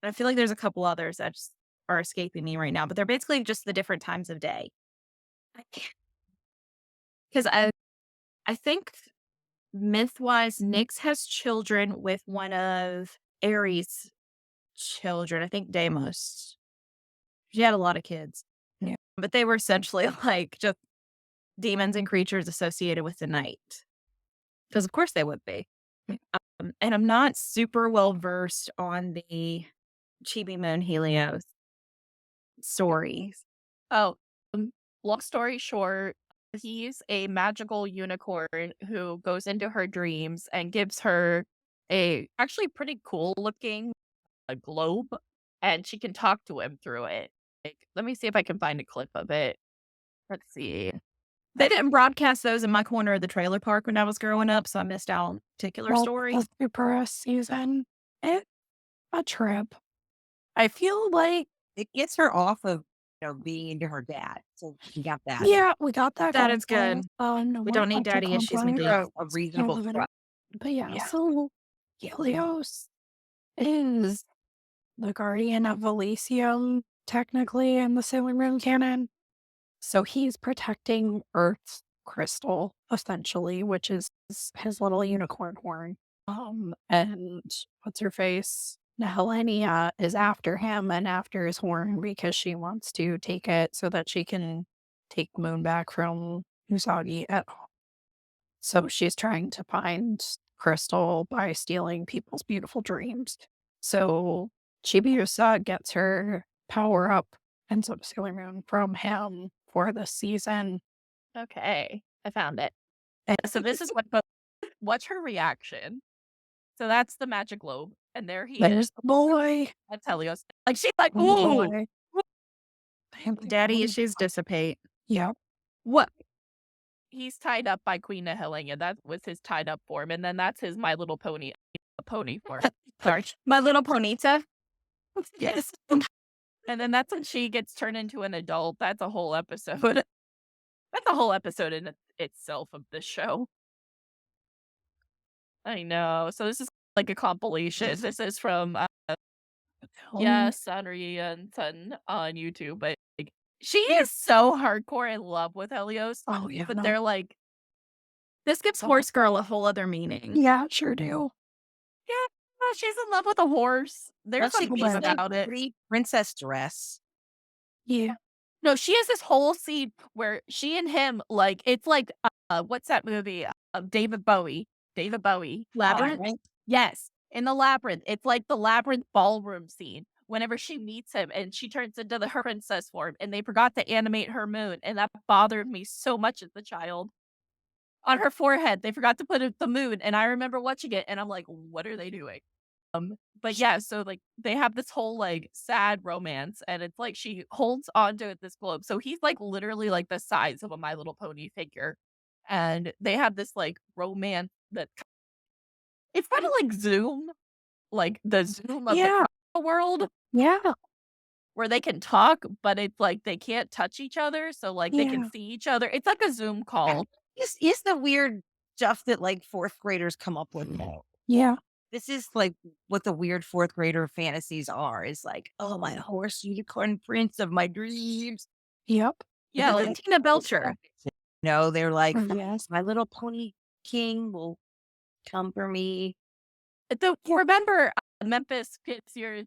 And I feel like there's a couple others that just are escaping me right now, but they're basically just the different times of day. Because I think myth-wise, Nyx has children with one of Ares' children. I think Deimos. She had a lot of kids. Yeah. But they were essentially like just demons and creatures associated with the night. Because of course they would be. And I'm not super well versed on the Chibi Moon Helios stories. Oh, long story short, he's a magical unicorn who goes into her dreams and gives her a actually pretty cool looking globe, and she can talk to him through it. Like, let me see if I can find a clip of it. Let's see. They didn't broadcast those in my corner of the trailer park when I was growing up, so I missed out on a particular story. The Super S season. It's a trip. I feel like it gets her off of being into her dad. So she got that. yeah, we got that. That is good. No, We don't need daddy issues. We need A reasonable threat. But yeah, so Helios is the guardian of Elysium, technically, in the Sailor Moon canon. So he's protecting Earth's crystal, essentially, which is his little unicorn horn. And what's her face? Nehelenia is after him and after his horn because she wants to take it so that she can take the moon back from Usagi at home. So she's trying to find Crystal by stealing people's beautiful dreams. So Chibiusa gets her power up and so does Sailor Moon from him for this season. Okay, I found it. And So this is what's her reaction? So that's the magic globe, and there he there's is. the boy. That's Helios. Like she's like, The ooh, boy. Daddy issues dissipate. Yeah. what? He's tied up by Queen Nehelenia. That was his tied up form, and then that's his My Little Pony form. Sorry. My Little Ponyta. Yes. And then that's when she gets turned into an adult. That's a whole episode. That's a whole episode in itself of this show. I know. So this is like a compilation. This is from Sanri and Sun on YouTube. But like, she is so hardcore in love with Helios. Oh, yeah. But they're like, This gives horse girl a whole other meaning. Yeah, sure do. yeah, she's in love with a horse. There's Does she something wear about that it. pretty princess dress? Yeah. No, she has this whole scene where she and him, like, it's like, what's that movie? David Bowie. Labyrinth? Right? Yes, in the labyrinth. It's like the labyrinth ballroom scene. Whenever she meets him and she turns into her princess form, and they forgot to animate her moon, and that bothered me so much as a child. On her forehead, they forgot to put the moon, and I remember watching it, and I'm like, "What are they doing?" But yeah, so like they have this whole like sad romance, and it's like she holds onto this globe. So he's like literally like the size of a My Little Pony figure, and they have this like romance that it's kind of like Zoom, like the Zoom of Yeah. the world Yeah. where they can talk, but it's like they can't touch each other, so like they Yeah. can see each other. It's like a Zoom call. Is the weird stuff that like fourth graders come up with now. Yeah. This is like what the weird fourth grader fantasies are. Is like, oh, my horse unicorn prince of my dreams. Yep. Yeah, Like like Tina Belcher. No, they're like, Yes. my little pony king will come for me. remember Memphis Kids here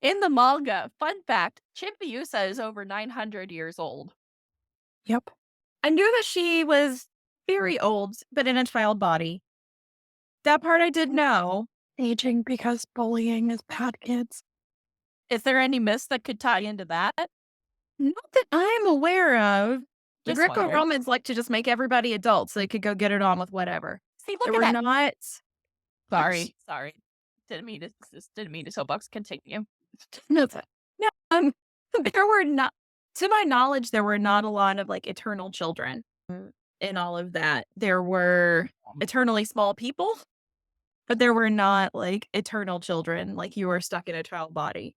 in the manga. Fun fact: Chibiusa is over 900 years old. Yep. I knew that she was very old, but in a child body. That part I did know. Aging because bullying is bad, kids. Is there any myths that could tie into that? Not that I'm aware of. The Just wondering. Greco-Romans like to just make everybody adults so they could go get it on with whatever. See, There look were at that. not. Sorry. Didn't mean to soapbox. Continue. No, there were not. To my knowledge, there were not a lot of like eternal children in all of that. There were eternally small people, but there were not like eternal children. Like you were stuck in a child body.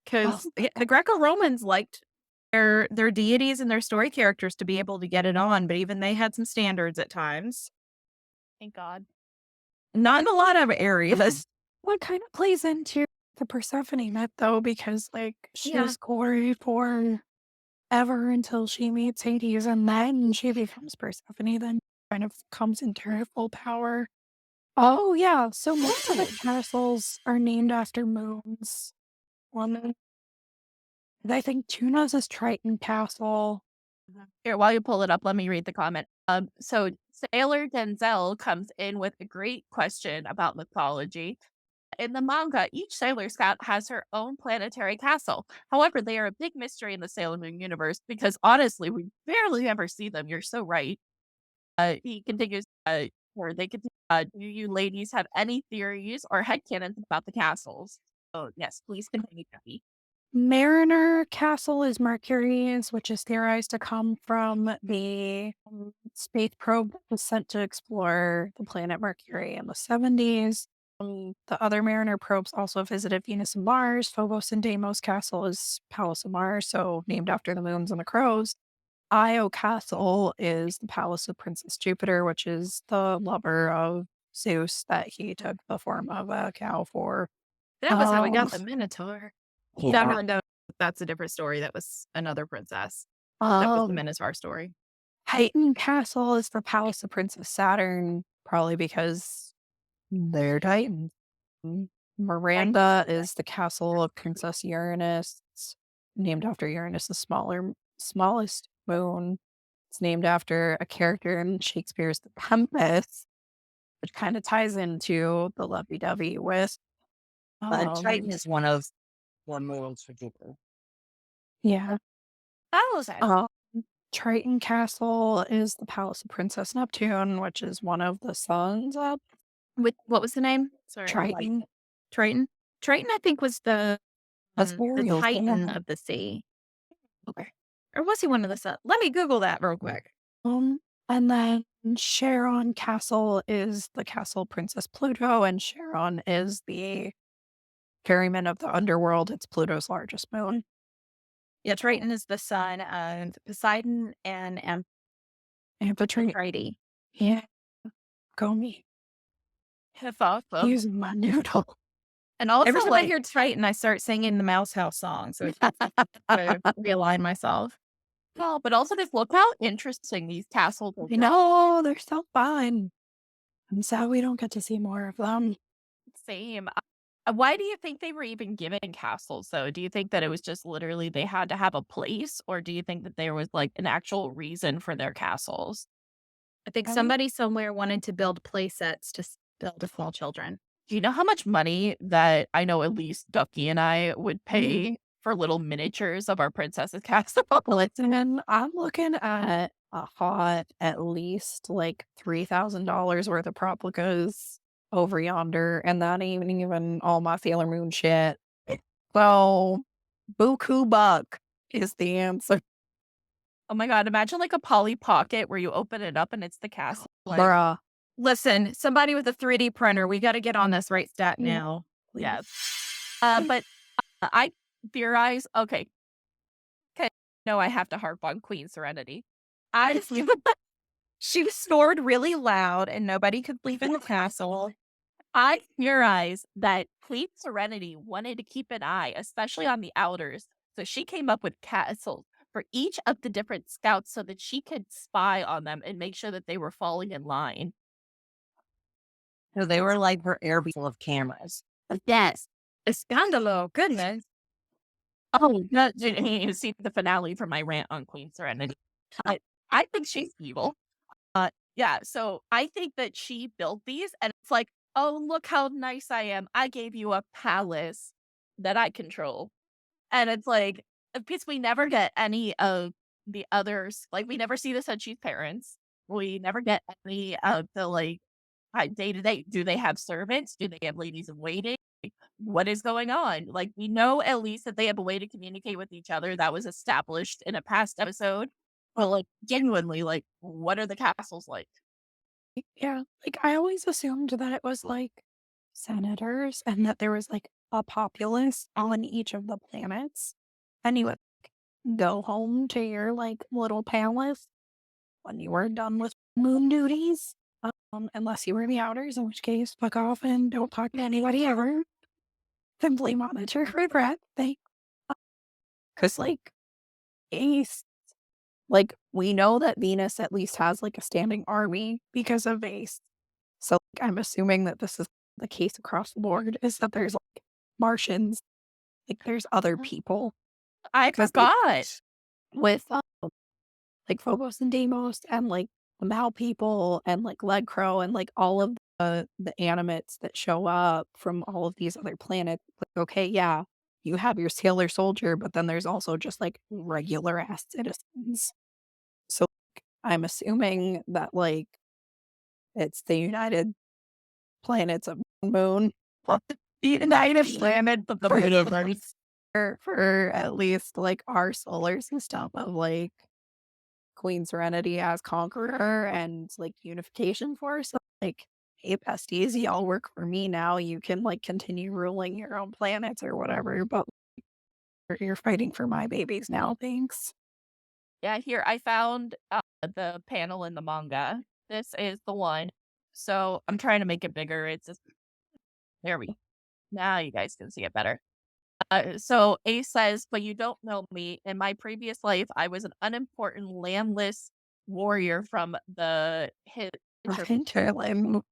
Because the Greco-Romans liked their deities and their story characters to be able to get it on, but even they had some standards at times. Thank God. Not in a lot of areas. What kind of plays into the Persephone myth, though, because like she's Yeah. gory for ever until she meets Hades, and then she becomes Persephone. Then kind of comes into her full power. Oh yeah, so most of the castles are named after moons. I think Tuna's is Triton Castle. Here, while you pull it up, let me read the comment. So Sailor Denzel comes in with a great question about mythology. In the manga, each Sailor Scout has her own planetary castle. However, they are a big mystery in the Sailor Moon universe because honestly, we barely ever see them. You're so right. He continues, or they continue, do you ladies have any theories or headcanons about the castles? Oh, yes, please continue, Jackie. Mariner Castle is Mercury's, which is theorized to come from the space probe that was sent to explore the planet Mercury in the 70s. The other Mariner probes also visited Venus and Mars. Phobos and Deimos Castle is Palace of Mars, so named after the moons and the crows. Io Castle is the palace of Princess Jupiter, which is the lover of Zeus that he took the form of a cow for. That was how we got Oh. the Minotaur. Yeah. No, that's a different story. That was another princess. That was the Minotaur story. Titan Castle is the palace of Princess Saturn, probably because they're Titans. Miranda is the castle of Princess Uranus. It's named after Uranus' smallest moon. It's named after a character in Shakespeare's The Tempest, which kind of ties into the lovey-dovey with Triton is one of the moons for Jupiter. yeah. Oh, okay. Triton Castle is the palace of Princess Neptune, which is one of the sons of What was the name? Sorry. Triton. Triton. Triton, I think, was the That's the Ariel's Titan dad. of the sea. Okay. Or was he one of the sun? Let me Google that real quick. And then Charon Castle is the castle Princess Pluto, and Charon is the ferryman of the underworld. It's Pluto's largest moon. Yeah, Triton is the son of Poseidon and Amphitrite. Aphrodite. Yeah. Go me. That's awesome. He's my noodle. And also, Every time I hear Triton, I start singing the Mouse House song. So it's to realign myself. Well, but also just look how interesting these castles are. I know, they're so fun. I'm sad we don't get to see more of them. Same. Why do you think they were even given castles, though? Do you think that it was just literally they had to have a place, or do you think that there was like an actual reason for their castles? I think somebody somewhere wanted to build play sets to build to small children. Do you know how much money that I know at least Ducky and I would pay for little miniatures of our princess's castle? Listen, I'm looking at a hot at least like $3,000 worth of replicas over yonder, and that ain't even all my Sailor Moon shit. So, buku buck is the answer. Oh my god, imagine like a Polly Pocket where you open it up and it's the castle. Like, Bruh. Listen, somebody with a 3D printer, we got to get on this right stat now. yes. But I theorize, okay, no, I have to harp on Queen Serenity. She snored really loud and nobody could leave in the castle. I theorize that Queen Serenity wanted to keep an eye, especially on the outers. So she came up with castles for each of the different scouts so that she could spy on them and make sure that they were falling in line. So they were like her air full of cameras. Yes. Escandalo. Goodness. Oh, no, you see the finale for my rant on Queen Serenity. I think she's evil. Yeah, so I think that she built these and it's like, oh, look how nice I am. I gave you a palace that I control. And it's like, because we never get any of the others. Like, we never see the Senchi's parents. We never get any of the, like, day to day. Do they have servants? Do they have ladies in waiting? What is going on? Like, we know at least that they have a way to communicate with each other that was established in a past episode. But, like, genuinely, like, what are the castles like? Yeah, like I always assumed that it was like senators and that there was like a populace on each of the planets. And you would go home to your like little palace when you were done with moon duties. Unless you were in the outers, in which case, fuck off and don't talk to anybody ever. Simply monitor for threat. Because, like, Ace, like, we know that Venus at least has, like, a standing army because of Ace. So, like, I'm assuming that this is the case across the board, is that there's, like, Martians, like, there's other people. I forgot. With, like, Phobos and Deimos and, like, the Mal people and, like, Leg Crow and, like, all of the animates that show up from all of these other planets. Like, okay, yeah, you have your sailor soldier, but then there's also just, like, regular ass citizens. So, like, I'm assuming that, like, it's the United Planets of Moon. The United Planet of the Universe. For at least, like, our solar system of, like, Queen Serenity as Conqueror and, like, Unification Force. So, like, hey, besties, y'all work for me now. You can, like, continue ruling your own planets or whatever, but you're fighting for my babies now, thanks. Yeah, here, I found the panel in the manga. This is the one. So I'm trying to make it bigger. It's just, there we go. Now you guys can see it better. So Ace says, but you don't know me. In my previous life, I was an unimportant landless warrior from the Hinterland.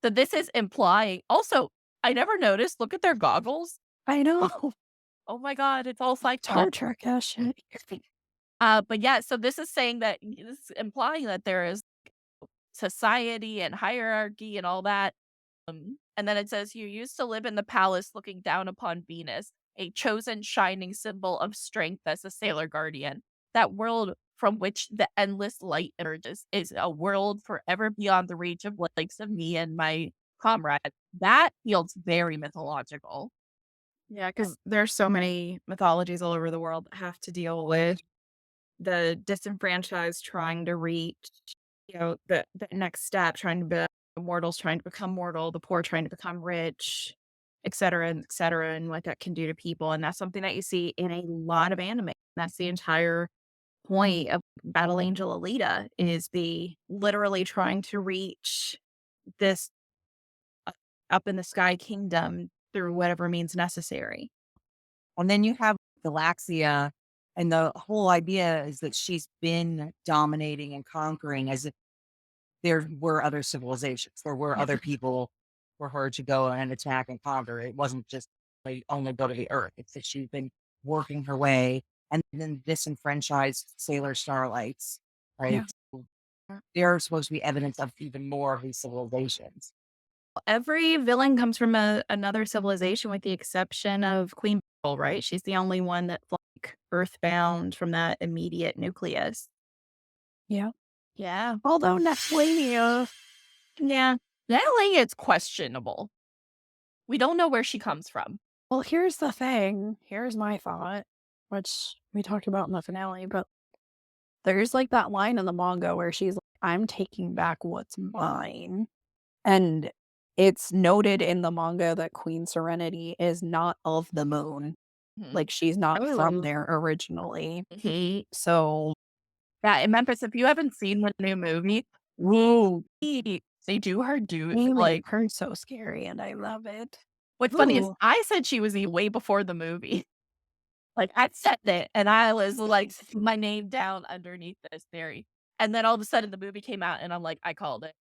So this is implying also I never noticed. Look at their goggles. I know. Oh my god, it's all Star Cyclops. Trek shit. But yeah, so this is saying that this is implying that there is society and hierarchy and all that. And then it says, you used to live in the palace looking down upon Venus, a chosen shining symbol of strength as a sailor guardian. That world from which the endless light emerges is a world forever beyond the reach of what likes of me and my comrade. That feels very mythological. Yeah, because there's so many mythologies all over the world that have to deal with the disenfranchised trying to reach, the next step, trying to be mortals trying to become mortal, the poor trying to become rich, et cetera, and what that can do to people. And that's something that you see in a lot of anime. That's the entire point of Battle Angel Alita is the literally trying to reach this up in the sky kingdom through whatever means necessary. And then you have Galaxia, and the whole idea is that she's been dominating and conquering as if there were other civilizations. There were other people for her to go and attack and conquer. It wasn't just like only go to the Earth. It's that she's been working her way, and then disenfranchised sailor starlights, right? Yeah. They're supposed to be evidence of even more of these civilizations. Every villain comes from another civilization with the exception of Queen Beetle, right? She's the only one that's like earthbound from that immediate nucleus. Yeah. Yeah. Although Nehelenia, Yeah. Nehelenia is questionable. We don't know where she comes from. well, here's the thing. Here's my thought, which we talked about in the finale, but there's like that line in the manga where she's like, I'm taking back what's mine. And it's noted in the manga that Queen Serenity is not of the moon. Mhm. Like she's not Oh. from there originally. Mhm. So Yeah, and Memphis, if you haven't seen the new movie, woo, they do her do they like. make her so scary and I love it. What's funny is Ooh. I said she was way before the movie. Like I said it, and I was like my name down underneath this theory, and then all of a sudden the movie came out, and I'm like, I called it.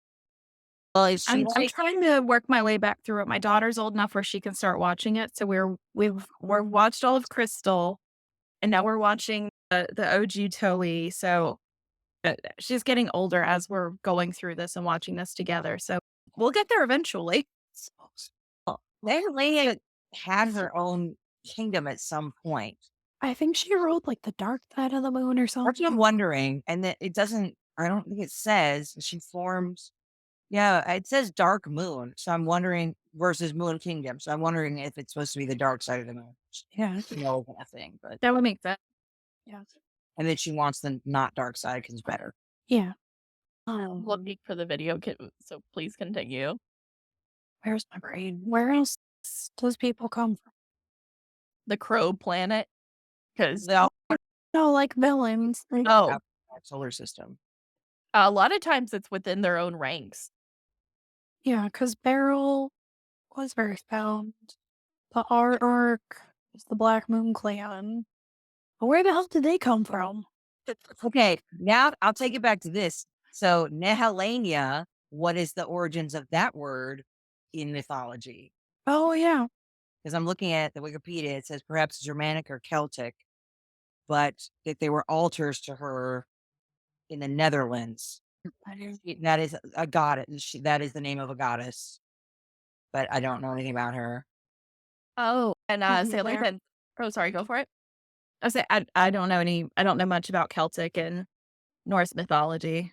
Well, is she I'm trying to work my way back through it. My daughter's old enough where she can start watching it. So we've watched all of Crystal, and now we're watching the OG Toei. So she's getting older as we're going through this and watching this together. So we'll get there eventually. Nehelenia had her own kingdom at some point? I think she ruled like the dark side of the moon or That's what I'm something. wondering. And that it doesn't, I don't think it says she forms. Yeah, it says dark moon. So I'm wondering versus moon kingdom. So I'm wondering if it's supposed to be the dark side of the moon. Yeah. No kind of thing. But That would make sense. Yeah. and then she wants the not dark side because it's better. Yeah. Looking for the video, so please continue. Where's my brain? Where else does people come from? The Crow planet, because They all No, like villains. Like, oh, have our solar system. a lot of times it's within their own ranks. yeah, because Beryl was Earthbound. The artwork is the Black Moon Clan. But where the hell did they come from? Okay, now I'll take it back to this. So Nehelenia, what is the origins of that word in mythology? Oh, yeah. Because I'm looking at the Wikipedia, it says perhaps Germanic or Celtic, but that they were altars to her in the Netherlands. That is a goddess. That is the name of a goddess, but I don't know anything about her. Oh, and Sailor Where? Moon. Oh, sorry, go for it. I say I don't know much about Celtic and Norse mythology. It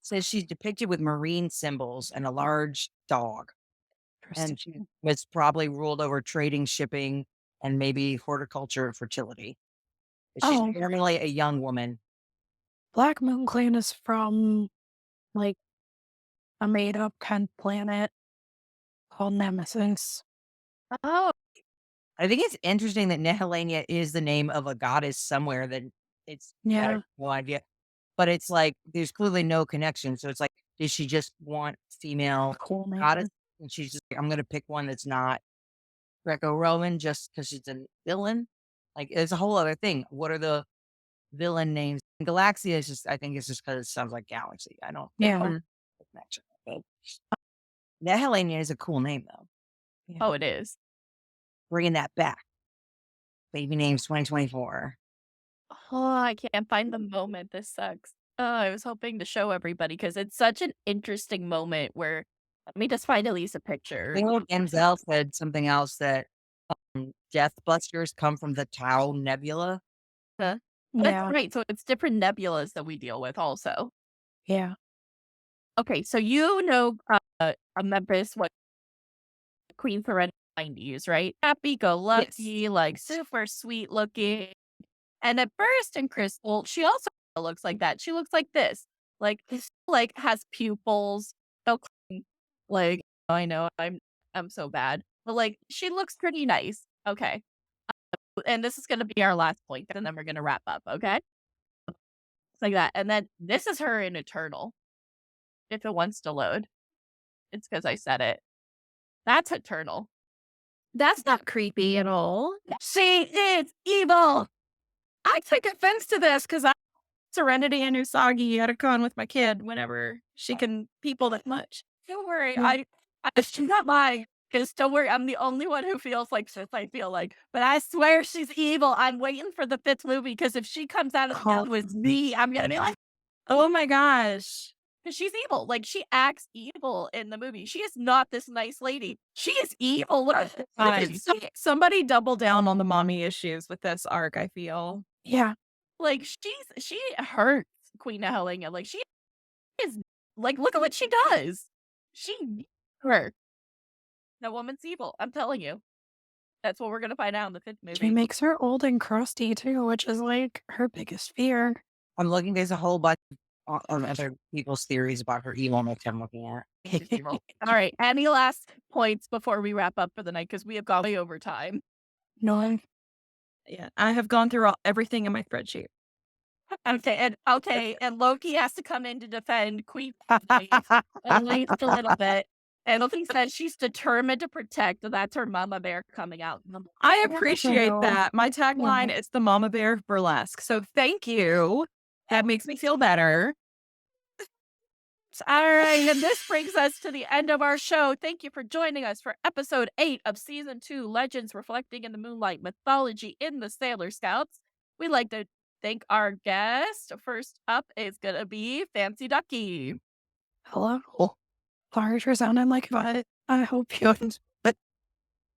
says she's depicted with marine symbols and a large dog, and she was probably ruled over trading, shipping, and maybe horticulture and fertility. She's Oh. normally a young woman. Black Moon Clan is from like a made up kind of planet called Nemesis. Oh, I think it's interesting that Nehelenia is the name of a goddess somewhere that it's I Yeah. have no idea. But it's like there's clearly no connection. So it's like, did she just want female Cool name. goddess? And she's just like, I'm gonna pick one that's not Greco-Roman just because she's a villain. Like it's a whole other thing. What are the villain names? Galaxia is just I think it's just because it sounds like galaxy. I don't Yeah. know the connection. But Nehelenia is a cool name though. Oh, it is. Bringing that back. Baby names 2024. Oh, I can't find the moment. This sucks. Oh, I was hoping to show everybody because it's such an interesting moment where let me just find at least a I picture. think Denzel said something else that death busters come from the Tau Nebula. That's Yeah. right. So it's different nebulas that we deal with also. Yeah. Okay, so you know Memphis, what Queen Serenity 90s, right? Happy go lucky, like super sweet looking. And at first in Crystal, she also looks like that. She looks like this. Like has pupils. So like I know I'm so bad. But like she looks pretty nice. Okay. And this is gonna be our last point, and then we're gonna wrap up, okay? It's like that. And then this is her in Eternal. If it wants to load. It's because I said it. That's Eternal. That's not creepy at all. She is evil. I take offense to this because I Serenity and Usagi at a con with my kid whenever she can people that much. Don't worry. Mm. She's not mine. Just don't worry. I'm the only one who feels like this. I feel like, but I swear she's evil. I'm waiting for the fifth movie because if she comes out of hell with me, I'm gonna be like, Oh my gosh. because she's evil. Like she acts evil in the movie. She is not this nice lady. She is evil. Look at this. Somebody double down on the mommy issues with this arc, I feel. Yeah. Like she hurts Queen Nehelenia. Like she is like look at what she does. She her. That woman's evil. I'm telling you. That's what we're gonna find out in the fifth movie. She makes her old and crusty too, which is like her biggest fear. I'm looking, there's a whole bunch of other people's theories about her evilness I'm looking at. She's evil. All right. Any last points before we wrap up for the night? Because we have gone way over time. No, Yeah, I have gone through everything in my spreadsheet. Okay, and Loki has to come in to defend Queen at least a little bit. And Loki says she's determined to protect. That's her mama bear coming out. I appreciate that. My tagline Yeah. is the Mama Bear Burlesque. So thank you. That makes me feel better. All right, and this brings us to the end of our show. Thank you for joining us for episode 8 of season 2, Legends Reflecting in the Moonlight, Mythology in the Sailor Scouts. We'd like to thank our guest. First up is going to be FancyDuckie. hello. Sorry for sounding like that. I hope you but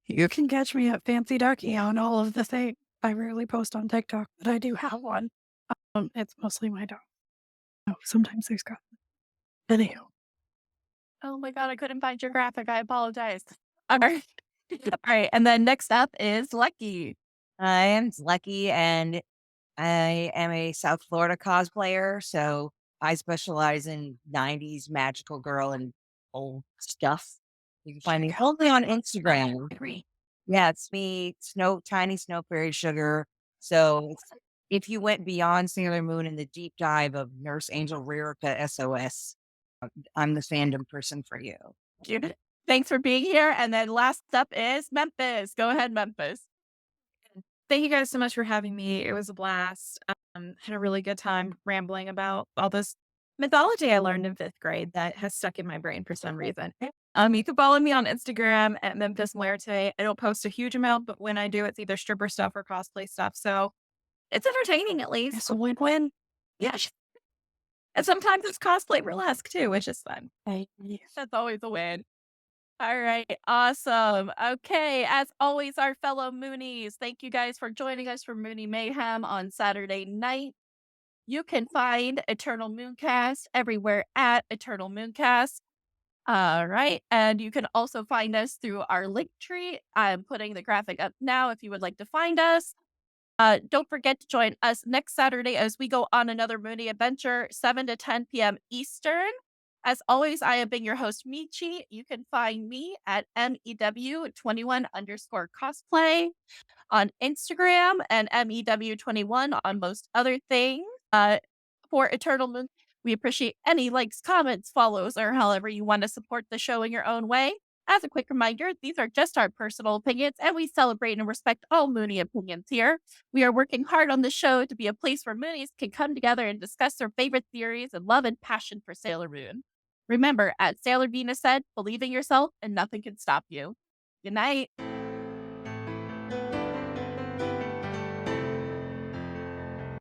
you can catch me at Fancy Ducky on all of the things. I rarely post on TikTok, but I do have one. It's mostly my dog. Oh, sometimes there's got video. Oh my God, I couldn't find your graphic. I apologize. All right. All right, and then next up is Zlecky. I am Zlecky, and I am a South Florida cosplayer, so I specialize in 90s magical girl and old stuff. You can find me only on Instagram. Yeah, it's me, Tiny Snow Fairy Sugar. So if you went beyond Sailor Moon in the deep dive of Nurse Angel Ririka SOS, I'm the fandom person for you. Thanks for being here. And then last up is Memphis. Go ahead, Memphis. Thank you guys so much for having me. It was a blast. Had a really good time rambling about all this mythology I learned in 5th grade that has stuck in my brain for some reason. You can follow me on Instagram at Memphis Muerte. I don't post a huge amount, but when I do, it's either stripper stuff or cosplay stuff. So it's entertaining at least. It's a win-win. Yeah. And sometimes it's cosplay burlesque too, which is fun. That's always a win. All right, awesome. Okay, as always, our fellow Moonies, thank you guys for joining us for Mooney Mayhem on Saturday night. You can find Eternal Mooncast everywhere at Eternal Mooncast. All right, and you can also find us through our link tree. I'm putting the graphic up now if you would like to find us. Don't forget to join us next Saturday as we go on another Mooney adventure, 7 to 10 p.m. Eastern. As always, I have been your host, Michi. You can find me at MEW21_cosplay on Instagram and MEW21 on most other things. For Eternal Moon, we appreciate any likes, comments, follows, or however you want to support the show in your own way. As a quick reminder, these are just our personal opinions, and we celebrate and respect all Mooney opinions here. We are working hard on the show to be a place where Moonies can come together and discuss their favorite theories and love and passion for Sailor Moon. Remember, as Sailor Venus said, believe in yourself and nothing can stop you. Good night.